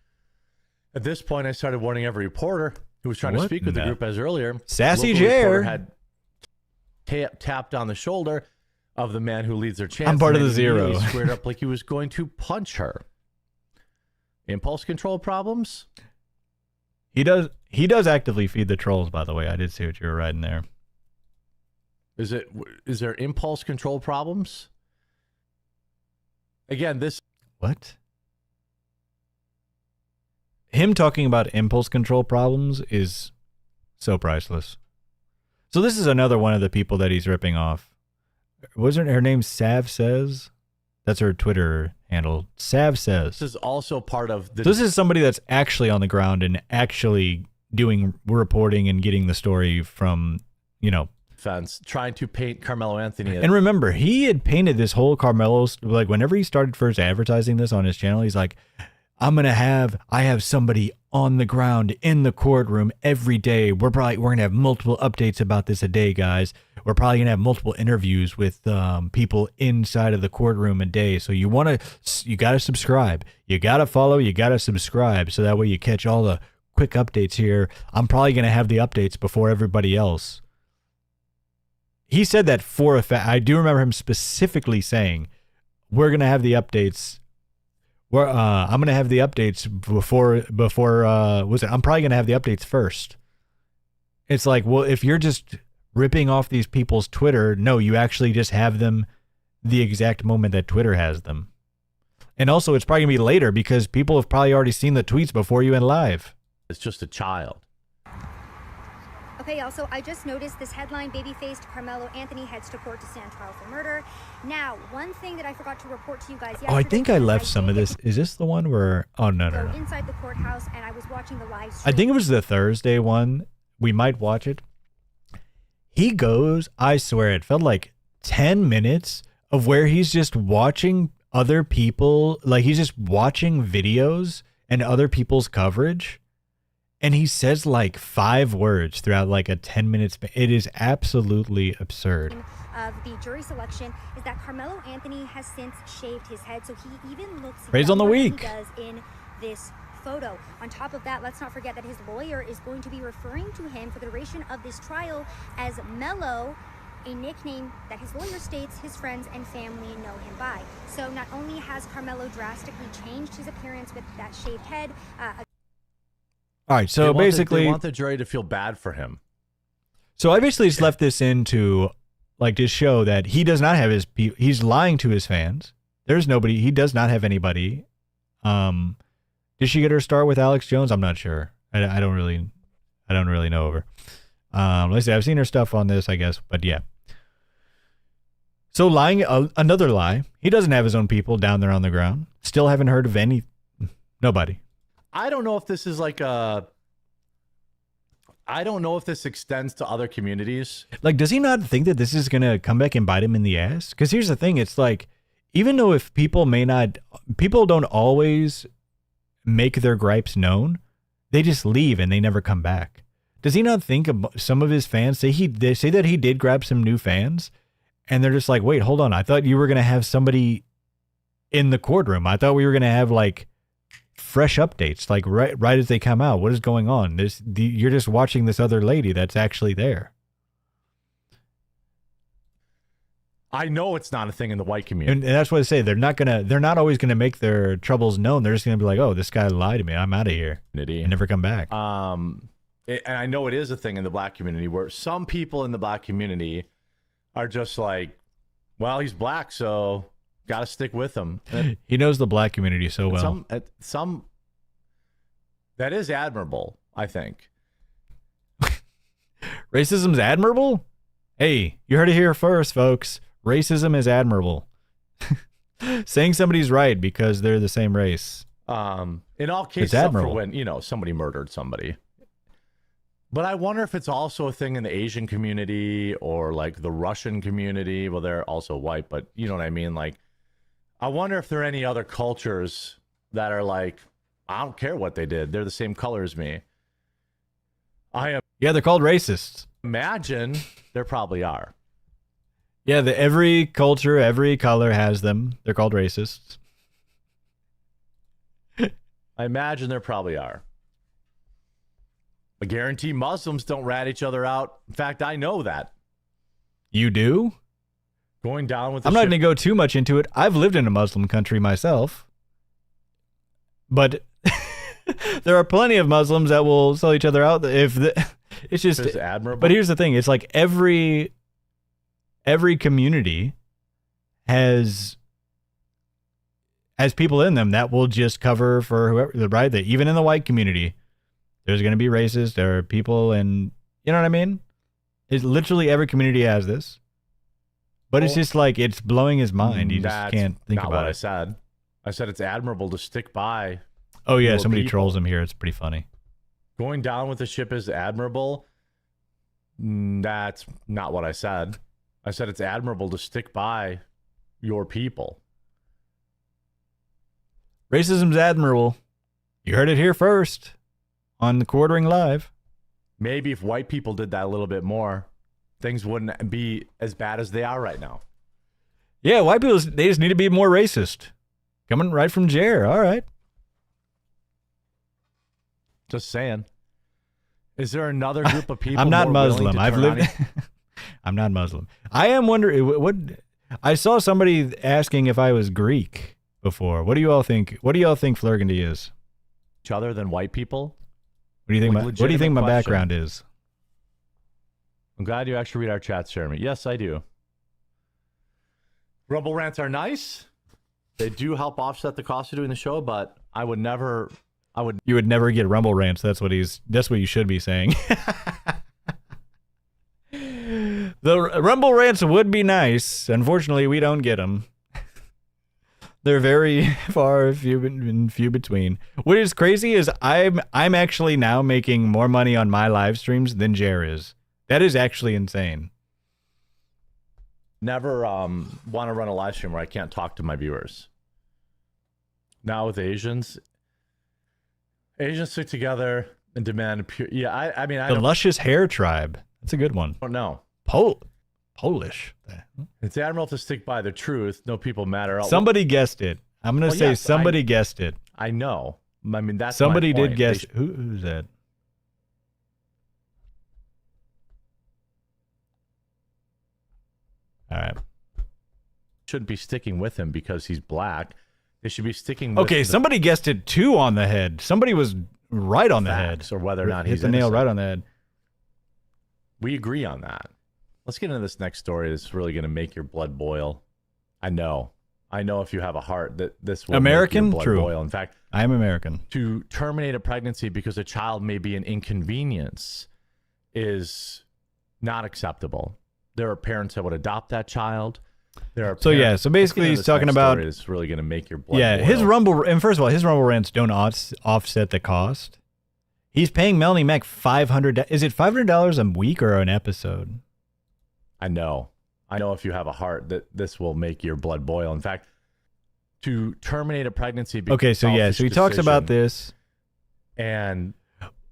At this point, I started warning every reporter who was trying to speak with the group as earlier. Sassy Jer had tapped on the shoulder of the man who leads their chance. I'm part of the 0. He squared up like he was going to punch her. Impulse control problems? He does actively feed the trolls, by the way. I did see what you were writing there. Is there impulse control problems? Again, this... What? Him talking about impulse control problems is so priceless. So this is another one of the people that he's ripping off. Wasn't her name Sav Says? That's her Twitter handle. Sav Says. This is also part of the... So this is somebody that's actually on the ground and actually doing reporting and getting the story from, Fence, trying to paint Carmelo Anthony. And remember, he had painted this whole Carmelo, like whenever he started first advertising this on his channel, he's like, I have somebody on the ground in the courtroom every day. We're going to have multiple updates about this a day, guys. We're probably going to have multiple interviews with people inside of the courtroom a day. So you got to subscribe. You got to follow. You got to subscribe. So that way you catch all the quick updates here. I'm probably going to have the updates before everybody else. He said that for a fact. I do remember him specifically saying, we're going to have the updates. I'm going to have the updates before I'm probably going to have the updates first. It's like, well, if you're just ripping off these people's Twitter, no, you actually just have them the exact moment that Twitter has them. And also, it's probably going to be later because people have probably already seen the tweets before you went live. It's just a child. A Okay, also, I just noticed this headline, baby-faced Carmelo Anthony heads to court to stand trial for murder. Now, one thing that I forgot to report to you guys yesterday. Oh, I think I left some of this. Is this the one where... Oh, no. Inside the courthouse, and I was watching the live stream. I think it was the Thursday one. We might watch it. He goes, I swear, it felt like 10 minutes of where he's just watching other people. Like, he's just watching videos and other people's coverage. And he says like 5 words throughout like a 10-minute span. It is absolutely absurd. Of the jury selection is that Carmelo Anthony has since shaved his head, so he even looks Praise on the younger than week. he does in this photo. On top of that, let's not forget that his lawyer is going to be referring to him for the duration of this trial as Mello, a nickname that his lawyer states his friends and family know him by. So not only has Carmelo drastically changed his appearance with that shaved head, All right, so basically... They want the jury to feel bad for him. So I basically just left this in to, like, to show that he does not have his... He's lying to his fans. There's nobody... He does not have anybody. Did she get her start with Alex Jones? I'm not sure. I don't really know of her. Let's see. I've seen her stuff on this, I guess, but yeah. So lying... another lie. He doesn't have his own people down there on the ground. Still haven't heard of any... Nobody. I don't know if this is like a... I don't know if this extends to other communities. Like, does he not think that this is going to come back and bite him in the ass? Because here's the thing. It's like, even though if people may not... People don't always make their gripes known. They just leave and they never come back. Does he not think of some of his fans? They say that he did grab some new fans. And they're just like, wait, hold on. I thought you were going to have somebody in the courtroom. I thought we were going to have, like... fresh updates, like right as they come out. What is going on? You're just watching this other lady that's actually there. I know it's not a thing in the white community, and that's what I say. They're not always gonna make their troubles known. They're just gonna be like, oh, this guy lied to me. I'm out of here. And never come back. And I know it is a thing in the black community where some people in the black community are just like, well, he's black, so got to stick with him. He knows the black community so well. Some that is admirable, I think. Racism's admirable? Hey, you heard it here first, folks. Racism is admirable. Saying somebody's right because they're the same race. In all cases, except for when, somebody murdered somebody. But I wonder if it's also a thing in the Asian community or like the Russian community. Well, they're also white, but you know what I mean? Like, I wonder if there are any other cultures that are like, I don't care what they did. They're the same color as me. Yeah, they're called racists. Imagine there probably are. Yeah, every culture, every color has them. They're called racists. I imagine there probably are. I guarantee Muslims don't rat each other out. In fact, I know that. You do? Going down with I'm not going to go too much into it. I've lived in a Muslim country myself. But there are plenty of Muslims that will sell each other out. It's just admirable. But here's the thing. It's like every community has people in them that will just cover for whoever, right? That even in the white community, there's going to be racists. There are people, and you know what I mean? It's literally every community has this. But it's just like, it's blowing his mind. You just can't think about it. That's not what I said. I said it's admirable to stick by. Oh, yeah. Somebody trolls him here. It's pretty funny. Going down with the ship is admirable. That's not what I said. I said it's admirable to stick by your people. Racism's admirable. You heard it here first on the Quartering Live. Maybe if white people did that a little bit more, things wouldn't be as bad as they are right now. Yeah, white people, they just need to be more racist. Coming right from Jer. All right. Just saying. Is there another group of people? I'm not Muslim. I've lived. I'm not Muslim. I am wondering what. I saw somebody asking if I was Greek before. What do you all think? What do you all think Flurgandy is? Each other than white people? What do you think? What do you think my background is? I'm glad you actually read our chats, Jeremy. Yes, I do. Rumble rants are nice. They do help offset the cost of doing the show, but I would never. You would never get Rumble rants. That's what you should be saying. The Rumble rants would be nice. Unfortunately, we don't get them. They're very far and few between. What is crazy is I'm actually now making more money on my live streams than Jer is. That is actually insane. Never want to run a live stream where I can't talk to my viewers. Now with Asians stick together and demand pure. Yeah, I mean, the Luscious Hair Tribe. That's a good one. Oh no, Polish. It's admirable to stick by the truth. No people matter. Somebody guessed it. I'm gonna say yes, somebody guessed it. I know. I mean, that's somebody my point. did guess. Who's that? All right. Shouldn't be sticking with him because he's black. They should be sticking with Okay, somebody guessed it 2 on the head. Somebody was right on the head. Or whether or not he's hit the nail innocent. right on the head. We agree on that. Let's get into this next story that's really going to make your blood boil. I know if you have a heart that this will American? make your blood True. boil. In fact, I am American. To terminate a pregnancy because a child may be an inconvenience is not acceptable. There are parents that would adopt that child. There are so basically he's talking about it's really going to make your blood boil. his Rumble, and first of all, his Rumble rants don't offset the cost. He's paying Melanie Mack $500. Is it $500 a week or an episode? I know if you have a heart that this will make your blood boil. In fact, to terminate a pregnancy. Okay, so he talks about this. And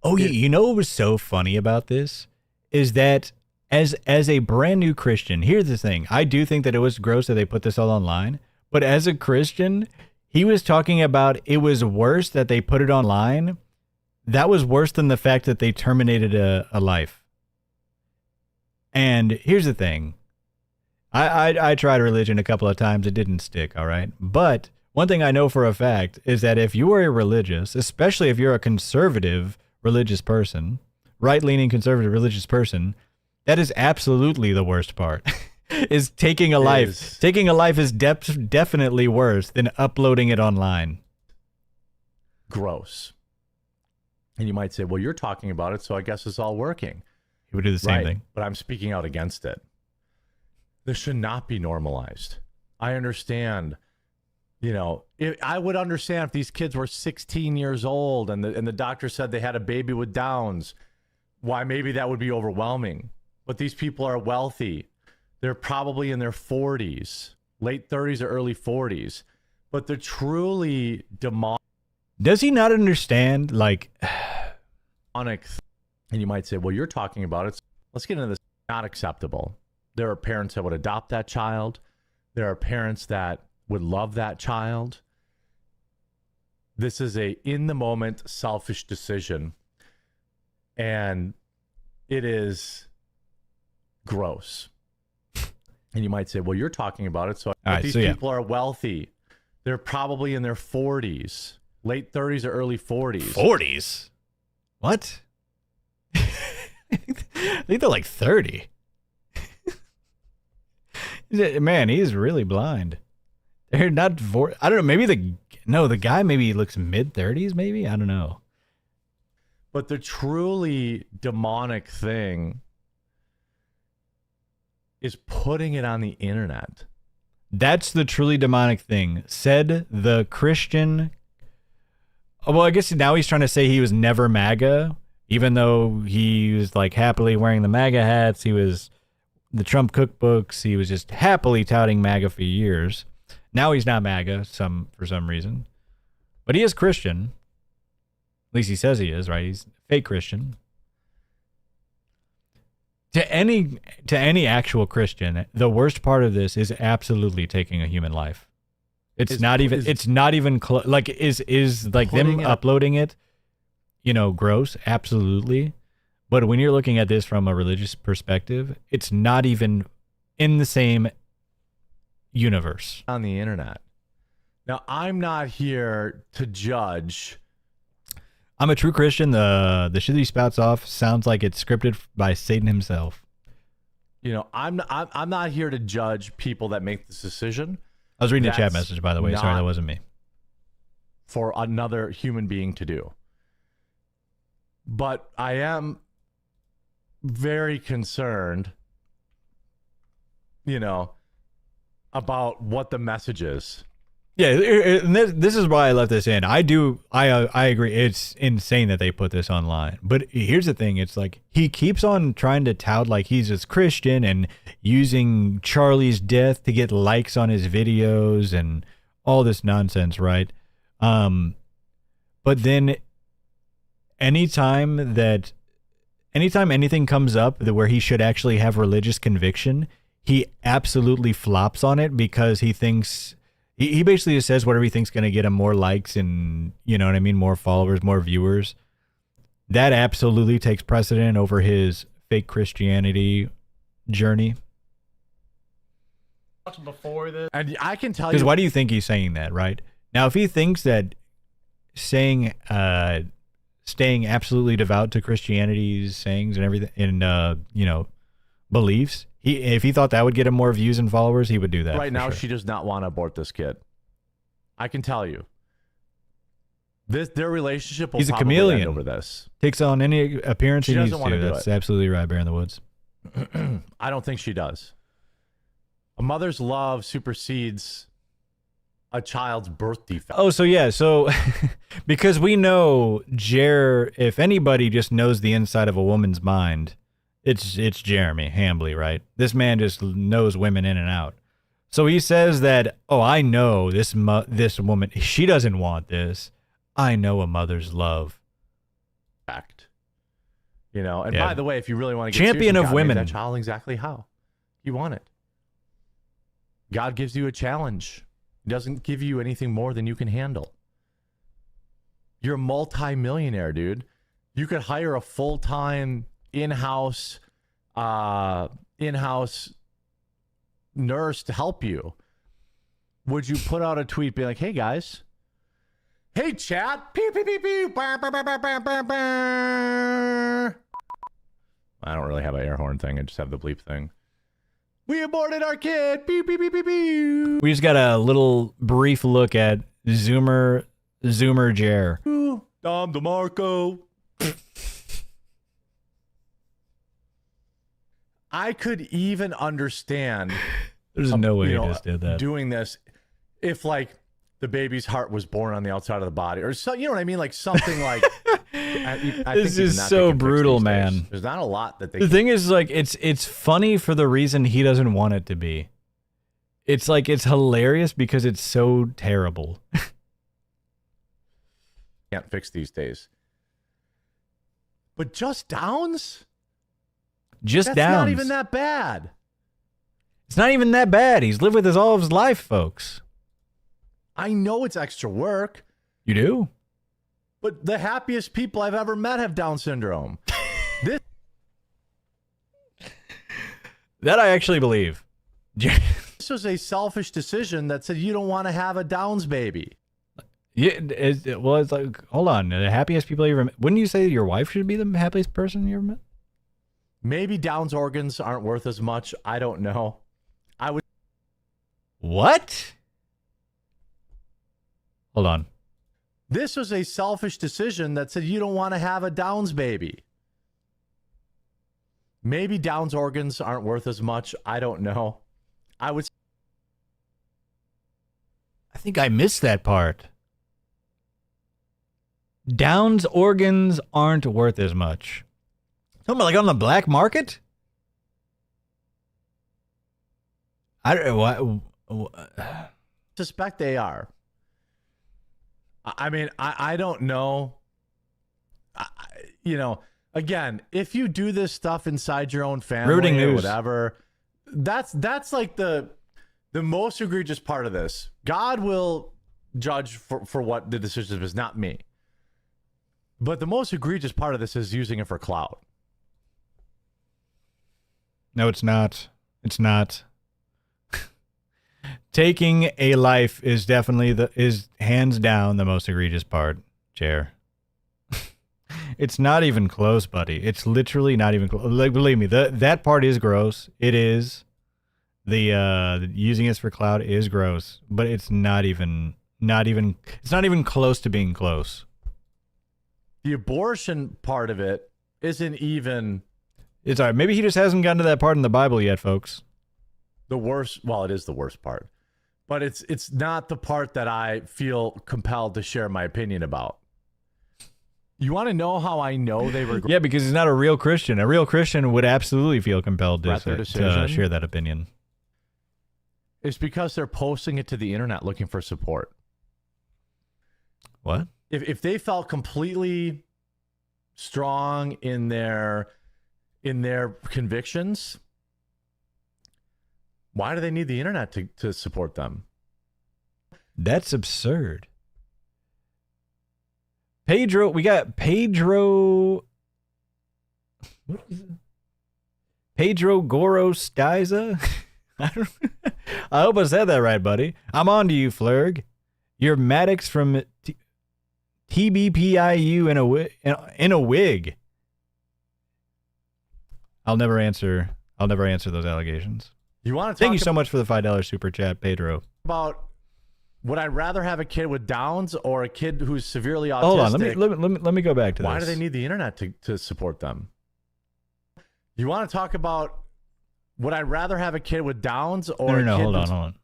you know what was so funny about this is that as a brand new Christian, here's the thing. I do think that it was gross that they put this all online, but as a Christian, he was talking about it was worse that they put it online. That was worse than the fact that they terminated a life. And here's the thing. I tried religion a couple of times. It didn't stick, all right? But one thing I know for a fact is that if you are a religious, especially if you're a conservative religious person, right-leaning conservative religious person, that is absolutely the worst part. Is taking a life. Taking a life is definitely worse than uploading it online. Gross. And you might say, well, you're talking about it, so I guess it's all working. He would do the same thing. But I'm speaking out against it. This should not be normalized. I understand. I would understand if these kids were 16 years old and the doctor said they had a baby with Downs. Why, maybe that would be overwhelming. But these people are wealthy. They're probably in their 40s, late 30s or early 40s. But they're truly demonic. Does he not understand? And you might say, well, you're talking about it. Let's get into this. Not acceptable. There are parents that would adopt that child. There are parents that would love that child. This is a in-the-moment selfish decision. And it is gross. And you might say, well, you're talking about it. So these people are wealthy. They're probably in their 40s, late 30s or early 40s. 40s? What? I think they're like 30. Man, he's really blind. They're not I don't know. Maybe the guy maybe looks mid-30s. Maybe, I don't know. But the truly demonic thing is putting it on the internet. That's the truly demonic thing. Said the Christian. Well, I guess now he's trying to say he was never MAGA, even though he was happily wearing the MAGA hats. He was the Trump cookbooks. He was just happily touting MAGA for years. Now he's not MAGA for some reason, but he is Christian. At least he says he is, right? He's a fake Christian. To any actual Christian, the worst part of this is absolutely taking a human life. It's not even close. Is them uploading it, gross? Absolutely. But when you're looking at this from a religious perspective, it's not even in the same universe. On the internet. Now, I'm not here to judge. I'm a true Christian. The shit he spouts off sounds like it's scripted by Satan himself. I'm not here to judge people that make this decision. I was reading a chat message, by the way. Sorry, that wasn't me. For another human being to do. But I am very concerned you know, about what the message is. Yeah, and this is why I left this in. I agree. It's insane that they put this online. But here's the thing. It's like he keeps on trying to tout like he's this Christian and using Charlie's death to get likes on his videos and all this nonsense, right? But then anytime anything comes up where he should actually have religious conviction, he absolutely flops on it because he thinks... He basically just says whatever he thinks going to get him more likes and, you know what I mean, more followers, more viewers. That absolutely takes precedent over his fake Christianity journey. Before this, and I can tell you... Because why do you think he's saying that, right? Now, if he thinks that staying absolutely devout to Christianity's sayings and everything, and, you know, beliefs... If he thought that would get him more views and followers, he would do that. Right now, sure. She does not want to abort this kid. I can tell you. Their relationship will He's a probably chameleon. end over this. Takes on any appearance he needs to. That's absolutely right, Bear in the Woods. I don't think she does. A mother's love supersedes a child's birth defect. Oh, so yeah. So because we know if anybody just knows the inside of a woman's mind, it's Jeremy Hambley, right? This man just knows women in and out. So he says that, oh, I know this woman, she doesn't want this. I know a mother's love. Fact. You know, and Yeah. by the way, if you really want to get Champion serious, of God made women. that child exactly how you want it. God gives you a challenge. He doesn't give you anything more than you can handle. You're a multi-millionaire, dude. You could hire a full-time in-house nurse to help you. Would you put out a tweet being like, hey guys, hey chat, pew pew pew pew, bah, bah, bah, bah, bah, bah, bah. I don't really have an air horn thing. I just have the bleep thing. We aborted our kid. Pew pew pew pew pew. We just got a little brief look at Zoomer Jer. Dom DeMarco. I could even understand. There's no way he just did that. Doing this, if like the baby's heart was born on the outside of the body, or so, you know what I mean, like something like. I This think is so brutal, man. There's not a lot that they. The thing is, like, it's funny for the reason he doesn't want it to be. It's like it's hilarious because it's so terrible. Can't fix these days. But just Downs. That's Downs. not even that bad. It's not even that bad. He's lived with this all of his life, folks. I know it's extra work. You do? But the happiest people I've ever met have Down syndrome. That I actually believe. This was a selfish decision that said you don't want to have a Downs baby. Yeah, well, it's like, hold on. The happiest people you ever met. Wouldn't you say your wife should be the happiest person you ever met? Maybe Down's organs aren't worth as much. I don't know. I would. What? Hold on. This was a selfish decision that said you don't want to have a Downs baby. Maybe Down's organs aren't worth as much. I don't know. I think I missed that part. Down's organs aren't worth as much. Talking about like on the black market? I don't suspect they are. I mean, I don't know. You know, again, if you do this stuff inside your own family Rooting or news. whatever, that's like the most egregious part of this. God will judge for what the decision is, not me. But the most egregious part of this is using it for clout. No, it's not. It's not. Taking a life is definitely is hands down the most egregious part, Chair. It's not even close, buddy. It's literally not even close. Like, believe me, that part is gross. It is. The using it for clout is gross, but it's not even close to being close. The abortion part of it isn't even. It's all right. Maybe he just hasn't gotten to that part in the Bible yet, folks. the worst. Well, it is the worst part, but it's not the part that I feel compelled to share my opinion about. You want to know how I know they were? Yeah, because he's not a real Christian. A real Christian would absolutely feel compelled to share that opinion. It's because they're posting it to the internet looking for support. What? If they felt completely strong in their convictions, why do they need the internet to support them? That's absurd. Pedro, we got Pedro. What is it? Pedro Gorostiza? I hope I said that right, buddy. I'm on to you, Flurg. You're Maddox from TBPIU in a wig. I'll never answer those allegations. You want to Thank you so much for the $5 super chat, Pedro. About would I rather have a kid with Downs or a kid who's severely autistic? Hold on, let me go back to Why this. do they need the internet to support them? You want to talk about would I rather have a kid with Downs or No, a kid hold on.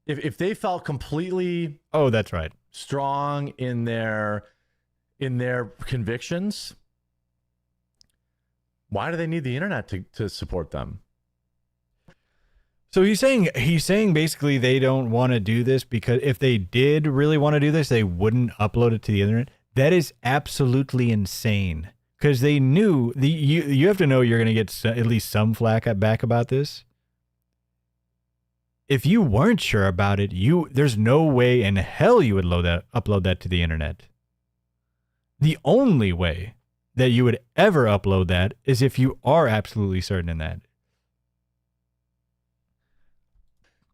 If they felt completely that's right, strong in their convictions, why do they need the internet to support them? So he's saying basically they don't want to do this because if they did really want to do this, they wouldn't upload it to the internet. That is absolutely insane. Because they knew you have to know you're going to get at least some flack back about this. If you weren't sure about it, there's no way in hell you would upload that to the internet. The only way that you would ever upload that is if you are absolutely certain in that.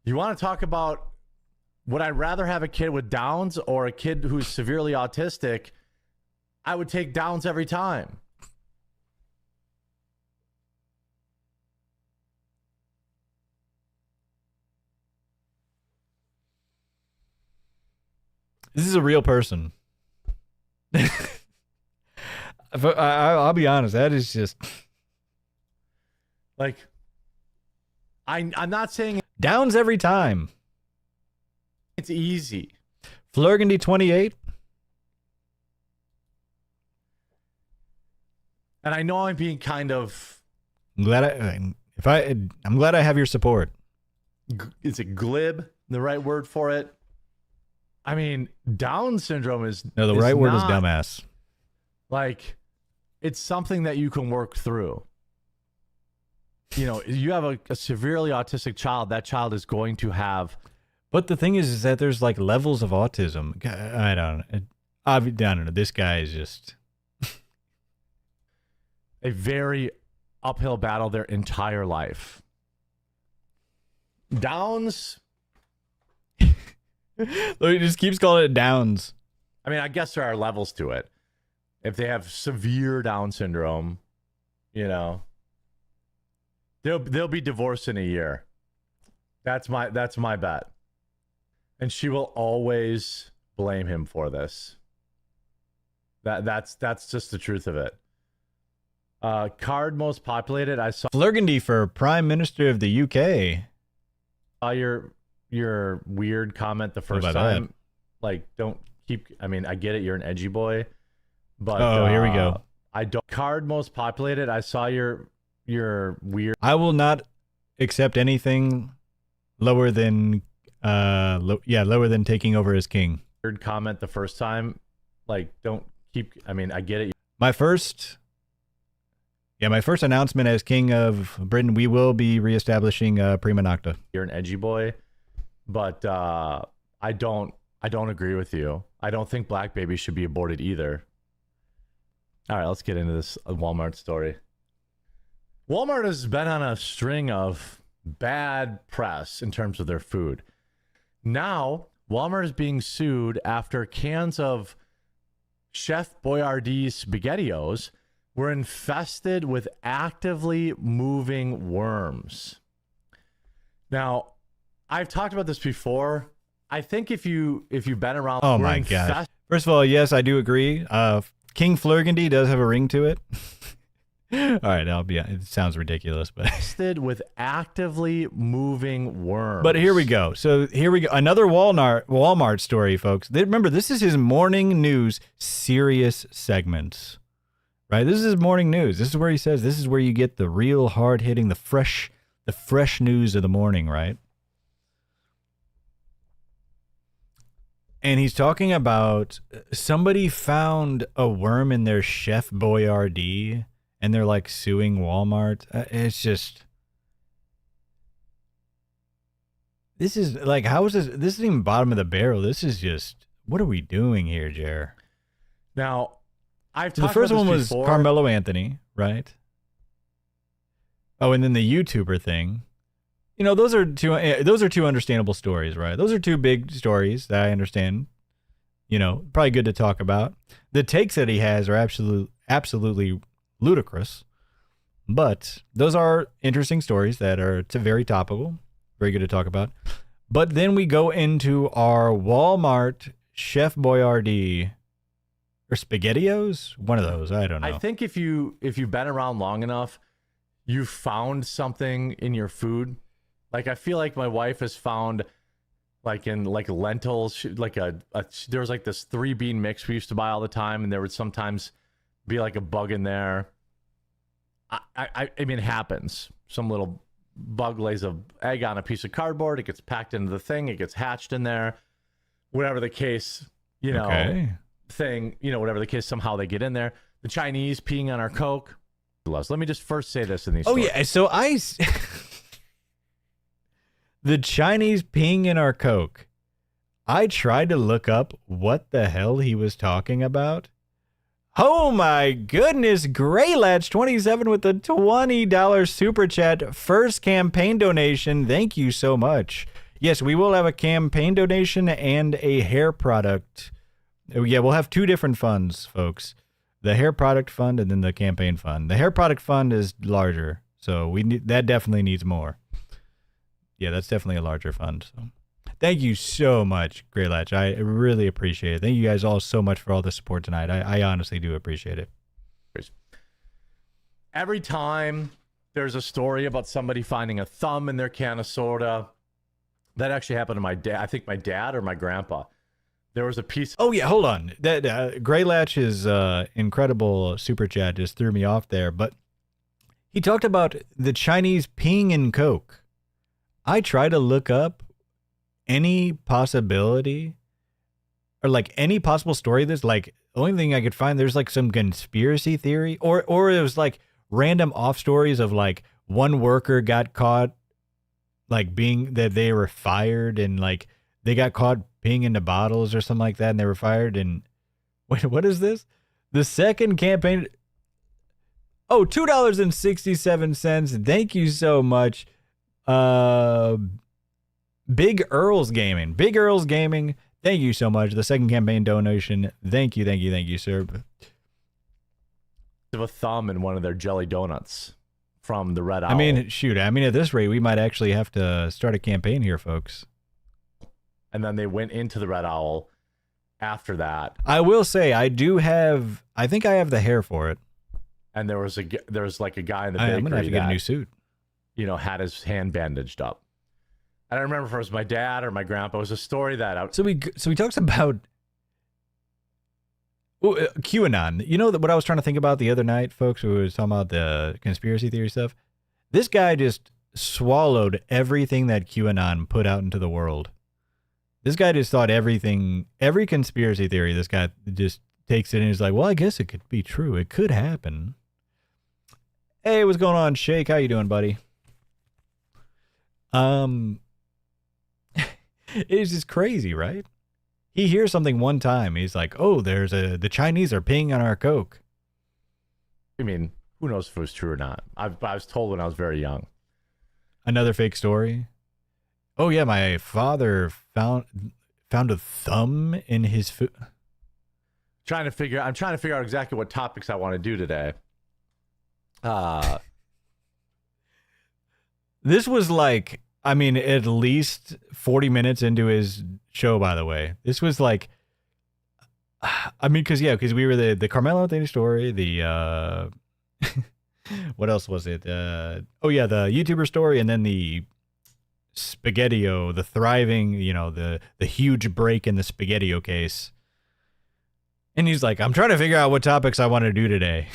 You want to talk about would I rather have a kid with Downs or a kid who's severely autistic? I would take Downs every time. This is a real person. I'll be honest. That is just like I'm not saying Downs every time. It's easy. Flurgandy 28. And I know I'm being kind of. I'm glad I have your support. Is it glib? The right word for it? I mean, Down syndrome is. No, the right word is dumbass. Like, it's something that you can work through. You know, you have a severely autistic child. That child is going to have. But the thing is that there's like levels of autism. I don't know. This guy is just a very uphill battle their entire life. Downs. He just keeps calling it Downs. I mean, I guess there are levels to it. If they have severe Down syndrome, you know, they'll be divorced in a year. That's my bet. And she will always blame him for this. That's just the truth of it. Card most populated. I saw Flurgandy for Prime Minister of the UK. Your weird comment the first time. Like, don't keep. I mean, I get it. You're an edgy boy, but here we go. I don't. Card most populated. I saw your weird. I will not accept anything lower than lower than taking over as king. Weird comment the first time. Like, don't keep. I mean, I get it. My first announcement as king of Britain, we will be reestablishing Prima Nocta. You're an edgy boy, but I don't agree with you. I don't think black babies should be aborted either. All right, let's get into this Walmart story. Walmart has been on a string of bad press in terms of their food. Now, Walmart is being sued after cans of Chef Boyardee's SpaghettiOs were infested with actively moving worms. Now, I've talked about this before. I think if you've been around, oh my god! First of all, yes, I do agree. King Flurgandy does have a ring to it. All right, it sounds ridiculous, but with actively moving worms. But here we go. So here we go. Another Walmart story, folks. Remember, this is his morning news serious segments, right? This is his morning news. This is where he says this is where you get the real hard hitting, the fresh news of the morning, right? And he's talking about somebody found a worm in their Chef Boyardee. And they're like suing Walmart. It's just, this is like, how is this? This isn't even bottom of the barrel. This is just, what are we doing here, Jer? Now, I've So talked the first about one this was before. Carmelo Anthony, right? Oh, and then the YouTuber thing. You know, those are two understandable stories, right? Those are two big stories that I understand. You know, probably good to talk about. The takes that he has are absolutely ludicrous, but those are interesting stories that are very topical, very good to talk about. But then we go into our Walmart Chef Boyardee or SpaghettiOs, one of those. I don't know. I think if you've been around long enough, you found something in your food. Like I feel like my wife has found, like in like lentils, like there was like this 3-bean mix we used to buy all the time, and there would sometimes be like a bug in there. I mean, it happens. Some little bug lays an egg on a piece of cardboard. It gets packed into the thing. It gets hatched in there. Whatever the case, whatever the case, somehow they get in there. The Chinese peeing on our Coke. Let me just first say this in these stories. Yeah, so the Chinese peeing in our Coke. I tried to look up what the hell he was talking about. Oh my goodness, Graylatch27 with the $20 super chat. First campaign donation. Thank you so much. Yes, we will have a campaign donation and a hair product. Yeah, we'll have two different funds, folks. The hair product fund and then the campaign fund. The hair product fund is larger, so that definitely needs more. Yeah, that's definitely a larger fund. So. Thank you so much, Graylatch. I really appreciate it. Thank you guys all so much for all the support tonight. I honestly do appreciate it. Every time there's a story about somebody finding a thumb in their can of soda, that actually happened to my dad. I think my dad or my grandpa. There was a piece. Oh yeah, hold on. That Graylatch's incredible super chat just threw me off there. But he talked about the Chinese peeing in Coke. I try to look up any possibility or like any possible story that's like the only thing I could find, there's like some conspiracy theory or it was like random off stories of like one worker got caught like being that they were fired and like they got caught peeing into bottles or something like that and they were fired. And wait, what is this? The second campaign. Oh, $2.67. Thank you so much. Big Earls Gaming. Thank you so much. The second campaign donation. Thank you, sir. Of a thumb in one of their jelly donuts from the Red Owl. I mean, shoot. I mean, at this rate, we might actually have to start a campaign here, folks. And then they went into the Red Owl after that. I will say, I think I have the hair for it. And there was like a guy in the bakery I'm gonna have to get a new suit. Had his hand bandaged up. I don't remember if it was my dad or my grandpa. It was a story that So he talks about QAnon. You know what I was trying to think about the other night, folks? We were talking about the conspiracy theory stuff. This guy just swallowed everything that QAnon put out into the world. This guy just thought every conspiracy theory, this guy just takes it and is like, well, I guess it could be true. It could happen. Hey, what's going on, Shake? How you doing, buddy? It's just crazy, right? He hears something one time. He's like, oh, the Chinese are peeing on our Coke. I mean, who knows if it was true or not? I was told when I was very young. Another fake story. Oh yeah, my father found a thumb in his food. I'm trying to figure out exactly what topics I want to do today. This was like, I mean, at least 40 minutes into his show, by the way. This was like, I mean, because we were the Carmelo Anthony story, the What else was it? Oh yeah, the YouTuber story, and then the Spaghettio, the thriving, the huge break in the Spaghettio case. And he's like, I'm trying to figure out what topics I want to do today.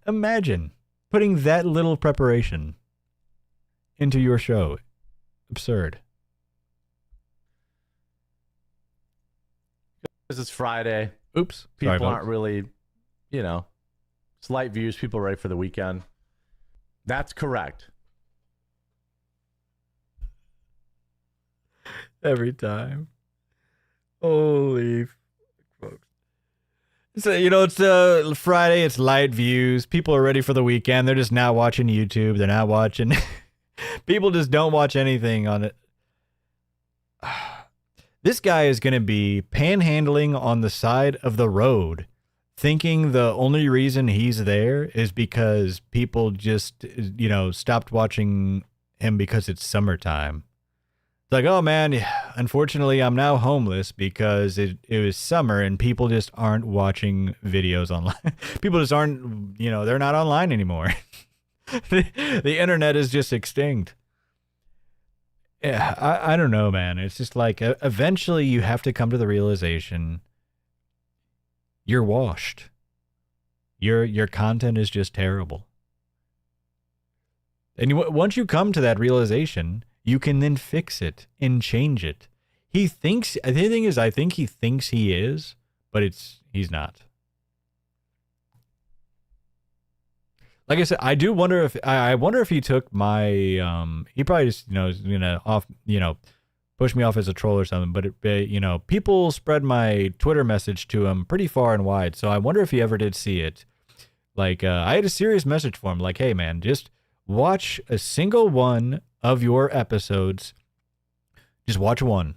Imagine putting that little preparation into your show. Absurd. Because it's Friday. Oops. People Sorry, aren't really, slight views. People are ready for the weekend. That's correct. Every time. Holy folks. So, it's Friday, it's light views. People are ready for the weekend. They're just not watching YouTube. They're not watching. People just don't watch anything on it. This guy is going to be panhandling on the side of the road, thinking the only reason he's there is because people just, stopped watching him because it's summertime. It's like, oh man, unfortunately I'm now homeless because it was summer and people just aren't watching videos online. People just aren't, they're not online anymore. The internet is just extinct. Yeah, I don't know, man. It's just like eventually you have to come to the realization you're washed. Your content is just terrible. And once you come to that realization, you can then fix it and change it. The thing is, I think he thinks he is, but he's not. Like I said, I do wonder if he took my he probably just is gonna push me off as a troll or something. But people spread my Twitter message to him pretty far and wide. So I wonder if he ever did see it. Like I had a serious message for him, like, hey man, just watch a single one of your episodes. Just watch one.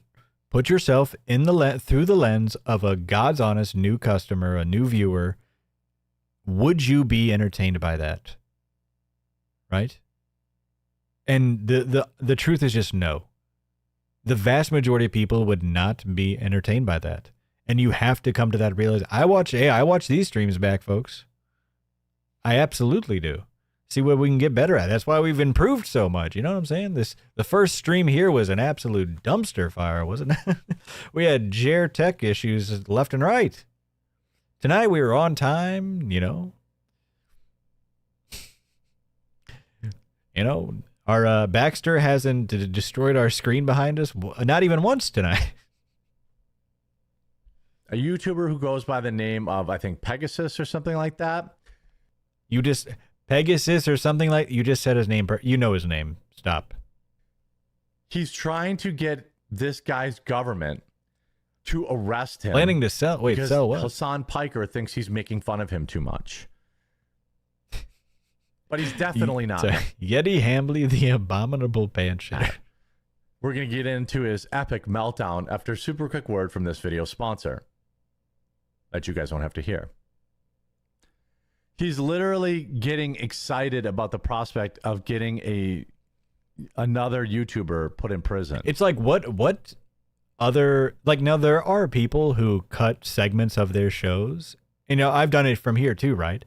Put yourself in through the lens of a God's honest new customer, a new viewer. Would you be entertained by that? Right? And the truth is just no. The vast majority of people would not be entertained by that. And you have to come to that realization. I watch these streams back, folks. I absolutely do. See what we can get better at. That's why we've improved so much. You know what I'm saying? The first stream here was an absolute dumpster fire, wasn't it? We had Jer tech issues left and right. Tonight we were on time, Our Baxter hasn't destroyed our screen behind us, not even once tonight. A YouTuber who goes by the name of, I think, Pegasus or something like that. Pegasus or something like, you just said his name. You know his name. Stop. He's trying to get this guy's government to arrest him. Planning to sell. Wait, sell what? Hassan Piker thinks he's making fun of him too much. But he's definitely not. Yeti Hambly, the abominable banshee. We're going to get into his epic meltdown after a super quick word from this video sponsor that you guys won't have to hear. He's literally getting excited about the prospect of getting another YouTuber put in prison. It's like, what other, like, now there are people who cut segments of their shows. I've done it from here too, right?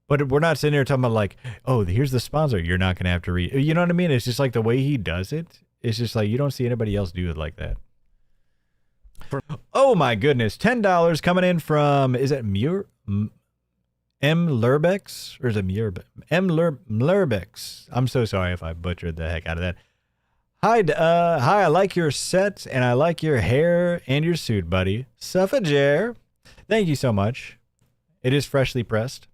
But we're not sitting there talking about like, oh, here's the sponsor. You're not going to have to read. You know what I mean? It's just like the way he does it. It's just like you don't see anybody else do it like that. Oh my goodness. $10 coming in from, is it M. Lurbex? Or is it M. Lurbex? I'm so sorry if I butchered the heck out of that. Hi, I like your set and I like your hair and your suit, buddy. Suffager. Thank you so much. It is freshly pressed.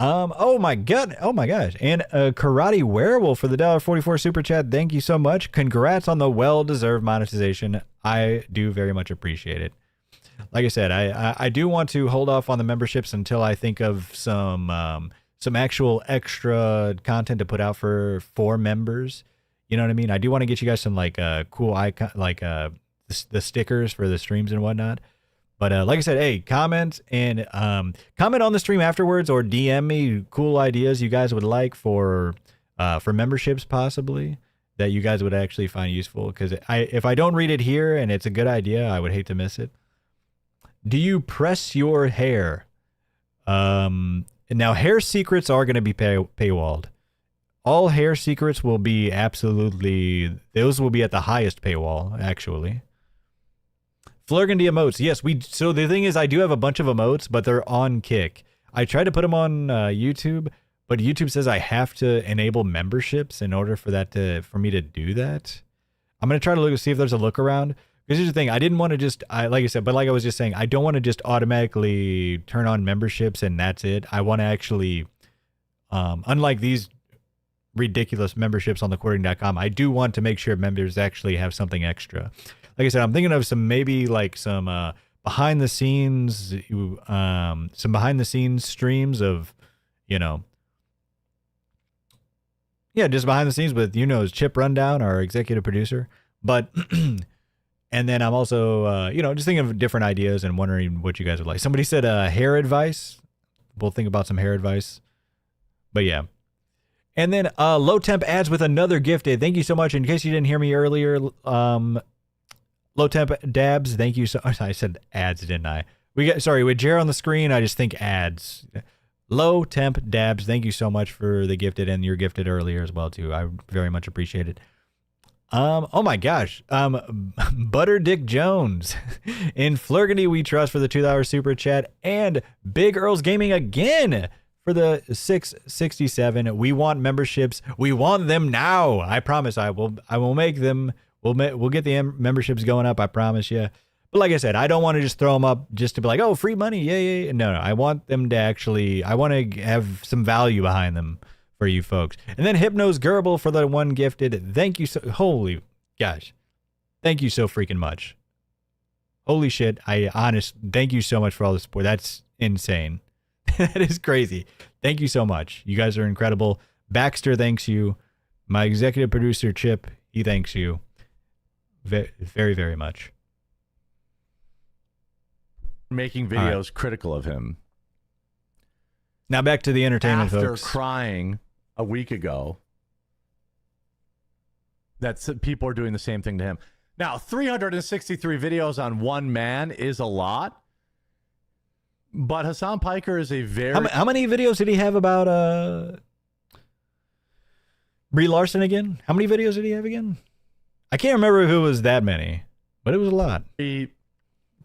Oh my gosh. And Karate Werewolf for the $1.44 super chat. Thank you so much. Congrats on the well-deserved monetization. I do very much appreciate it. Like I said, I do want to hold off on the memberships until I think of some actual extra content to put out for members. You know what I mean? I do want to get you guys some like cool icon, like the stickers for the streams and whatnot. But like I said, hey, comment on the stream afterwards, or DM me cool ideas you guys would like for memberships possibly that you guys would actually find useful. Because if I don't read it here and it's a good idea, I would hate to miss it. Do you press your hair? And now hair secrets are going to be paywalled. All hair secrets will be those will be at the highest paywall, actually. Flurgandy emotes. Yes, so the thing is, I do have a bunch of emotes, but they're on Kick. I tried to put them on YouTube, but YouTube says I have to enable memberships in order for me to do that. I'm going to try to see if there's a look around. Because here's the thing, I didn't want to just, like I said, but like I was just saying, I don't want to just automatically turn on memberships and that's it. I want to actually, unlike these ridiculous memberships on thequartering.com, I do want to make sure members actually have something extra. Like I said, I'm thinking of some behind the scenes streams of, just behind the scenes with, Chip Rundown, our executive producer. But, and then I'm also, just thinking of different ideas and wondering what you guys would like. Somebody said hair advice. We'll think about some hair advice. But yeah. And then Low Temp adds with another gifted. Thank you so much. In case you didn't hear me earlier, Low Temp Dabs, thank you so I said ads, didn't I? With Jer on the screen, I just think ads. Low Temp Dabs, thank you so much for the gifted, and you're gifted earlier as well too. I very much appreciate it. Oh my gosh. Butter Dick Jones. In Flurgandy We Trust for the $2 super chat, and Big Earls Gaming again for the 667. We want memberships. We want them now. I promise I will make them. We'll get the memberships going up, I promise you. But like I said, I don't want to just throw them up just to be like, oh, free money, yay. No. I want them to I want to have some value behind them for you folks. And then Hypnos Gerbil for the one gifted. Thank you so, holy gosh. Thank you so freaking much. Holy shit. Thank you so much for all the support. That's insane. That is crazy. Thank you so much. You guys are incredible. Baxter thanks you. My executive producer, Chip, he thanks you. Very, very, very much. Making videos critical of him. Now back to the entertainment, After folks. Crying a week ago, people are doing the same thing to him. Now, 363 videos on one man is a lot, but Hassan Piker is a very... How many videos did he have about Brie Larson again? How many videos did he have again? I can't remember if it was that many, but it was a lot. A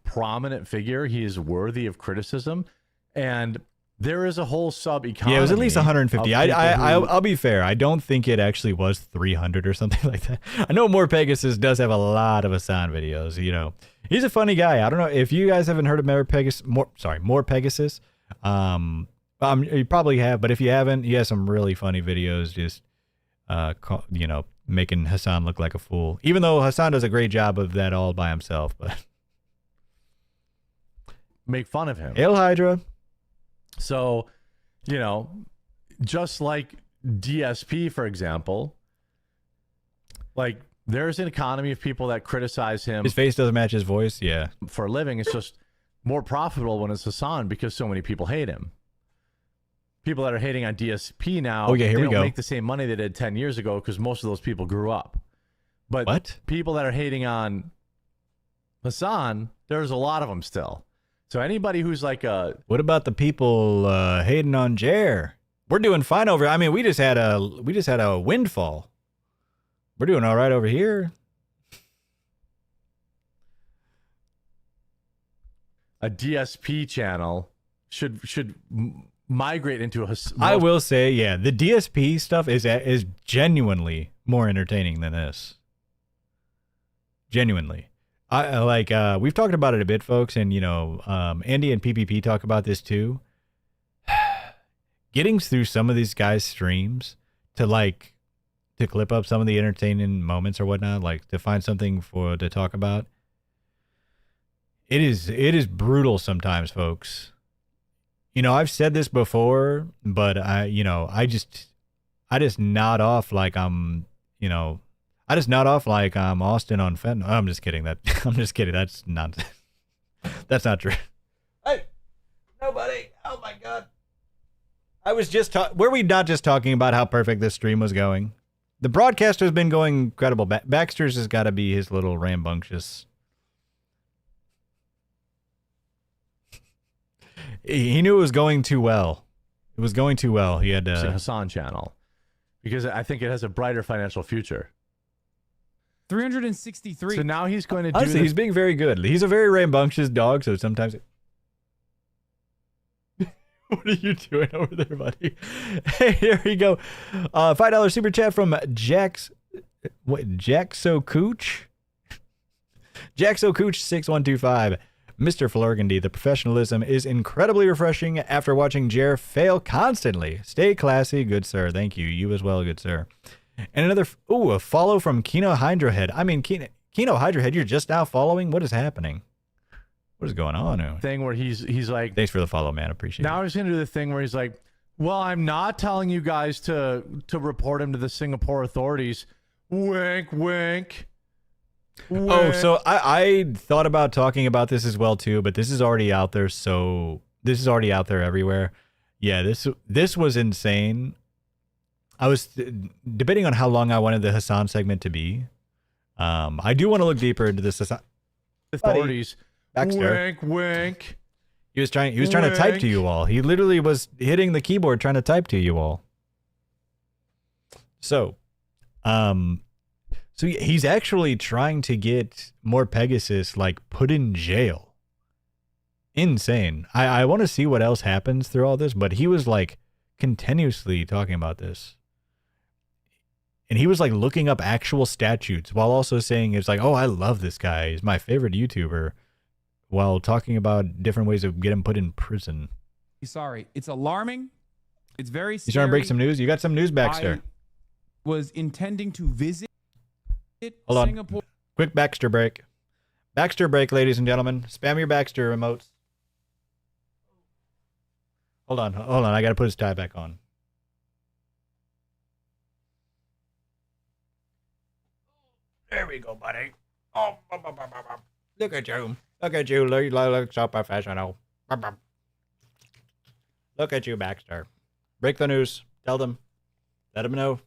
prominent figure. He is worthy of criticism, and there is a whole sub-economy. Yeah, it was at least 150. I'll be fair. I don't think it actually was 300 or something like that. I know More Pegasus does have a lot of Hassan videos. He's a funny guy. I don't know if you guys haven't heard of More Pegasus. You probably have, but if you haven't, he has some really funny videos. Just making Hassan look like a fool, even though Hassan does a great job of that all by himself. But make fun of him. Hail Hydra. So, just like DSP, for example, like there's an economy of people that criticize him. His face doesn't match his voice. Yeah. For a living. It's just more profitable when it's Hassan because so many people hate him. People that are hating on DSP now, they don't make the same money they did 10 years ago because most of those people grew up. But people that are hating on Hassan, there's a lot of them still. So anybody who's like what about the people hating on Jer? We're doing fine over. I mean, we just had a windfall. We're doing all right over here. A DSP channel should migrate into a... I will say, yeah, the DSP stuff is genuinely more entertaining than this. Genuinely. We've talked about it a bit, folks, and Andy and PPP talk about this too. Getting through some of these guys' streams to clip up some of the entertaining moments or whatnot, like to find something to talk about. It is brutal sometimes, folks. I've said this before, but I just nod off like I'm Austin on fentanyl. I'm just kidding. I'm just kidding. That's not true. Hey, nobody. Oh my God. I was just were we not just talking about how perfect this stream was going? The broadcaster's been going incredible. Baxter's has got to be his little rambunctious. He knew it was going too well. It was going too well. He had Hassan channel because I think it has a brighter financial future. 363. So now he's going to do. Honestly, he's being very good. He's a very rambunctious dog, so sometimes. What are you doing over there, buddy? Hey, here we go. $5 super chat from Jackso Cooch. Jackso Cooch 6125. Mr. Flurgandy, the professionalism is incredibly refreshing after watching Jer fail constantly. Stay classy, good sir. Thank you. You as well, good sir. And another, a follow from Kino Hydrohead. I mean, Kino Hydrohead, you're just now following? What is happening? What is going on? Thing where he's like, thanks for the follow, man. Appreciate it. Now he's going to do the thing where he's like, well, I'm not telling you guys to report him to the Singapore authorities. Wink, wink. Oh, so I thought about talking about this as well too, but this is already out there. So this is already out there everywhere. Yeah, this was insane. I was debating on how long I wanted the Hassan segment to be. I do want to look deeper into this. Authorities. Baxter. Wink, wink. He was trying to type to you all. He literally was hitting the keyboard trying to type to you all. So, so he's actually trying to get more Pegasus put in jail. Insane. I want to see what else happens through all this, but he was continuously talking about this. And he was looking up actual statutes while also saying it's oh, I love this guy. He's my favorite YouTuber, while talking about different ways of getting him put in prison. Sorry, it's alarming. It's very scary. You trying to break some news? You got some news, Baxter. I was intending to visit Hold Singapore. on. Quick Baxter break. Baxter break, ladies and gentlemen. Spam your Baxter remotes. Hold on. I got to put his tie back on. There we go, buddy. Oh, look at you. Look at you. You look so professional. Look at you, Baxter. Break the news. Tell them. Let them know.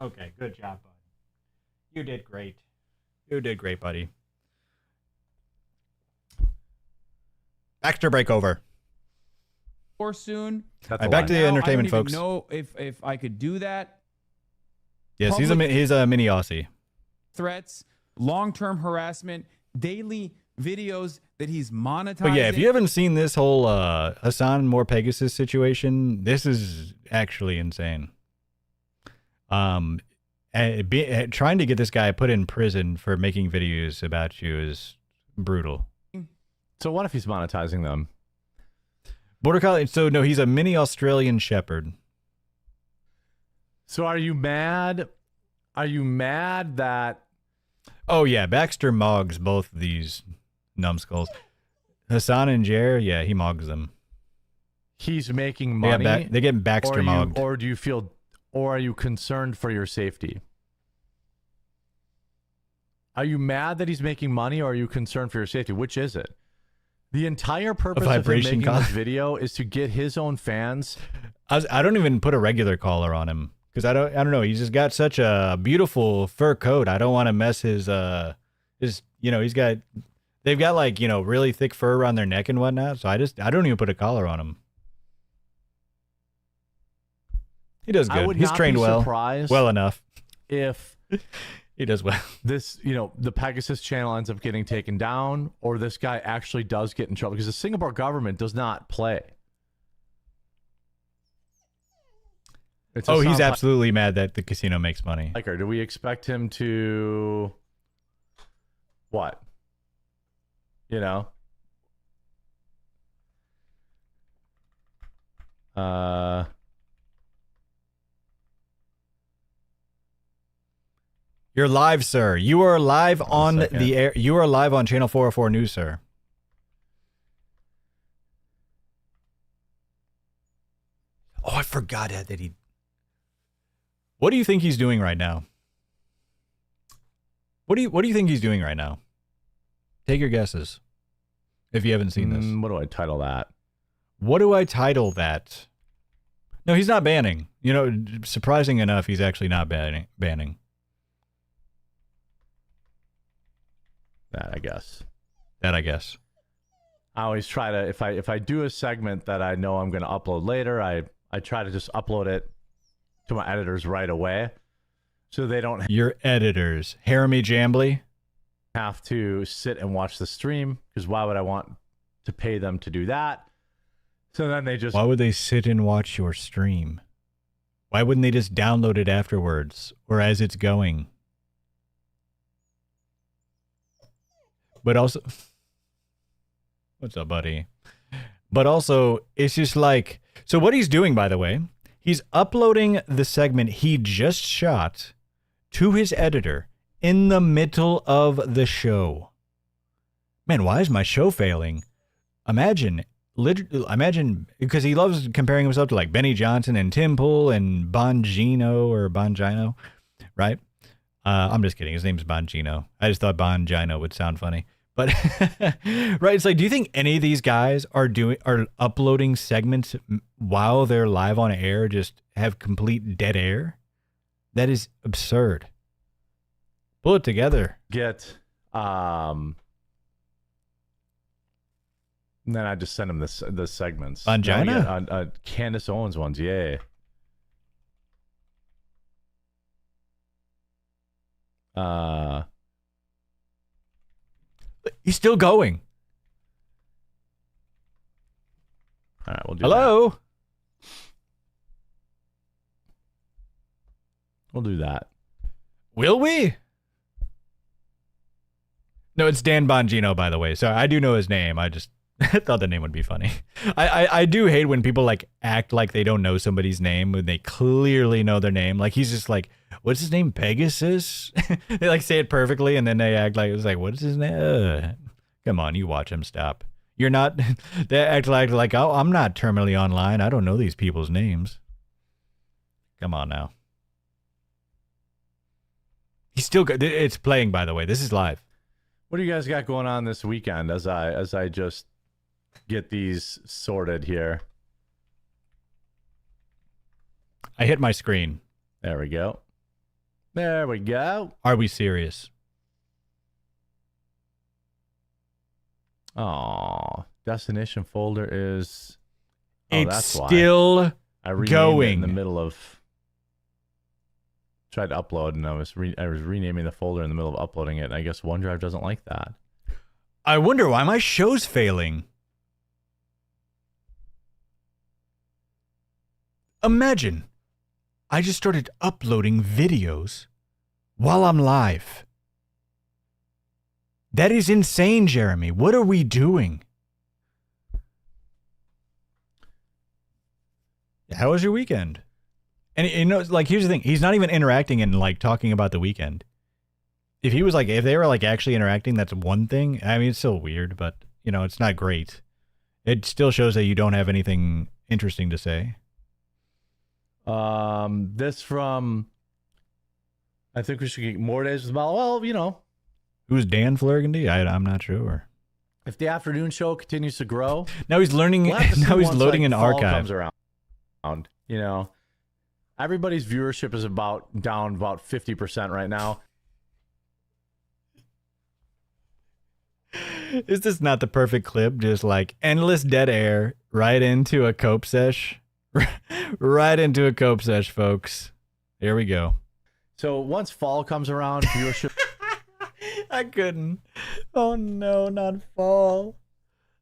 Okay, good job, buddy. You did great. You did great, buddy. Baxter break over. Or soon. All right, back to the entertainment, folks. I don't even know if I could do that. Yes, he's a mini Aussie. Threats, long-term harassment, daily videos that he's monetizing. But yeah, if you haven't seen this whole Hassan More Pegasus situation, this is actually insane. Trying to get this guy put in prison for making videos about you is brutal. So what if he's monetizing them? Border Collie. So no, he's a mini Australian Shepherd. So are you mad? Are you mad that? Oh yeah, Baxter mogs both of these numbskulls. Hassan and Jer, yeah, he mogs them. He's making money. They get Baxter mogged. Or do you feel? Or are you concerned for your safety? Are you mad that he's making money, or are you concerned for your safety? Which is it? The entire purpose of him making this video is to get his own fans. I don't even put a regular collar on him because I don't know. He's just got such a beautiful fur coat. I don't want to mess his they've got really thick fur around their neck and whatnot. So I don't even put a collar on him. He does good. He's trained well enough. If he does well. This, the Pegasus channel ends up getting taken down, or this guy actually does get in trouble, because the Singapore government does not play. He's absolutely mad that the casino makes money. Do we expect him to what? You're live, sir. You are live on the air. You are live on Channel 404 News, sir. Oh, I forgot that he... What do you think he's doing right now? What do you think he's doing right now? Take your guesses. If you haven't seen this. What do I title that? What do I title that? No, he's not banning. Surprising enough, he's actually not banning. That I guess. I always try to, if I do a segment that I know I'm going to upload later, I try to just upload it to my editors right away, so they don't. Your editors, Haremy Jambly, have to sit and watch the stream, because why would I want to pay them to do that? So then they just. Why would they sit and watch your stream? Why wouldn't they just download it afterwards or as it's going? But also, what's up, buddy? But also, it's just like, so what he's doing, by the way, he's uploading the segment he just shot to his editor in the middle of the show. Man, why is my show failing? Imagine, because he loves comparing himself to like Benny Johnson and Tim Pool and Bongino, right? I'm just kidding. His name's Bongino. I just thought Bongino would sound funny. But right, it's like, do you think any of these guys are uploading segments while they're live on air, just have complete dead air? That is absurd. Pull it together. And then I just send him the segments. Bongina? Candace Owens ones, yay. He's still going. All right, we'll do Hello? that. We'll do that. Will we? No, it's Dan Bongino, by the way. So I do know his name. I just thought the name would be funny. I do hate when people like act like they don't know somebody's name when they clearly know their name. Like he's just like, what's his name? Pegasus? They like say it perfectly and then they act like it's like, what is his name? Come on, you watch him. Stop. You're not. They act like, oh, I'm not terminally online. I don't know these people's names. Come on now. He's still good. It's playing, by the way. This is live. What do you guys got going on this weekend as I just get these sorted here? I hit my screen. There we go. There we go. Are we serious? Oh, destination folder is. Oh, it's that's still why. I going it in the middle of. Tried to upload and I was renaming the folder in the middle of uploading it. And I guess OneDrive doesn't like that. I wonder why my show's failing. Imagine, I just started uploading videos while I'm live. That is insane, Jeremy. What are we doing? How was your weekend? And you know, like, here's the thing. He's not even interacting and like talking about the weekend. If he was like, if they were like actually interacting, that's one thing. I mean, it's still weird, but you know, it's not great. It still shows that you don't have anything interesting to say. This from, I think we should get more days with Mal. Well, you know. Who's Dan Flurgandy? I'm not sure. If the afternoon show continues to grow. Now he's learning, now he's loading an archive. Comes around, you know. Everybody's viewership is down about 50% right now. Is this not the perfect clip? Just like endless dead air right into a cope sesh. Right into a cope sesh, folks. Here we go. So once fall comes around, viewership. I couldn't. Oh no, not fall.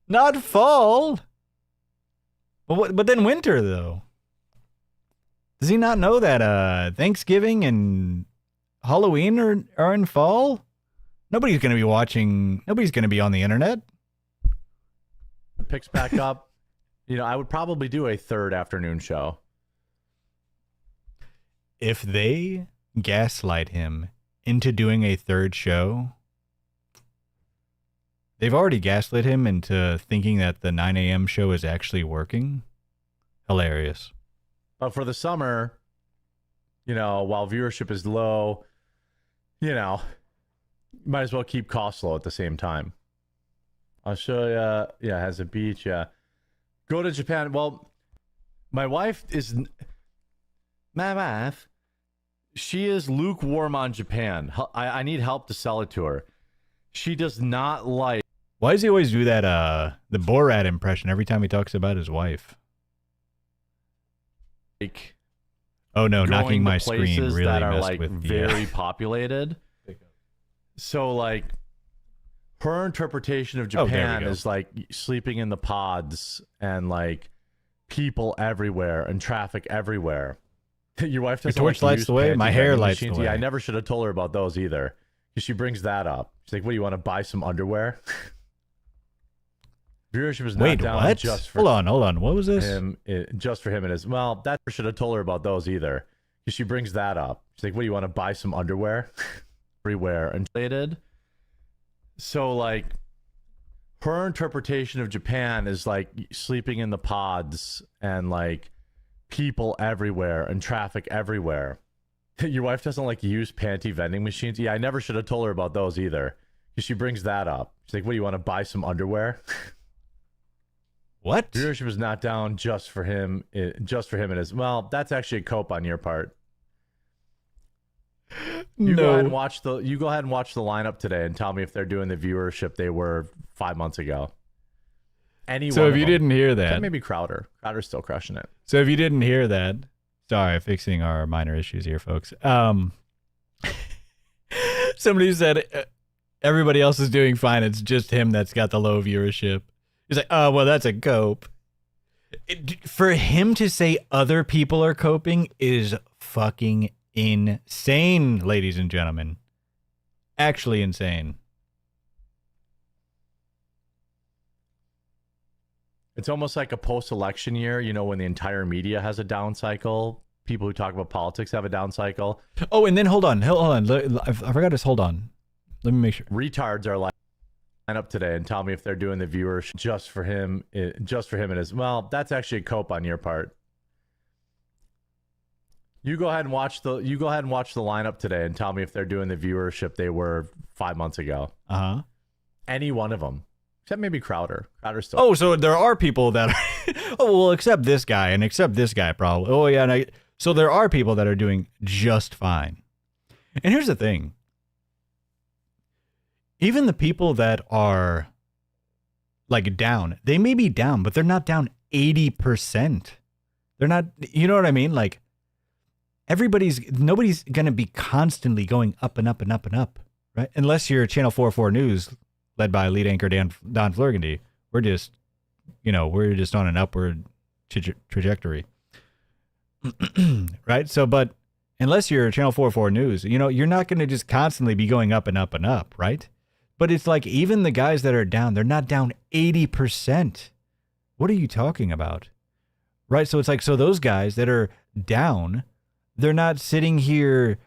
Not fall. But then winter though. Does he not know that Thanksgiving and Halloween are in fall? Nobody's going to be watching. Nobody's going to be on the internet. Picks back up. You know, I would probably do a third afternoon show. If they gaslight him into doing a third show, they've already gaslit him into thinking that the 9 a.m. show is actually working. Hilarious. But for the summer, you know, while viewership is low, you know, might as well keep costs low at the same time. I'll show you. Yeah, has a beach. Yeah. Go to Japan. Well, my wife is... My wife, she is lukewarm on Japan. I need help to sell it to her. She does not like... Why does he always do that, the Borat impression every time he talks about his wife? Like, oh no, going knocking to my screen places really that are messed like with the, very populated. So like her interpretation of Oh, there we Japan go. is like sleeping in the pods and like people everywhere and traffic everywhere. Your wife Your doesn't torch like lights use the way, panty my hair vending lights the machines. way. Yeah, I never should have told her about those either. 'Cause she brings that up. She's like, "What do you want to buy some underwear?" Viewership is not Wait, down what? just for Hold on. What was this? him. Just for him, it is. Well, that should have told her about those either. 'Cause she brings that up. She's like, "What do you want to buy some underwear?" Everywhere and related. So like her interpretation of Japan is like sleeping in the pods and like people everywhere and traffic everywhere. Your wife doesn't like use panty vending machines. Yeah, I never should have told her about those either. 'Cause she brings that up. She's like, "What do you want to buy some underwear?" What? Viewership is not down just for him. Just for him, it is. Well, that's actually a cope on your part. You go ahead and watch the lineup today and tell me if they're doing the viewership they were 5 months ago. So if you didn't hear that, maybe Crowder's still crushing it. So if you didn't hear that, sorry, fixing our minor issues here, folks. Somebody said everybody else is doing fine. It's just him that's got the low viewership. He's like, oh, well, that's a cope. For him to say other people are coping is fucking insane, ladies and gentlemen. Actually insane. It's almost like a post-election year, you know, when the entire media has a down cycle. People who talk about politics have a down cycle. Oh, and then hold on. I forgot to hold on. Let me make sure. Retards are like, line up today and tell me if they're doing the viewership just for him. Just for him, it is. Well, that's actually a cope on your part. You go ahead and watch the lineup today and tell me if they're doing the viewership they were 5 months ago. Uh-huh. Any one of them. Except maybe Crowder. Crowder's still. Oh, so there are people that are, oh, well, except this guy and except this guy probably. Oh, yeah. So there are people that are doing just fine. And here's the thing. Even the people that are like down, they may be down, but they're not down 80%. They're not, you know what I mean? Like nobody's going to be constantly going up and up and up and up, right? Unless you're Channel 404 News, led by lead anchor Don Flurgandy. We're just on an upward trajectory. Right? So, but unless you're Channel 404 News, you know, you're not going to just constantly be going up and up and up, right? But it's like even the guys that are down, they're not down 80%. What are you talking about? Right? So it's like, so those guys that are down, they're not sitting here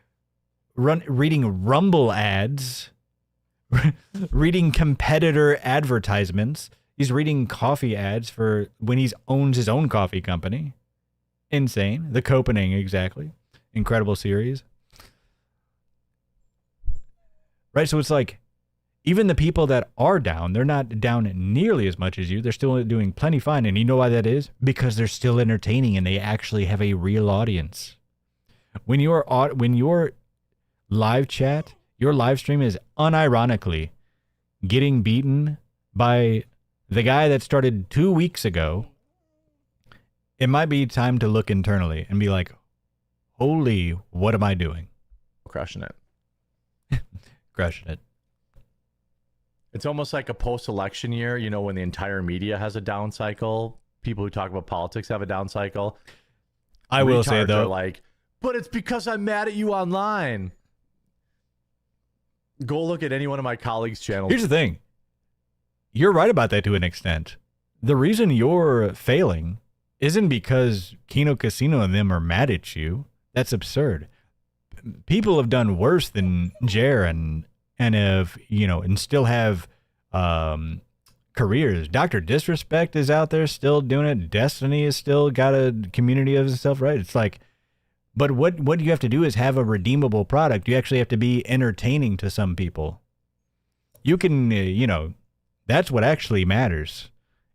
reading Rumble ads, reading competitor advertisements. He's reading coffee ads for when he owns his own coffee company. Insane. The Copening, exactly. Incredible series. Right, so it's like, even the people that are down, they're not down nearly as much as you. They're still doing plenty fine. And you know why that is? Because they're still entertaining and they actually have a real audience. When your live chat, your live stream is unironically getting beaten by the guy that started 2 weeks ago, it might be time to look internally and be like, holy, what am I doing? Crushing it. Crushing it. It's almost like a post-election year, you know, when the entire media has a down cycle. People who talk about politics have a down cycle. I will say, though, are like, but it's because I'm mad at you online. Go look at any one of my colleagues' channels. Here's the thing. You're right about that to an extent. The reason you're failing isn't because Kino Casino and them are mad at you. That's absurd. People have done worse than Jer and have, you know, and still have careers. Dr. Disrespect is out there still doing it. Destiny has still got a community of itself, right? It's like, but what you have to do is have a redeemable product. You actually have to be entertaining to some people. You can, you know, that's what actually matters.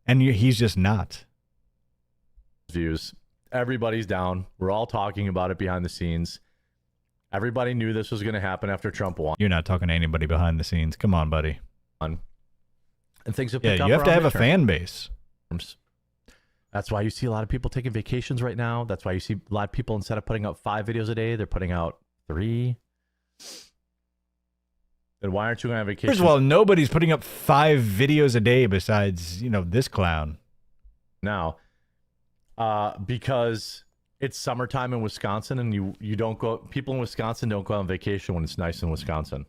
And he's just not. Views. Everybody's down. We're all talking about it behind the scenes. Everybody knew this was going to happen after Trump won. You're not talking to anybody behind the scenes. Come on, buddy. And things have picked up. Yeah, you have to have a midterm. fan base. That's why you see a lot of people taking vacations right now. That's why you see a lot of people, instead of putting out 5 videos a day, they're putting out 3. Then why aren't you going on vacation? First of all, nobody's putting up 5 videos a day besides, this clown. Now, because it's summertime in Wisconsin, and you don't go. People in Wisconsin don't go on vacation when it's nice in Wisconsin.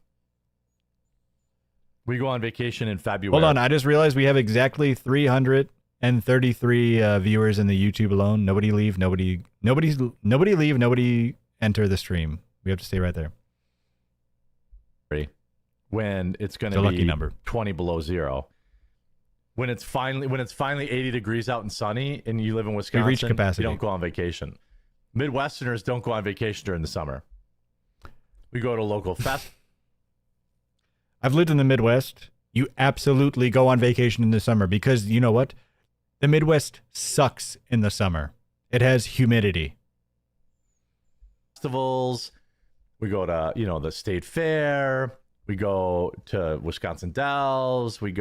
We go on vacation in February. Hold on, I just realized we have exactly 333 viewers in the YouTube alone. Nobody leave. Nobody leave. Nobody enter the stream. We have to stay right there. When it's going It's a to lucky be number. 20 below zero. When it's finally 80 degrees out and sunny, and you live in Wisconsin, reached capacity. You don't go on vacation. Midwesterners don't go on vacation during the summer. We go to local fest. I've lived in the Midwest. You absolutely go on vacation in the summer because you know what? The Midwest sucks in the summer. It has humidity. Festivals. We go to, the state fair. We go to Wisconsin Dells. We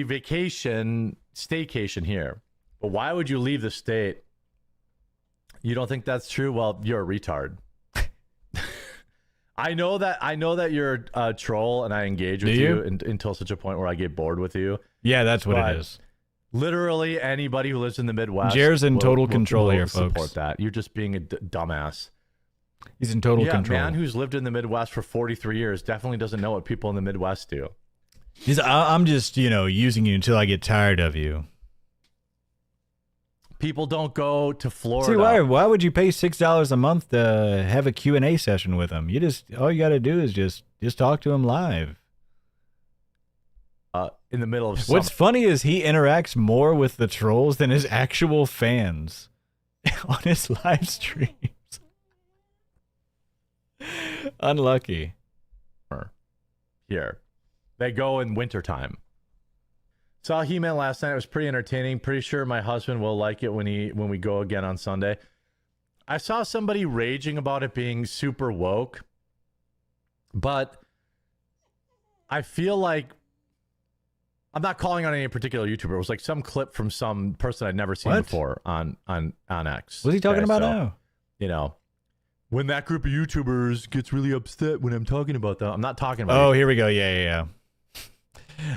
vacation, staycation here. But why would you leave the state? You don't think that's true? Well, you're a retard. I know that you're a troll, and I engage with you until such a point where I get bored with you. Yeah, that's what it is. Literally anybody who lives in the Midwest. Jer's in total control here, support folks. that. You're just being a dumbass. He's in total control. A man who's lived in the Midwest for 43 years definitely doesn't know what people in the Midwest do. I'm just, using you until I get tired of you. People don't go to Florida. See, why would you pay $6 a month to have a Q&A session with him? All you got to do is just talk to him live. In the middle of summer. What's funny is he interacts more with the trolls than his actual fans on his live streams. Unlucky. Here. They go in wintertime. Saw He-Man last night. It was pretty entertaining. Pretty sure my husband will like it when we go again on Sunday. I saw somebody raging about it being super woke. But I feel like I'm not calling on any particular YouTuber. It was like some clip from some person I'd never seen before on X. What's he talking about now? When that group of YouTubers gets really upset when I'm talking about that. I'm not talking about Oh, here we go. Yeah.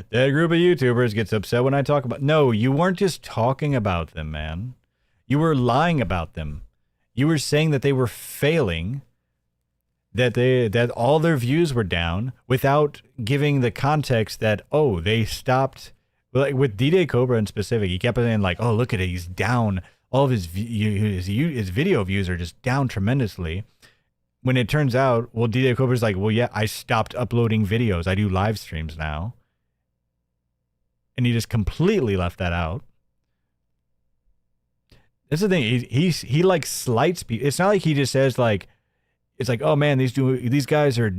That group of YouTubers gets upset when I talk about... No, you weren't just talking about them, man. You were lying about them. You were saying that they were failing, that all their views were down, without giving the context that, they stopped... Like with D-Day Cobra in specific, he kept saying like, look at it, he's down. All of his video views are just down tremendously. When it turns out, D-Day Cobra's like, I stopped uploading videos. I do live streams now. And he just completely left that out. That's the thing. He like slights people. It's not like he just says like, it's like, oh man, these guys are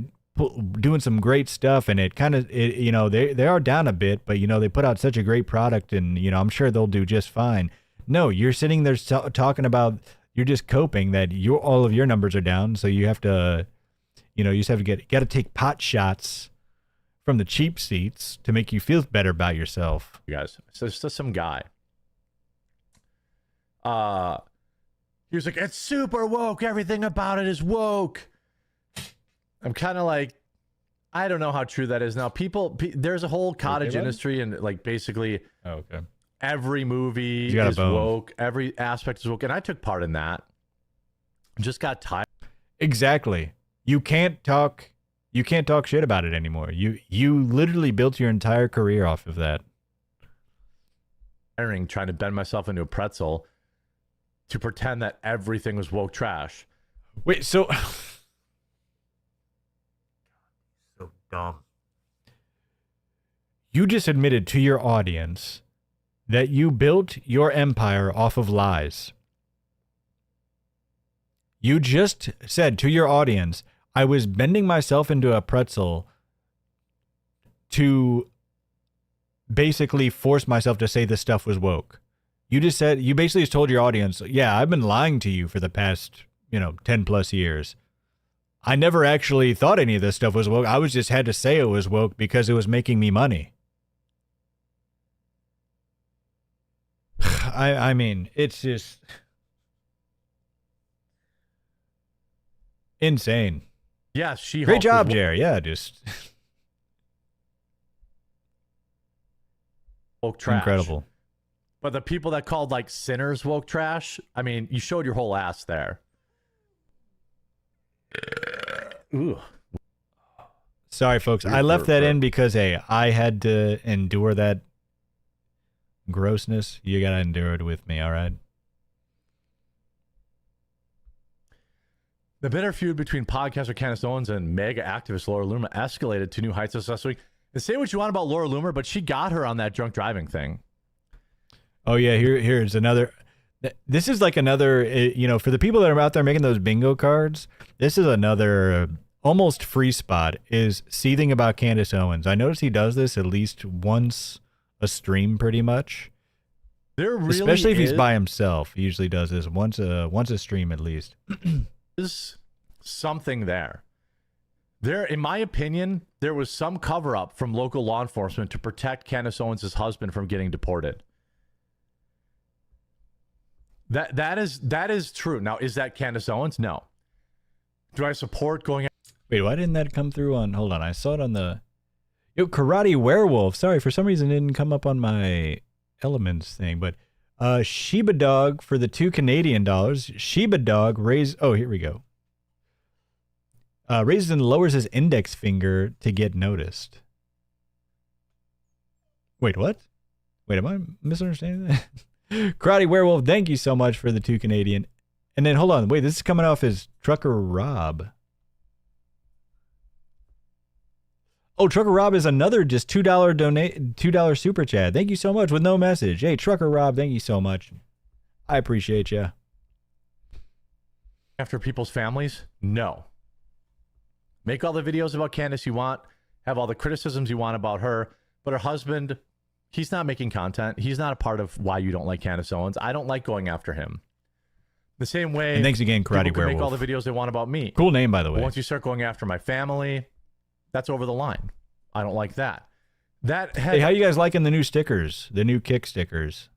doing some great stuff, and it kind of, they are down a bit, but they put out such a great product, and I'm sure they'll do just fine. No, you're sitting there talking about you're just coping that all of your numbers are down, so you have to, you just have to got to take pot shots from the cheap seats to make you feel better about yourself. You guys, so it's just some guy. He was like, it's super woke. Everything about it is woke. I'm kind of like, I don't know how true that is. Now, there's a whole cottage industry, and like basically, every movie is woke. Every aspect is woke, and I took part in that. Just got tired. Exactly. You can't talk shit about it anymore. You literally built your entire career off of that. Trying to bend myself into a pretzel to pretend that everything was woke trash. Wait, so dumb. You just admitted to your audience that you built your empire off of lies. You just said to your audience, I was bending myself into a pretzel to basically force myself to say this stuff was woke. You basically just told your audience, yeah, I've been lying to you for the past, 10 plus years. I never actually thought any of this stuff was woke. I was just had to say it was woke because it was making me money. I mean, it's just insane. Yes, she. Great job, Jerry. Yeah, just woke trash. Incredible. But the people that called like sinners woke trash, I mean, you showed your whole ass there. Ooh. Sorry, folks. I left that in because, hey, I had to endure that grossness. You got to endure it with me, all right? The bitter feud between podcaster Candace Owens and mega activist Laura Loomer escalated to new heights this week. And say what you want about Laura Loomer, but she got her on that drunk driving thing. Oh, yeah. Here's another. This is like another, for the people that are out there making those bingo cards, this is another almost free spot, is seething about Candace Owens. I notice he does this at least once a stream pretty much. There really Especially if he's by himself. He usually does this once a stream at least. There's something there. There, in my opinion, there was some cover-up from local law enforcement to protect Candace Owens' husband from getting deported. That is true. Now, is that Candace Owens? No. Do I support going? Wait, why didn't that come through on? Hold on, I saw it on the. Karate Werewolf. Sorry, for some reason it didn't come up on my Elements thing, but Shiba Dog for the $2 Canadian. Shiba Dog raised. Oh, here we go. Raises and lowers his index finger to get noticed. Wait, what? Wait, am I misunderstanding that? Karate Werewolf, thank you so much for the $2 Canadian. And then hold on, wait, this is coming off as Trucker Rob. Oh, Trucker Rob is another just $2 super chat. Thank you so much with no message. Hey, Trucker Rob, thank you so much. I appreciate you. After people's families? No. Make all the videos about Candace you want. Have all the criticisms you want about her. But her husband, he's not making content. He's not a part of why you don't like Candace Owens. I don't like going after him. The same way. And thanks again, Karate people can Werewolf. make all the videos they want about me. Cool name, by the way. But once you start going after my family, that's over the line. I don't like that. Hey, how you guys liking the new stickers? The new Kick stickers?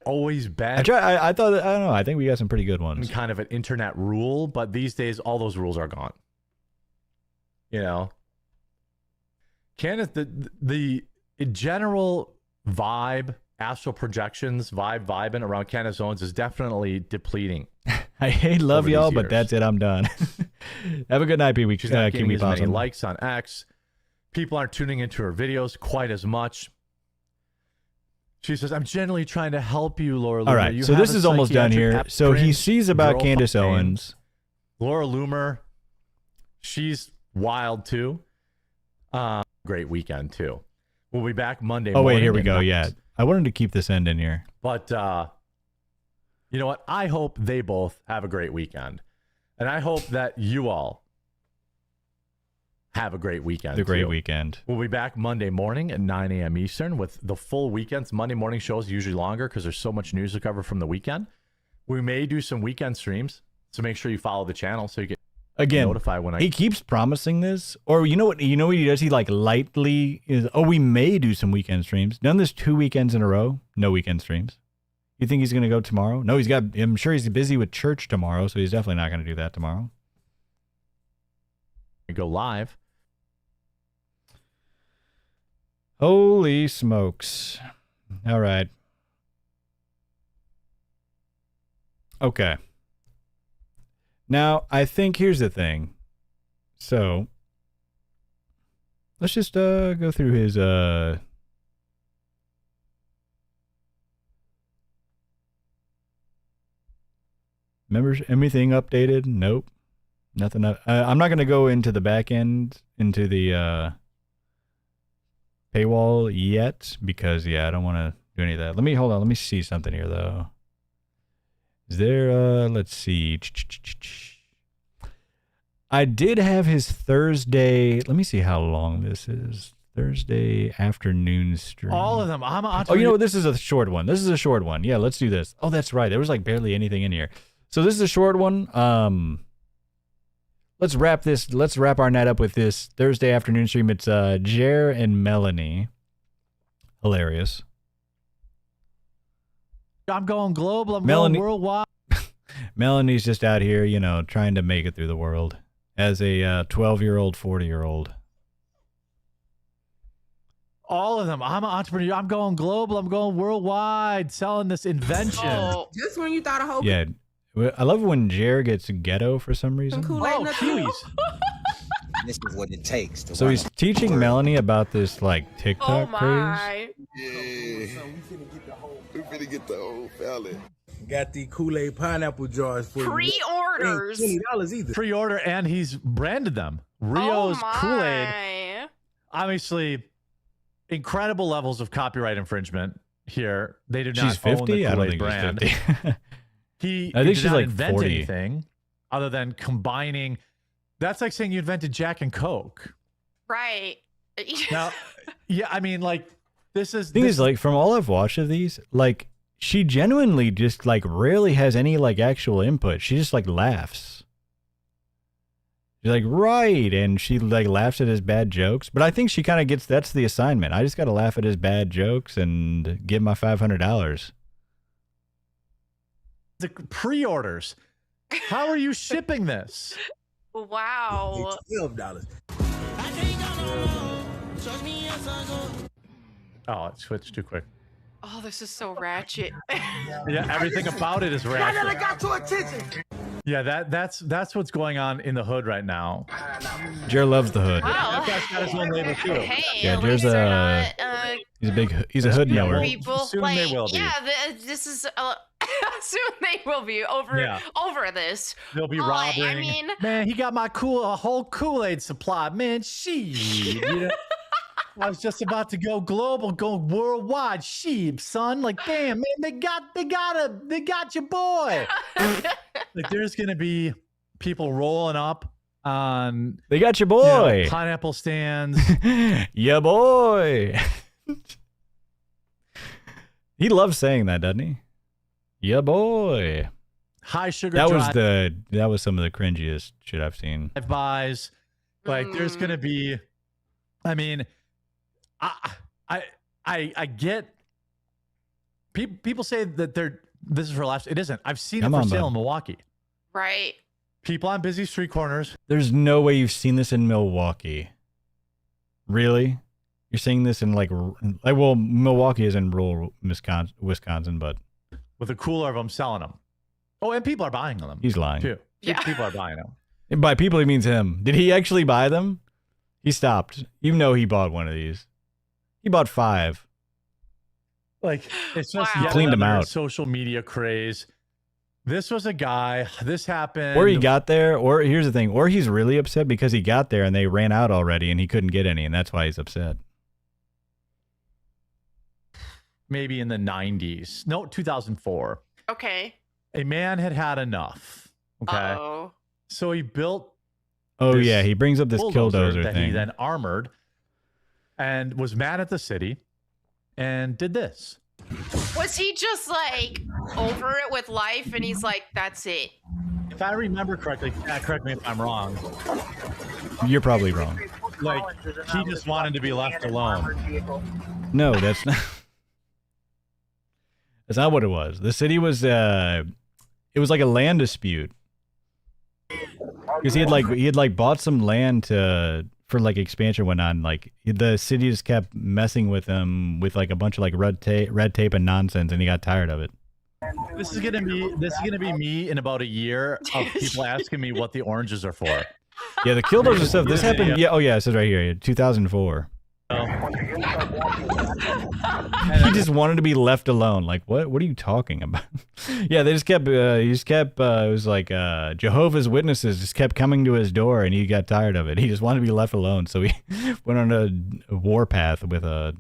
Always bad. I thought, I don't know. I think we got some pretty good ones. Kind of an internet rule, but these days all those rules are gone. You know, Candace, the general vibe, astral projections, vibing around Candace Owens is definitely depleting. I love y'all, but that's it. I'm done. Have a good night, Pee-wee. She's not getting as many likes on X. People aren't tuning into her videos quite as much. She says, I'm generally trying to help you, Laura Loomer. All right, so this is almost done here. So he sees about Candace Owens. Laura Loomer, she's wild too. Great weekend too. We'll be back Monday morning. Oh, wait, here we go. Yeah, I wanted to keep this end in here. But you know what? I hope they both have a great weekend. And I hope that you all have a great weekend. The great weekend. We'll be back Monday morning at 9 a.m. Eastern with the full weekends. Monday morning shows are usually longer because there's so much news to cover from the weekend. We may do some weekend streams, so make sure you follow the channel so you get notified when he keeps promising this. Or you know what he does? He like lightly is, we may do some weekend streams. Done this 2 weekends in a row. No weekend streams. You think he's going to go tomorrow? No, I'm sure he's busy with church tomorrow, so he's definitely not going to do that tomorrow. Go live. Holy smokes. All right. Okay. Now, I think here's the thing. So, let's just go through his members. Anything updated? Nope. Nothing. I'm not going to go into the back end, into the paywall yet, because I don't want to do any of that. Hold on. Let me see something here though. Is there let's see. I did have his Thursday. Let me see how long this is. Thursday afternoon stream. All of them. You know what? This is a short one. Yeah, let's do this. Oh, that's right. There was like barely anything in here. So this is a short one. Let's wrap our night up with this Thursday afternoon stream. It's Jer and Melanie. Hilarious. I'm going global. I'm Melanie- going worldwide. Melanie's just out here, you know, trying to make it through the world as a 12-year-old, 40-year-old. All of them. I'm an entrepreneur. I'm going global. I'm going worldwide, selling this invention. Just when you thought a whole Yeah. I love when Jer gets ghetto for some reason. Kool-Aid Kiwis. This is what it takes to So he's teaching Melanie about this like TikTok craze. Yeah. We finna get the whole fella. Got the Kool-Aid pineapple jars for you. Pre-orders. Ain't $20 either. Pre-order, and he's branded them. Rio's Kool-Aid. Obviously, incredible levels of copyright infringement here. They do not She's 50? own the I don't Kool-Aid think brand. she's 50. He I think did she's not like invent 40. anything other than combining. That's like saying you invented Jack and Coke. Right. Now, yeah, I mean, like, this is... Thing is, like, from all I've watched of these, like, she genuinely just, like, rarely has any, like, actual input. She just, like, laughs. She's like, right, and she, like, laughs at his bad jokes. But I think she kind of gets, that's the assignment. I just got to laugh at his bad jokes and give my $500. The pre-orders. How are you shipping this? Wow. $12. Oh, it switched too quick. Oh, this is so ratchet. Yeah, everything about it is ratchet. I got your attention. Yeah, that's what's going on in the hood right now. Jer loves the hood. Wow. That guy's got his own label too. Hey, Yeah, at Jer's least they're not, he's a hood knower. people. Soon like, they will be. Yeah, this is soon they will be over this. They'll be Like, robbing. I mean, Man, he got my a whole Kool-Aid supply. Man, you know, I was just about to go global, go worldwide. Sheep, son. Like, damn, man, they got your boy. Like, there's gonna be people rolling up on. They got your boy. Pineapple stands. Yeah, boy. He loves saying that, doesn't he? Yeah, boy. High sugar. That was some of the cringiest shit I've seen. Buys. Like, there's gonna be. I mean, I get. People say that this is for laughs. It isn't. I've seen it for sale in Milwaukee. right. People on busy street corners. There's no way you've seen this in Milwaukee. Really? You're seeing this in like well, Milwaukee is in rural Wisconsin, but With a cooler of them selling them. Oh, and people are buying them. He's lying. Too. Yeah. People are buying them. And by people, he means him. Did he actually buy them? He stopped, even though he bought one of these. He bought 5. Like, it's just Wow. yet Cleaned them another out. social media craze. This was a guy. This happened. Or he got there, or here's the thing, or he's really upset because he got there and they ran out already and he couldn't get any, and that's why he's upset. maybe in the 90s. No, 2004. Okay. A man had enough. Okay. Uh-oh. So he built. Oh yeah, he brings up this killdozer that thing. he then armored, and was mad at the city, and did this. Was he just like over it with life and he's like, that's it? If I remember correctly, correct me if I'm wrong. You're probably wrong. Like, he just wanted to be left alone. No, that's not. That's not what it was. The city was. It was like a land dispute. Because he had bought some land for like expansion and whatnot. And, like the city just kept messing with him with like a bunch of like red tape and nonsense, and he got tired of it. This is gonna be me in about a year of people asking me what the oranges are for. Yeah, the killdozer stuff. This happened. Yeah. Oh yeah, it says right here, 2004. He just wanted to be left alone. Like, what are you talking about? Yeah, they just kept, it was like Jehovah's Witnesses just kept coming to his door, and he got tired of it. He just wanted to be left alone, so he went on a warpath with a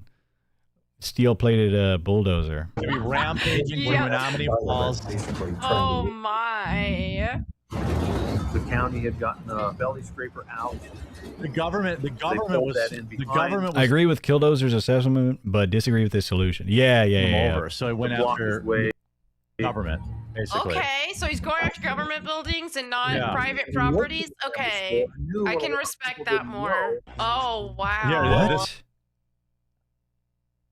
steel-plated bulldozer. To be rampaging through Menominee Falls. Oh my. The county had gotten a belly scraper out. The government was. I agree with Killdozer's assessment, but disagree with his solution. Yeah. Over, so he went after government, basically. Okay, so he's going after government buildings and not private properties. Okay, I can respect that more. Oh wow. Yeah, what?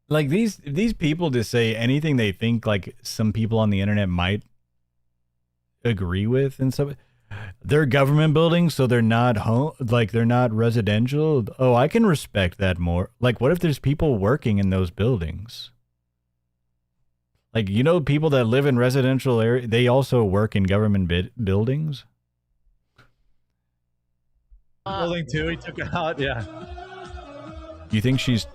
Like these people just say anything they think like some people on the internet might agree with and stuff. They're government buildings, so they're not home, like they're not residential. Oh, I can respect that more. Like, what if there's people working in those buildings? Like, you know, people that live in residential area, they also work in government buildings. Building 2, he took it out. Yeah. You think she's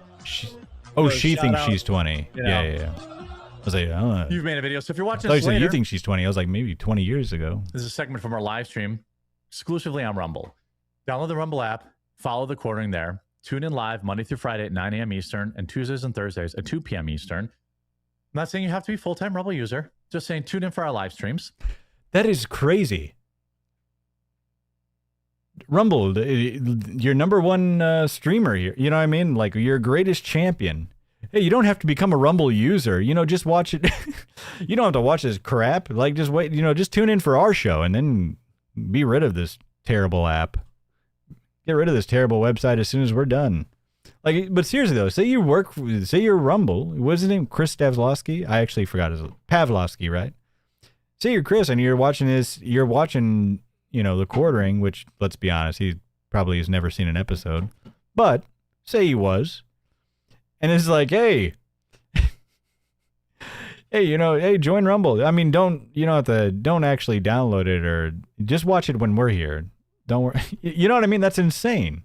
oh, she thinks out, she's 20. Yeah. I was like, oh. You've made a video, so if you're watching I this said, later, you think she's 20. I was like, maybe 20 years ago. this is a segment from our live stream exclusively on Rumble. Download the Rumble app, follow the quartering there, tune in live Monday through Friday at 9 a.m. Eastern and Tuesdays and Thursdays at 2 p.m. Eastern. I'm not saying you have to be a full-time Rumble user, just saying tune in for our live streams. That is crazy. Rumble, your number one streamer here. You know what I mean? Like, your greatest champion. Hey, you don't have to become a Rumble user. You know, just watch it. You don't have to watch this crap. Like, just wait. You know, just tune in for our show and then be rid of this terrible app. Get rid of this terrible website as soon as we're done. Like, but seriously though, say you're Rumble. What's his name? Chris Stavlosky? I actually forgot his Pavlovsky, right? Say you're Chris and you're watching this. You're watching, you know, the quartering, which, let's be honest, he probably has never seen an episode. But say he was. And it's like, hey, you know, hey, join Rumble. I mean, don't actually download it or just watch it when we're here. Don't worry. You know what I mean? That's insane.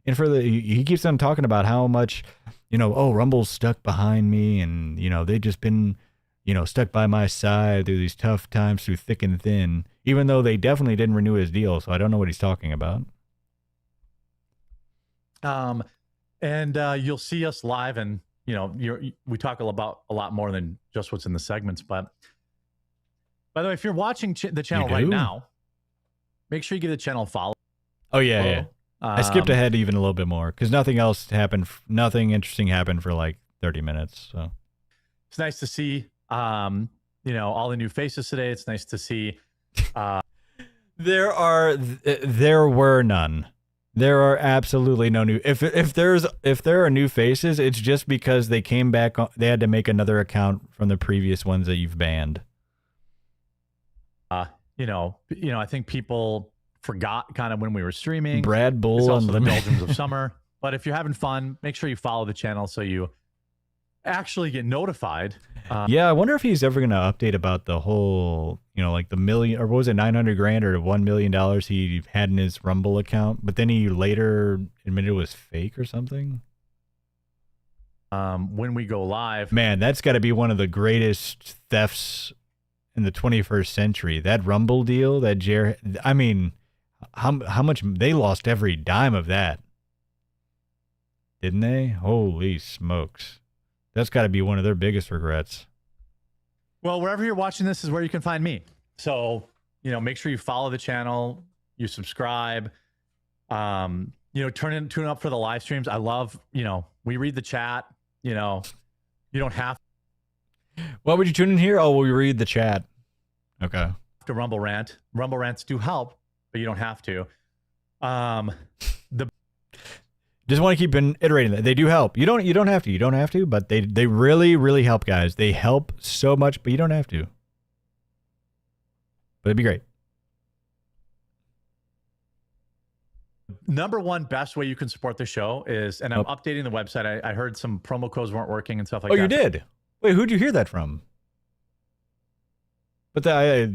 And he keeps on talking about how much, you know, oh, Rumble's stuck behind me and, you know, they've just been, you know, stuck by my side through these tough times through thick and thin, even though they definitely didn't renew his deal. So I don't know what he's talking about. And you'll see us live, and you know, we talk about a lot more than just what's in the segments. But by the way, if you're watching the channel right now, make sure you give the channel a follow. Oh yeah. I skipped ahead even a little bit more because nothing else happened. Nothing interesting happened for like 30 minutes. So it's nice to see, you know, all the new faces today. It's nice to see. There were none. There are absolutely no new. If there are new faces, it's just because they came back. They had to make another account from the previous ones that you've banned. You know, I think people forgot kind of when we were streaming. Brad Bull it's also Unlimited. the Doldrums of Summer. But if you're having fun, make sure you follow the channel so you actually get notified. Yeah, I wonder if he's ever going to update about the whole, you know, like the million, or what was it, 900 grand or $1 million he had in his Rumble account, but then he later admitted it was fake or something. When we go live. Man, that's got to be one of the greatest thefts in the 21st century. That Rumble deal, I mean, how much they lost every dime of that. Didn't they? Holy smokes. That's got to be one of their biggest regrets. Well, wherever you're watching this is where you can find me. So, you know, make sure you follow the channel, you subscribe, you know, tune up for the live streams. I love, you know, we read the chat, you know, you don't have What would you tune in here? Oh, we read the chat. Okay. To Rumble Rant. Rumble Rants do help, but you don't have to. Just want to keep iterating that. They do help. You don't have to, but they really, really help, guys. They help so much, but you don't have to. But it'd be great. Number one best way you can support the show is, and I'm updating the website. I heard some promo codes weren't working and stuff like that. Oh, you did? Wait, who'd you hear that from? But I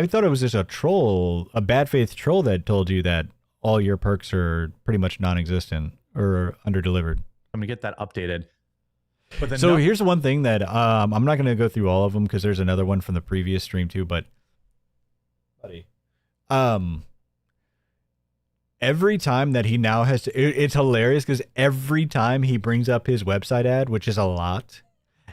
thought it was just a troll, a bad faith troll that told you that all your perks are pretty much non-existent or under-delivered. I'm gonna get that updated. But so here's one thing that I'm not going to go through all of them because there's another one from the previous stream too. But, buddy, every time that he now has to, it's hilarious because every time he brings up his website ad, which is a lot,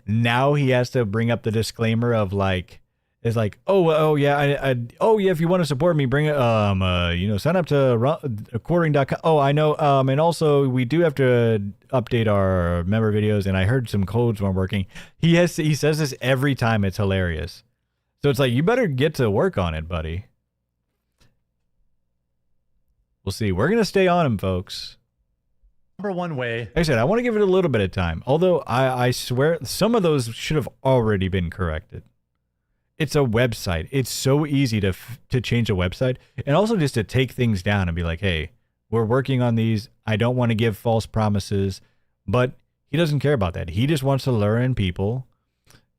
now he has to bring up the disclaimer of like, it's like, oh yeah, if you want to support me, bring it, you know, sign up to quartering.com. Oh, I know, and also we do have to update our member videos, and I heard some codes weren't working. He says this every time. It's hilarious. So it's like, you better get to work on it, buddy. We'll see. We're gonna stay on him, folks. Number one way. Like I said, I want to give it a little bit of time. Although I swear some of those should have already been corrected. It's a website. It's so easy to change a website, and also just to take things down and be like, hey, we're working on these. I don't want to give false promises, but he doesn't care about that. He just wants to lure in people.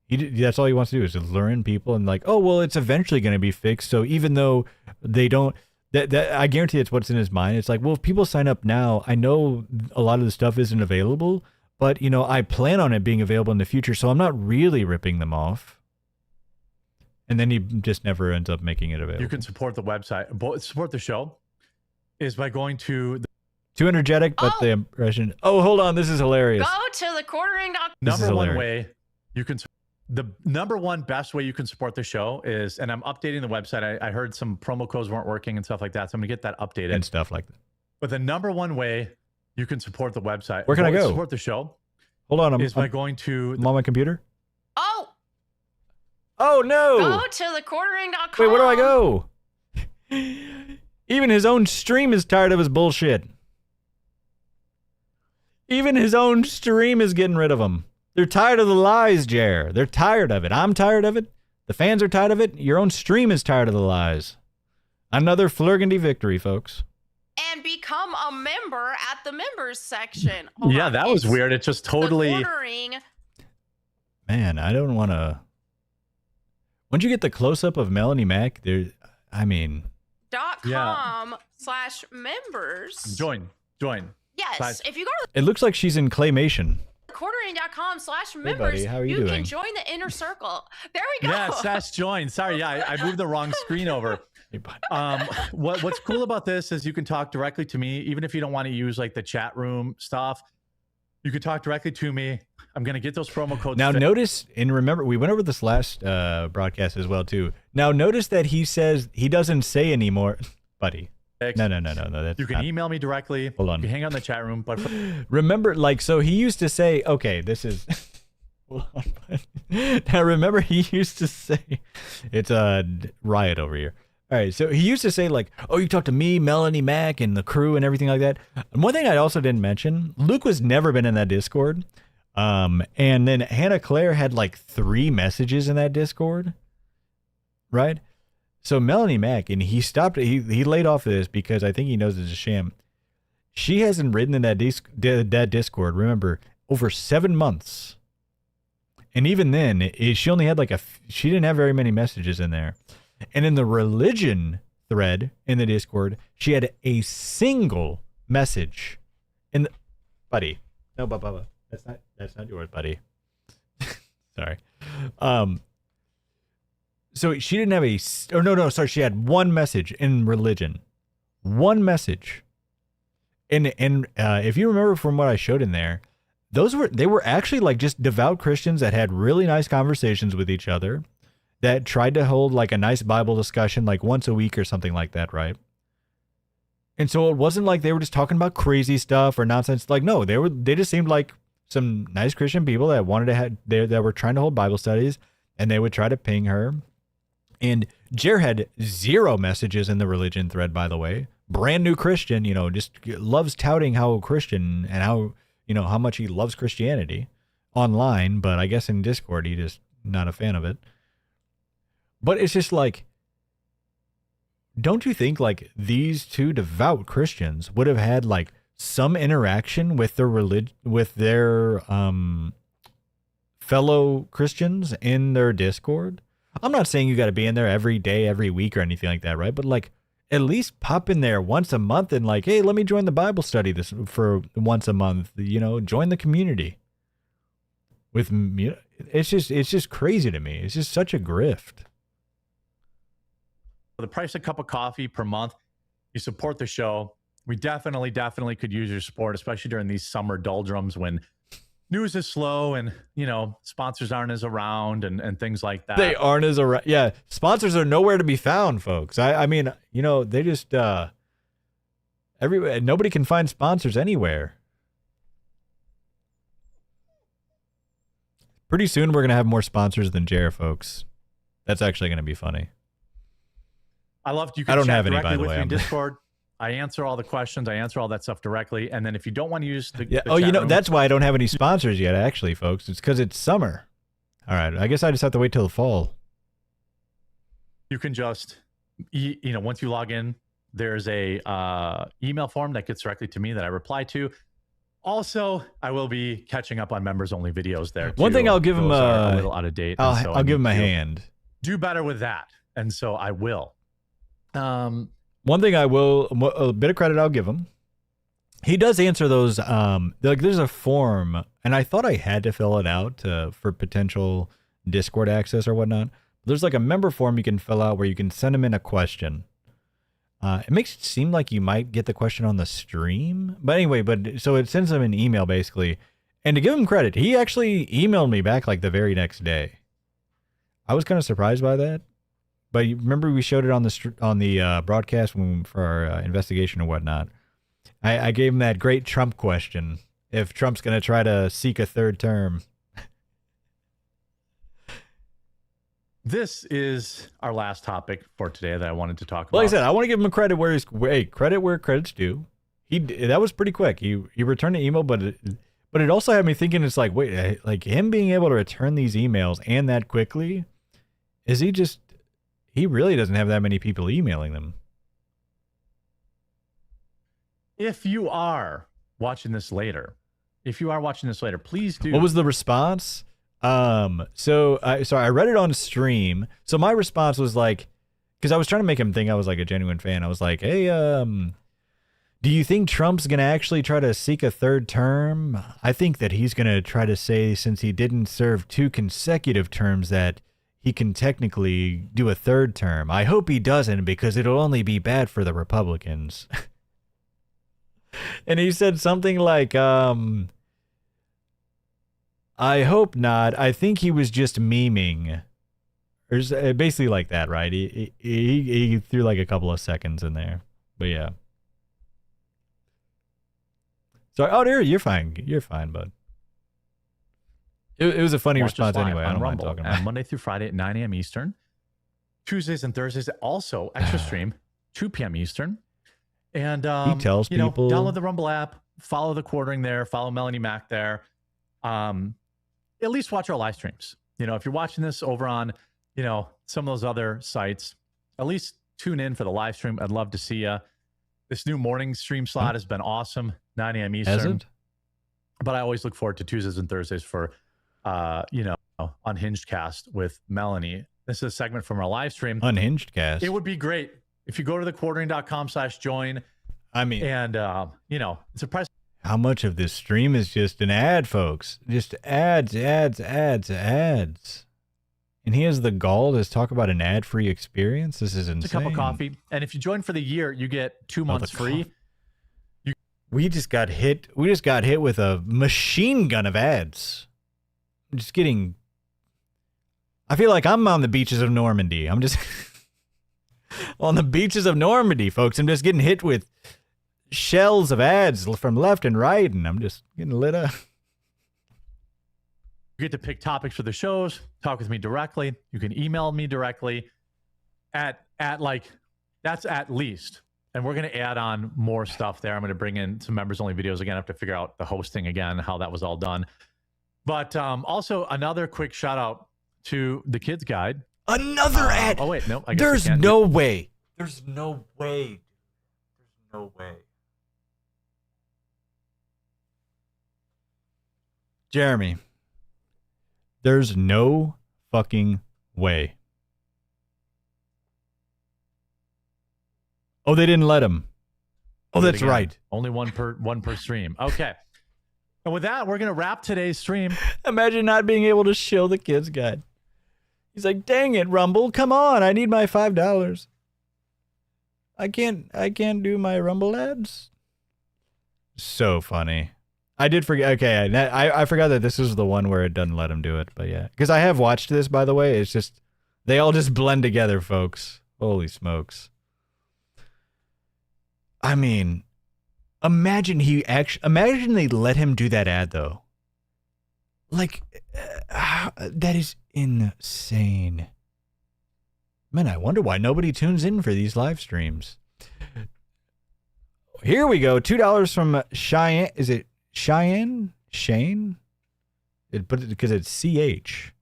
That's all he wants to do is to lure in people and like, oh, well, it's eventually going to be fixed. So even though they don't, that I guarantee it's what's in his mind. It's like, well, if people sign up now, I know a lot of the stuff isn't available, but I plan on it being available in the future. So I'm not really ripping them off. And then he just never ends up making it available. You can support the website, support the show, is by going to too energetic, but the impression. Oh, hold on, this is hilarious. Go to the quartering.com. Number one way you can. The number one best way you can support the show is, and I'm updating the website. I heard some promo codes weren't working and stuff like that, so I'm gonna get that updated and stuff like that. But the number one way you can support the website, where can I go? Support the show. Hold on, is by going to I'm on my computer. Oh no! Go to the quartering.com. Wait, where do I go? Even his own stream is tired of his bullshit. Even his own stream is getting rid of him. They're tired of the lies, Jer. They're tired of it. I'm tired of it. The fans are tired of it. Your own stream is tired of the lies. Another Flurgandy victory, folks. And become a member at the members section. Yeah, that was weird. It just totally. Man, I don't want to. Once you get the close up of Melanie Mack, .com/members. Join. Yes, if you go to it looks like she's in claymation. quartering.com/members, hey buddy, how are you can doing? join the inner circle. There we go. Yeah, Sash join. Sorry, yeah, I moved the wrong screen over. What's cool about this is you can talk directly to me, even if you don't want to use like the chat room stuff. You can talk directly to me. I'm gonna get those promo codes. Now notice, and remember, we went over this last broadcast as well too. Now notice that he says he doesn't say anymore, buddy. No. That's you can email me directly. Hold on. You can hang on the chat room. But remember, so he used to say, okay, this is. Hold on. Now remember, he used to say, it's a riot over here. All right, so he used to say oh, you talked to me, Melanie Mack, and the crew and everything like that. And one thing I also didn't mention, Luke was never been in that Discord. And then Hannah Claire had 3 messages in that Discord, right? So Melanie Mack, and he stopped. He laid off of this because I think he knows it's a sham. She hasn't written in that Discord. Remember, over 7 months, and even then, she only had she didn't have very many messages in there. And in the religion thread in the Discord, she had a single message. Buddy, no, Bubba, that's not yours, buddy. Sorry. So she didn't have she had one message in religion. One message. And if you remember from what I showed in there, they were actually just devout Christians that had really nice conversations with each other, that tried to hold a nice Bible discussion once a week or something like that, right? And so it wasn't like they were just talking about crazy stuff or nonsense. No, they just seemed like some nice Christian people that wanted to that were trying to hold Bible studies, and they would try to ping her. And Jer had 0 messages in the religion thread, by the way. Brand new Christian, just loves touting how Christian and how much he loves Christianity online, but I guess in Discord he just not a fan of it. But it's just don't you think these 2 devout Christians would have had some interaction with their fellow Christians in their Discord? I'm not saying you got to be in there every day, every week or anything like that, right? But at least pop in there once a month and hey, let me join the Bible study for once a month, join the community. It's just crazy to me. It's just such a grift. The price of a cup of coffee per month, you support the show. We definitely could use your support, especially during these summer doldrums when news is slow and sponsors aren't as around and things like that. They aren't as around. Yeah, sponsors are nowhere to be found, folks. I mean, they just nobody can find sponsors anywhere. Pretty soon we're gonna have more sponsors than Jer, folks. That's actually gonna be funny. I loved you. Can I don't chat have any, by directly the with way. me in Discord. I answer all the questions. I answer all that stuff directly. And then if you don't want to use the Yeah. the Oh, you chat know, room, that's why I don't have any sponsors yet, actually, folks. It's because it's summer. All right. I guess I just have to wait till the fall. you can just, once you log in, there's a email form that gets directly to me that I reply to. Also, I will be catching up on members only videos there too. One thing I'll give him Those are a little out of date. I'll give him a hand. Do better with that. And so I will. One thing I will, a bit of credit I'll give him. He does answer those. Like there's a form, and I thought I had to fill it out for potential Discord access or whatnot. There's like a member form you can fill out where you can send him in a question. It makes it seem like you might get the question on the stream, but anyway, so it sends him an email basically. And to give him credit, he actually emailed me back like the very next day. I was kind of surprised by that. But you remember we showed it on the broadcast for our investigation and whatnot. I gave him that great Trump question: if Trump's going to try to seek a third term. This is our last topic for today that I wanted to talk about. Like I said, I want to give him credit where credit's due. That was pretty quick. He returned the email, but it also had me thinking. It's like, wait, like him being able to return these emails and that quickly, is he just? He really doesn't have that many people emailing them. If you are watching this later, please do. What was the response? So I read it on stream. So my response was like, because I was trying to make him think I was like a genuine fan. I was like, hey, do you think Trump's going to actually try to seek a third term? I think that he's going to try to say, since he didn't serve 2 consecutive terms, that he can technically do a third term. I hope he doesn't, because it'll only be bad for the Republicans. And he said something like, I hope not. I think he was just memeing. Or basically like that, right? He threw like a couple of seconds in there. But yeah. Sorry. Oh, dear, you're fine. You're fine, bud. It was a funny response anyway. I don't mind talking about it. Monday through Friday at 9 a.m. Eastern. Tuesdays and Thursdays also extra stream, 2 p.m. Eastern. And he tells people, download the Rumble app, follow the quartering there, follow Melanie Mac there. At least watch our live streams. If you're watching this over on, some of those other sites, at least tune in for the live stream. I'd love to see you. This new morning stream slot has been awesome, 9 a.m. Eastern. Has it? But I always look forward to Tuesdays and Thursdays for, Unhinged Cast with Melanie. This is a segment from our live stream. Unhinged Cast. It would be great if you go to thequartering.com/join. I mean, and it's a price. How much of this stream is just an ad, folks? Just ads. And he has the gall to talk about an ad-free experience? This is insane. It's a cup of coffee. And if you join for the year, you get 2 months free. We just got hit with a machine gun of ads. I'm just getting... I feel like I'm on the beaches of Normandy. I'm just... on the beaches of Normandy, folks. I'm just getting hit with shells of ads from left and right, and I'm just getting lit up. You get to pick topics for the shows, talk with me directly. You can email me directly at that's at least. And we're going to add on more stuff there. I'm going to bring in some members only videos again. I have to figure out the hosting again, how that was all done. But also another quick shout out to the Kids Guide. Another ad. Oh wait, no. I guess There's no way. There's no way. There's no way. Jeremy, there's no fucking way. Oh, they didn't let him. Oh, that's right. Only one per stream. Okay. And with that, we're going to wrap today's stream. Imagine not being able to show the Kids Guide. He's like, dang it, Rumble. Come on. I need my $5. I can't do my Rumble ads. So funny. I did forget. Okay. I forgot that this is the one where it doesn't let him do it. But yeah. Because I have watched this, by the way. It's just, they all just blend together, folks. Holy smokes. I mean, imagine they let him do that ad, though. Like, that is insane. Man, I wonder why nobody tunes in for these live streams. Here we go. $2 from Cheyenne. Is it Cheyenne? Shane? Because it's CH.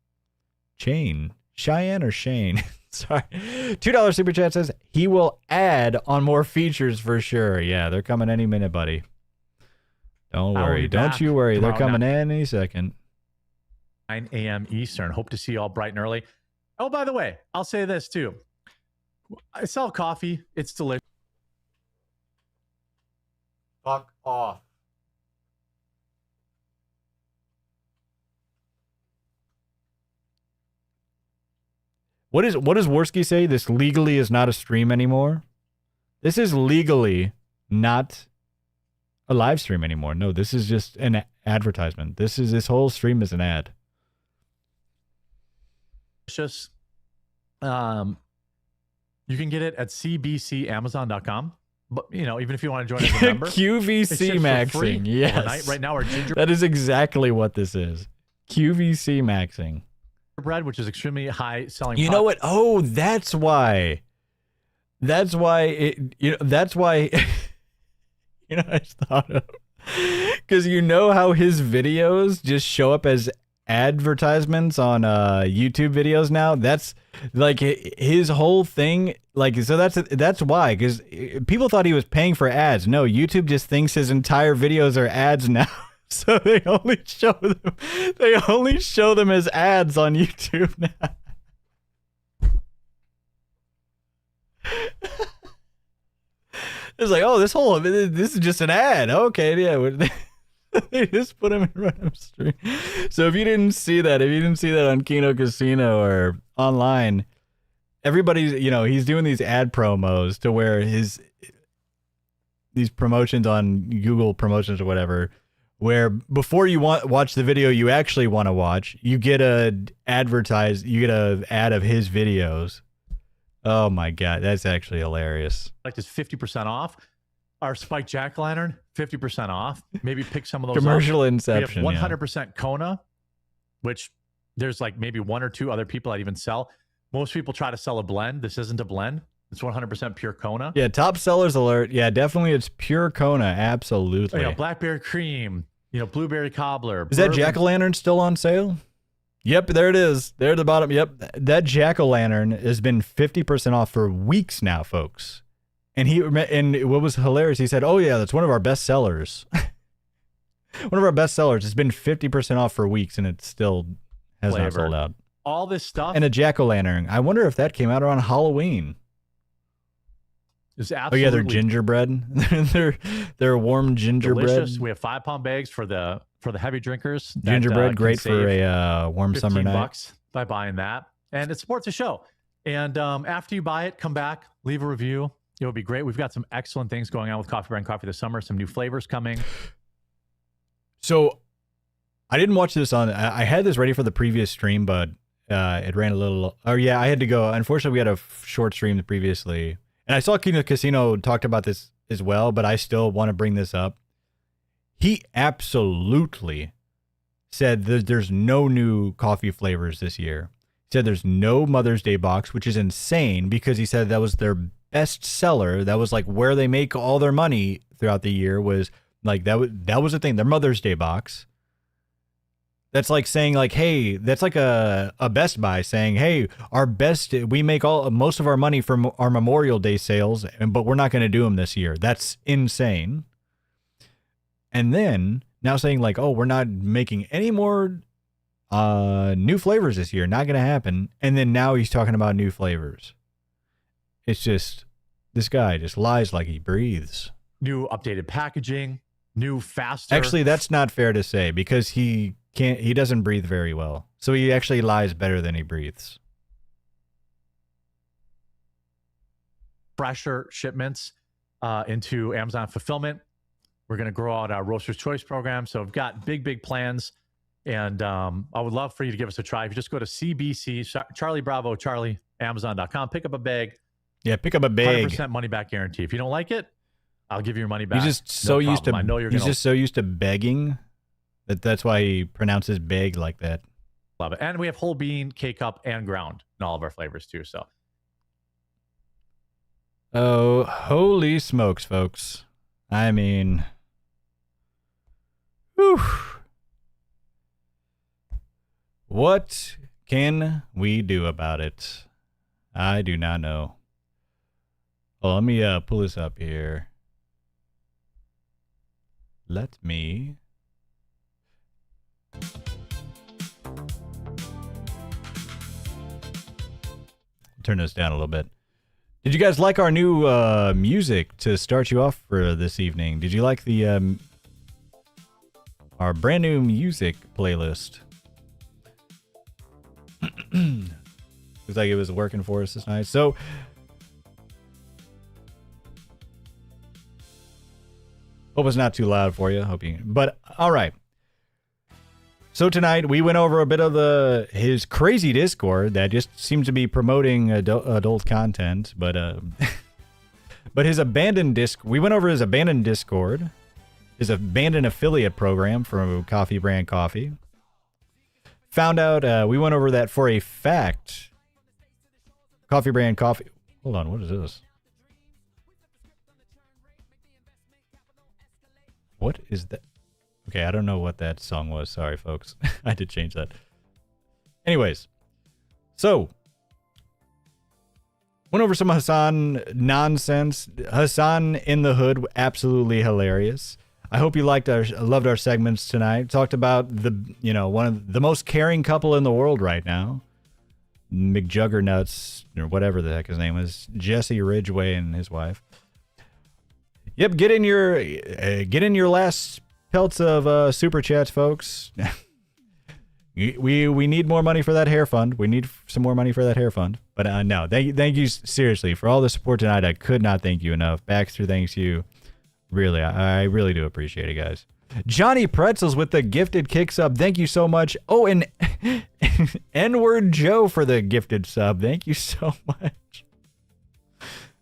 Chain. Cheyenne or Shane? Sorry. $2 super chat says he will add on more features for sure. Yeah, they're coming any minute, buddy. Don't worry. Don't you worry. They're coming any second. 9 a.m. Eastern. Hope to see you all bright and early. Oh, by the way, I'll say this too. I sell coffee. It's delicious. Fuck off. What does Worski say? This legally is not a stream anymore? This is legally not a live stream anymore. No, this is just an advertisement. This whole stream is an ad. Just you can get it at cbcamazon.com. But even if you want to join as a member, QVC maxing. Yes. Right now, our gingerbread. That is exactly what this is. QVC maxing. Bread, which is extremely high selling. You know what? Oh, that's why. That's why that's why. I just thought of, because how his videos just show up as advertisements on YouTube videos now. That's like his whole thing. Like, so that's why, because people thought he was paying for ads. No, YouTube just thinks his entire videos are ads now. So they only show them as ads on YouTube now. It's like, oh, this is just an ad. Okay, yeah. They just put him in random stream. So if you didn't see that on Kino Casino or online, everybody's, he's doing these ad promos to where these promotions on Google Promotions or whatever, where before you watch the video you actually want to watch, you get an ad of his videos. Oh my God, that's actually hilarious. Like this 50% off. Our Spike Jack-o'-lantern, 50% off. Maybe pick some of those Commercial up. inception. We have 100% Kona, which there's like maybe one or two other people that even sell. Most people try to sell a blend. This isn't a blend. It's 100% pure Kona. Yeah, top sellers alert. Yeah, definitely it's pure Kona. Absolutely. Blackberry cream, blueberry cobbler. Is that jack-o'-lantern still on sale? Yep, there it is. There at the bottom. Yep, that jack-o'-lantern has been 50% off for weeks now, folks. And what was hilarious, he said, "Oh yeah, that's one of our best sellers." One of our best sellers. It's been 50% off for weeks, and it still has not sold out. All this stuff. And a jack-o'-lantern. I wonder if that came out around Halloween. It's absolutely. Oh yeah, they're gingerbread. they're warm gingerbread. Delicious. We have 5-pound bags for the heavy drinkers. Gingerbread, great for a warm summer night. $15 by buying that, and it supports the show. And after you buy it, come back, leave a review. It would be great. We've got some excellent things going on with CoffeeBrandCoffee this summer. Some new flavors coming. So I didn't watch this I had this ready for the previous stream, but it ran a little. Oh yeah, I had to go. Unfortunately, we had a short stream previously. And I saw Kino Casino talked about this as well, but I still want to bring this up. He absolutely said that there's no new coffee flavors this year. He said there's no Mother's Day box, which is insane because he said that was their best seller. That was like where they make all their money throughout the year, was like that was the thing, their Mother's Day box. That's like saying like, hey, that's like a Best Buy saying, hey, we make most of our money from our Memorial Day sales, but we're not going to do them this year. That's insane. And then now saying like, oh, we're not making any more new flavors this year. Not going to happen. And then now he's talking about new flavors. It's just, this guy just lies like he breathes. New updated packaging, new faster. Actually, that's not fair to say because he doesn't breathe very well. So he actually lies better than he breathes. Fresher shipments into Amazon fulfillment. We're going to grow out our Roaster's Choice program. So we've got big plans. And I would love for you to give us a try. If you just go to CBC, Charlie Bravo, Charlie, Amazon.com, pick up a bag. Yeah, pick up a bag. 100% money back guarantee. If you don't like it, I'll give you your money back. He's just so used to begging that's why he pronounces bag like that. Love it. And we have whole bean, K-cup, and ground in all of our flavors too. So. Oh, holy smokes, folks. I mean, whew. What can we do about it? I do not know. Well, let me pull this up here. Let me turn this down a little bit. Did you guys like our new music to start you off for this evening? Did you like the our brand new music playlist? Looks like it was working for us this night. So hope it's not too loud for you. Hope you. But all right. So tonight we went over a bit of his crazy Discord that just seems to be promoting adult content, but but his abandoned we went over his abandoned Discord, his abandoned affiliate program from CoffeeBrandCoffee. Found out we went over that for a fact. CoffeeBrandCoffee. Hold on, what is this? What is that? Okay, I don't know what that song was. Sorry, folks. I did change that. Anyways, so went over some Hassan nonsense. Hassan in the Hood, absolutely hilarious. I hope you loved our segments tonight. Talked about one of the most caring couple in the world right now, McJuggernuts or whatever the heck his name is, Jesse Ridgway and his wife. Yep, get in your last pelts of super chats, folks. we need more money for that hair fund. We need some more money for that hair fund. But no, thank you seriously for all the support tonight. I could not thank you enough. Baxter, thanks you. Really, I really do appreciate it, guys. Johnny Pretzels with the gifted kick sub. Thank you so much. Oh, and N-word Joe for the gifted sub. Thank you so much.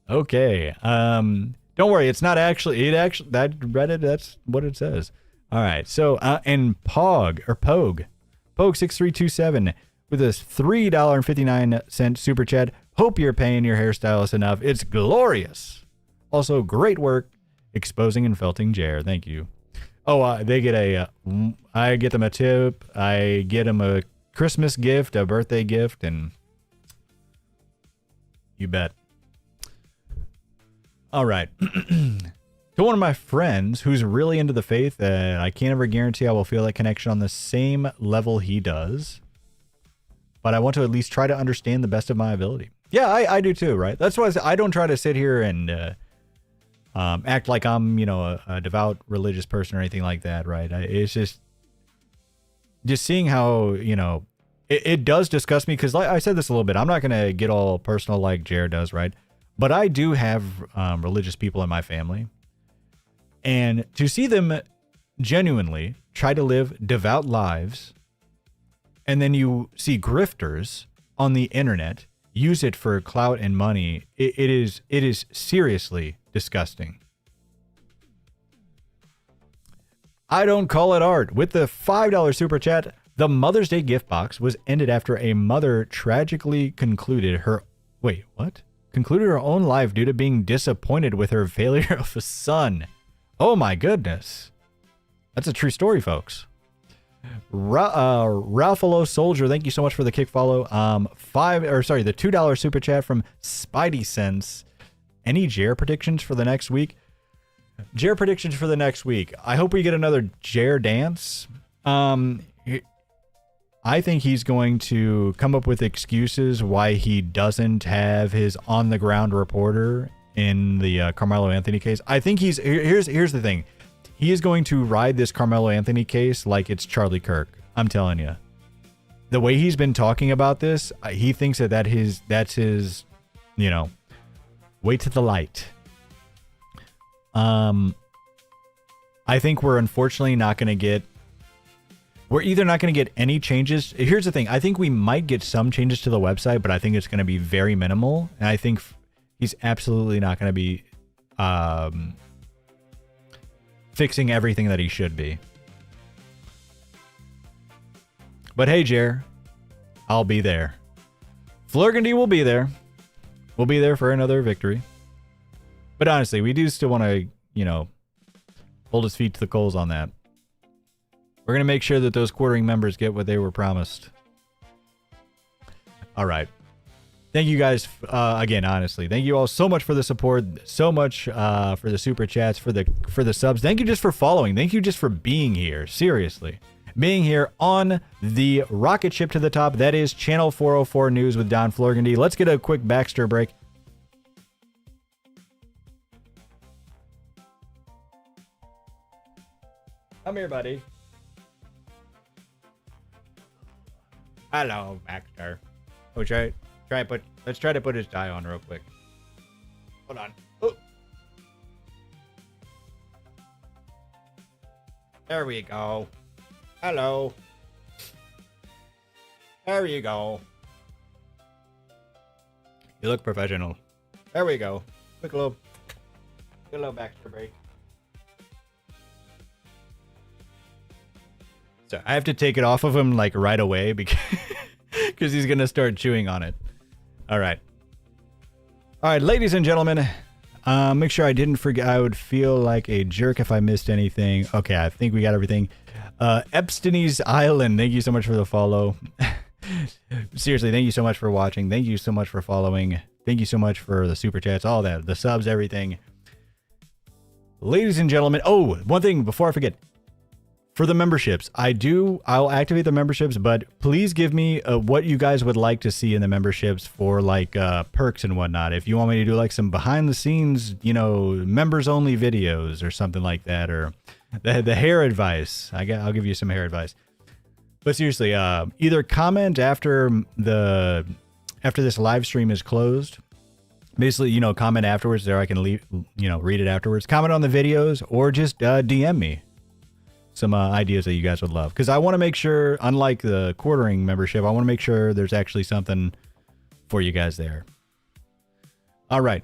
Okay. Don't worry, it's not actually that Reddit, that's what it says. All right. So and Pogue 6327 with a $3.59 super chat. Hope you're paying your hairstylist enough. It's glorious. Also, great work exposing and felting Jer. Thank you. Oh, they get I get them a tip. I get them a Christmas gift, a birthday gift, and you bet. All right. To one of my friends who's really into the faith, I can't ever guarantee I will feel that connection on the same level he does, but I want to at least try to understand the best of my ability. Yeah, I do too, right? That's why I don't try to sit here and act like I'm, a devout religious person or anything like that, right? It's just seeing how, it does disgust me because, like I said this a little bit, I'm not going to get all personal like Jared does, right? But I do have religious people in my family. And to see them genuinely try to live devout lives, and then you see grifters on the internet use it for clout and money, it is seriously disgusting. I don't call it art. With the $5 super chat, the Mother's Day gift box was ended after a mother tragically concluded her own life due to being disappointed with her failure of a son. Oh my goodness. That's a true story, folks. Ralphalo Soldier, thank you so much for the kick follow. The $2 super chat from Spidey Sense. Any Jer predictions for the next week? Jer predictions for the next week. I hope we get another Jer dance. I think he's going to come up with excuses why he doesn't have his on-the-ground reporter in the Carmelo Anthony case. I think here's the thing. He is going to ride this Carmelo Anthony case like it's Charlie Kirk. I'm telling you. The way he's been talking about this, he thinks that's his, way to the light. I think we're unfortunately not going to get. We're either not going to get any changes. Here's the thing. I think we might get some changes to the website, but I think it's going to be very minimal. And I think he's absolutely not going to be fixing everything that he should be. But hey, Jer, I'll be there. Flurgandy will be there. We'll be there for another victory. But honestly, we do still want to, hold his feet to the coals on that. We're going to make sure that those quartering members get what they were promised. All right. Thank you guys again, honestly. Thank you all so much for the support, so much for the super chats, for the subs. Thank you just for following. Thank you just for being here. Seriously. Being here on the rocket ship to the top. That is Channel 404 News with Don Florgandy. Let's get a quick Baxter break. Come here, buddy. Hello, Baxter. Oh, let's try to put his tie on real quick. Hold on. Oh. There we go. Hello. There you go. You look professional. There we go. Quick little Baxter break. So I have to take it off of him like right away because he's gonna start chewing on it. All right, ladies and gentlemen. Make sure I didn't forget. I would feel like a jerk if I missed anything. Okay, I think we got everything. Epstein's Island. Thank you so much for the follow. Seriously, thank you so much for watching. Thank you so much for following. Thank you so much for the super chats, all that, the subs, everything. Ladies and gentlemen. Oh, one thing before I forget. For the memberships, I'll activate the memberships, but please give me what you guys would like to see in the memberships for like perks and whatnot. If you want me to do like some behind the scenes, members only videos or something like that, or the hair advice, I'll give you some hair advice. But seriously, either comment after this live stream is closed. Basically, comment afterwards there. I can leave, read it afterwards. Comment on the videos or just DM me some ideas that you guys would love, because I want to make sure, unlike the quartering membership, I want to make sure there's actually something for you guys there. All right.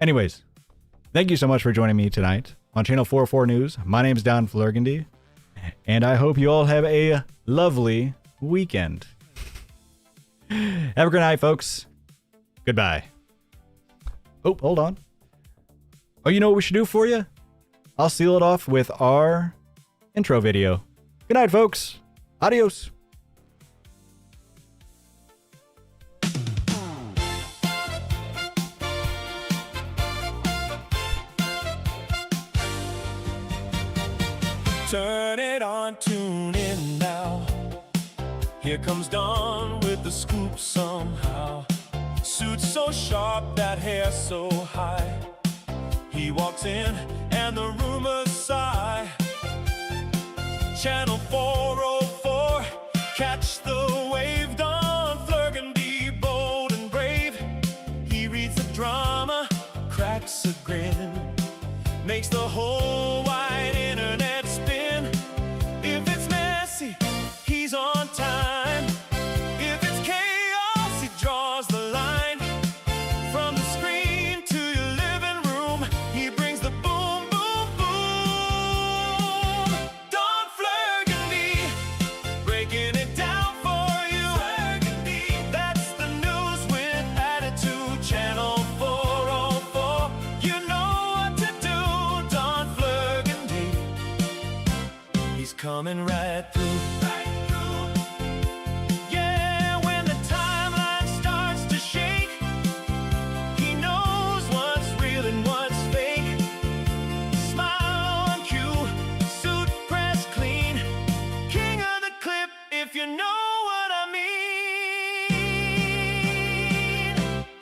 Anyways, thank you so much for joining me tonight on Channel 404 News. My name's Don Florgandy, and I hope you all have a lovely weekend. Have a good night, folks. Goodbye. Oh, hold on. Oh, you know what we should do for you? I'll seal it off with our intro video. Good night, folks. Adios. Turn it on, tune in now. Here comes Don with the scoop somehow. Suit so sharp, that hair so high. He walks in and the rumors sigh. Channel 404, catch the wave. Don Florgandy, bold and brave. He reads the drama, cracks a grin, makes the whole wide internet spin. If it's messy, he's on time. If it's chaos, he draws the line. From the screen to your living room, he brings the boom, boom, boom. Don Florgandy, breaking it down for you. Florgandy, that's the news with attitude. Channel 404, you know what to do. Don Florgandy, he's coming right through. Yeah, when the timeline starts to shake, he knows what's real and what's fake. Smile on cue, suit pressed clean, king of the clip, if you know what I mean.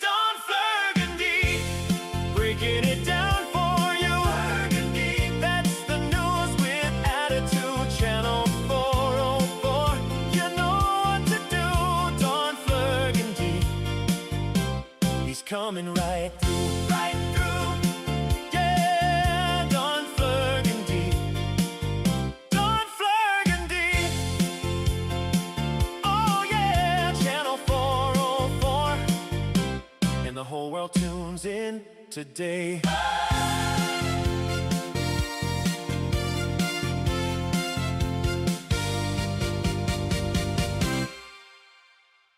Don Florgandy, breaking it down for you. Florgandy, that's the news with attitude. Channel 404, you know what to do. Don Florgandy, he's coming right through. Right through. Yeah, Don Florgandy. Don Florgandy. Oh yeah, Channel 404. And the whole world tunes in today.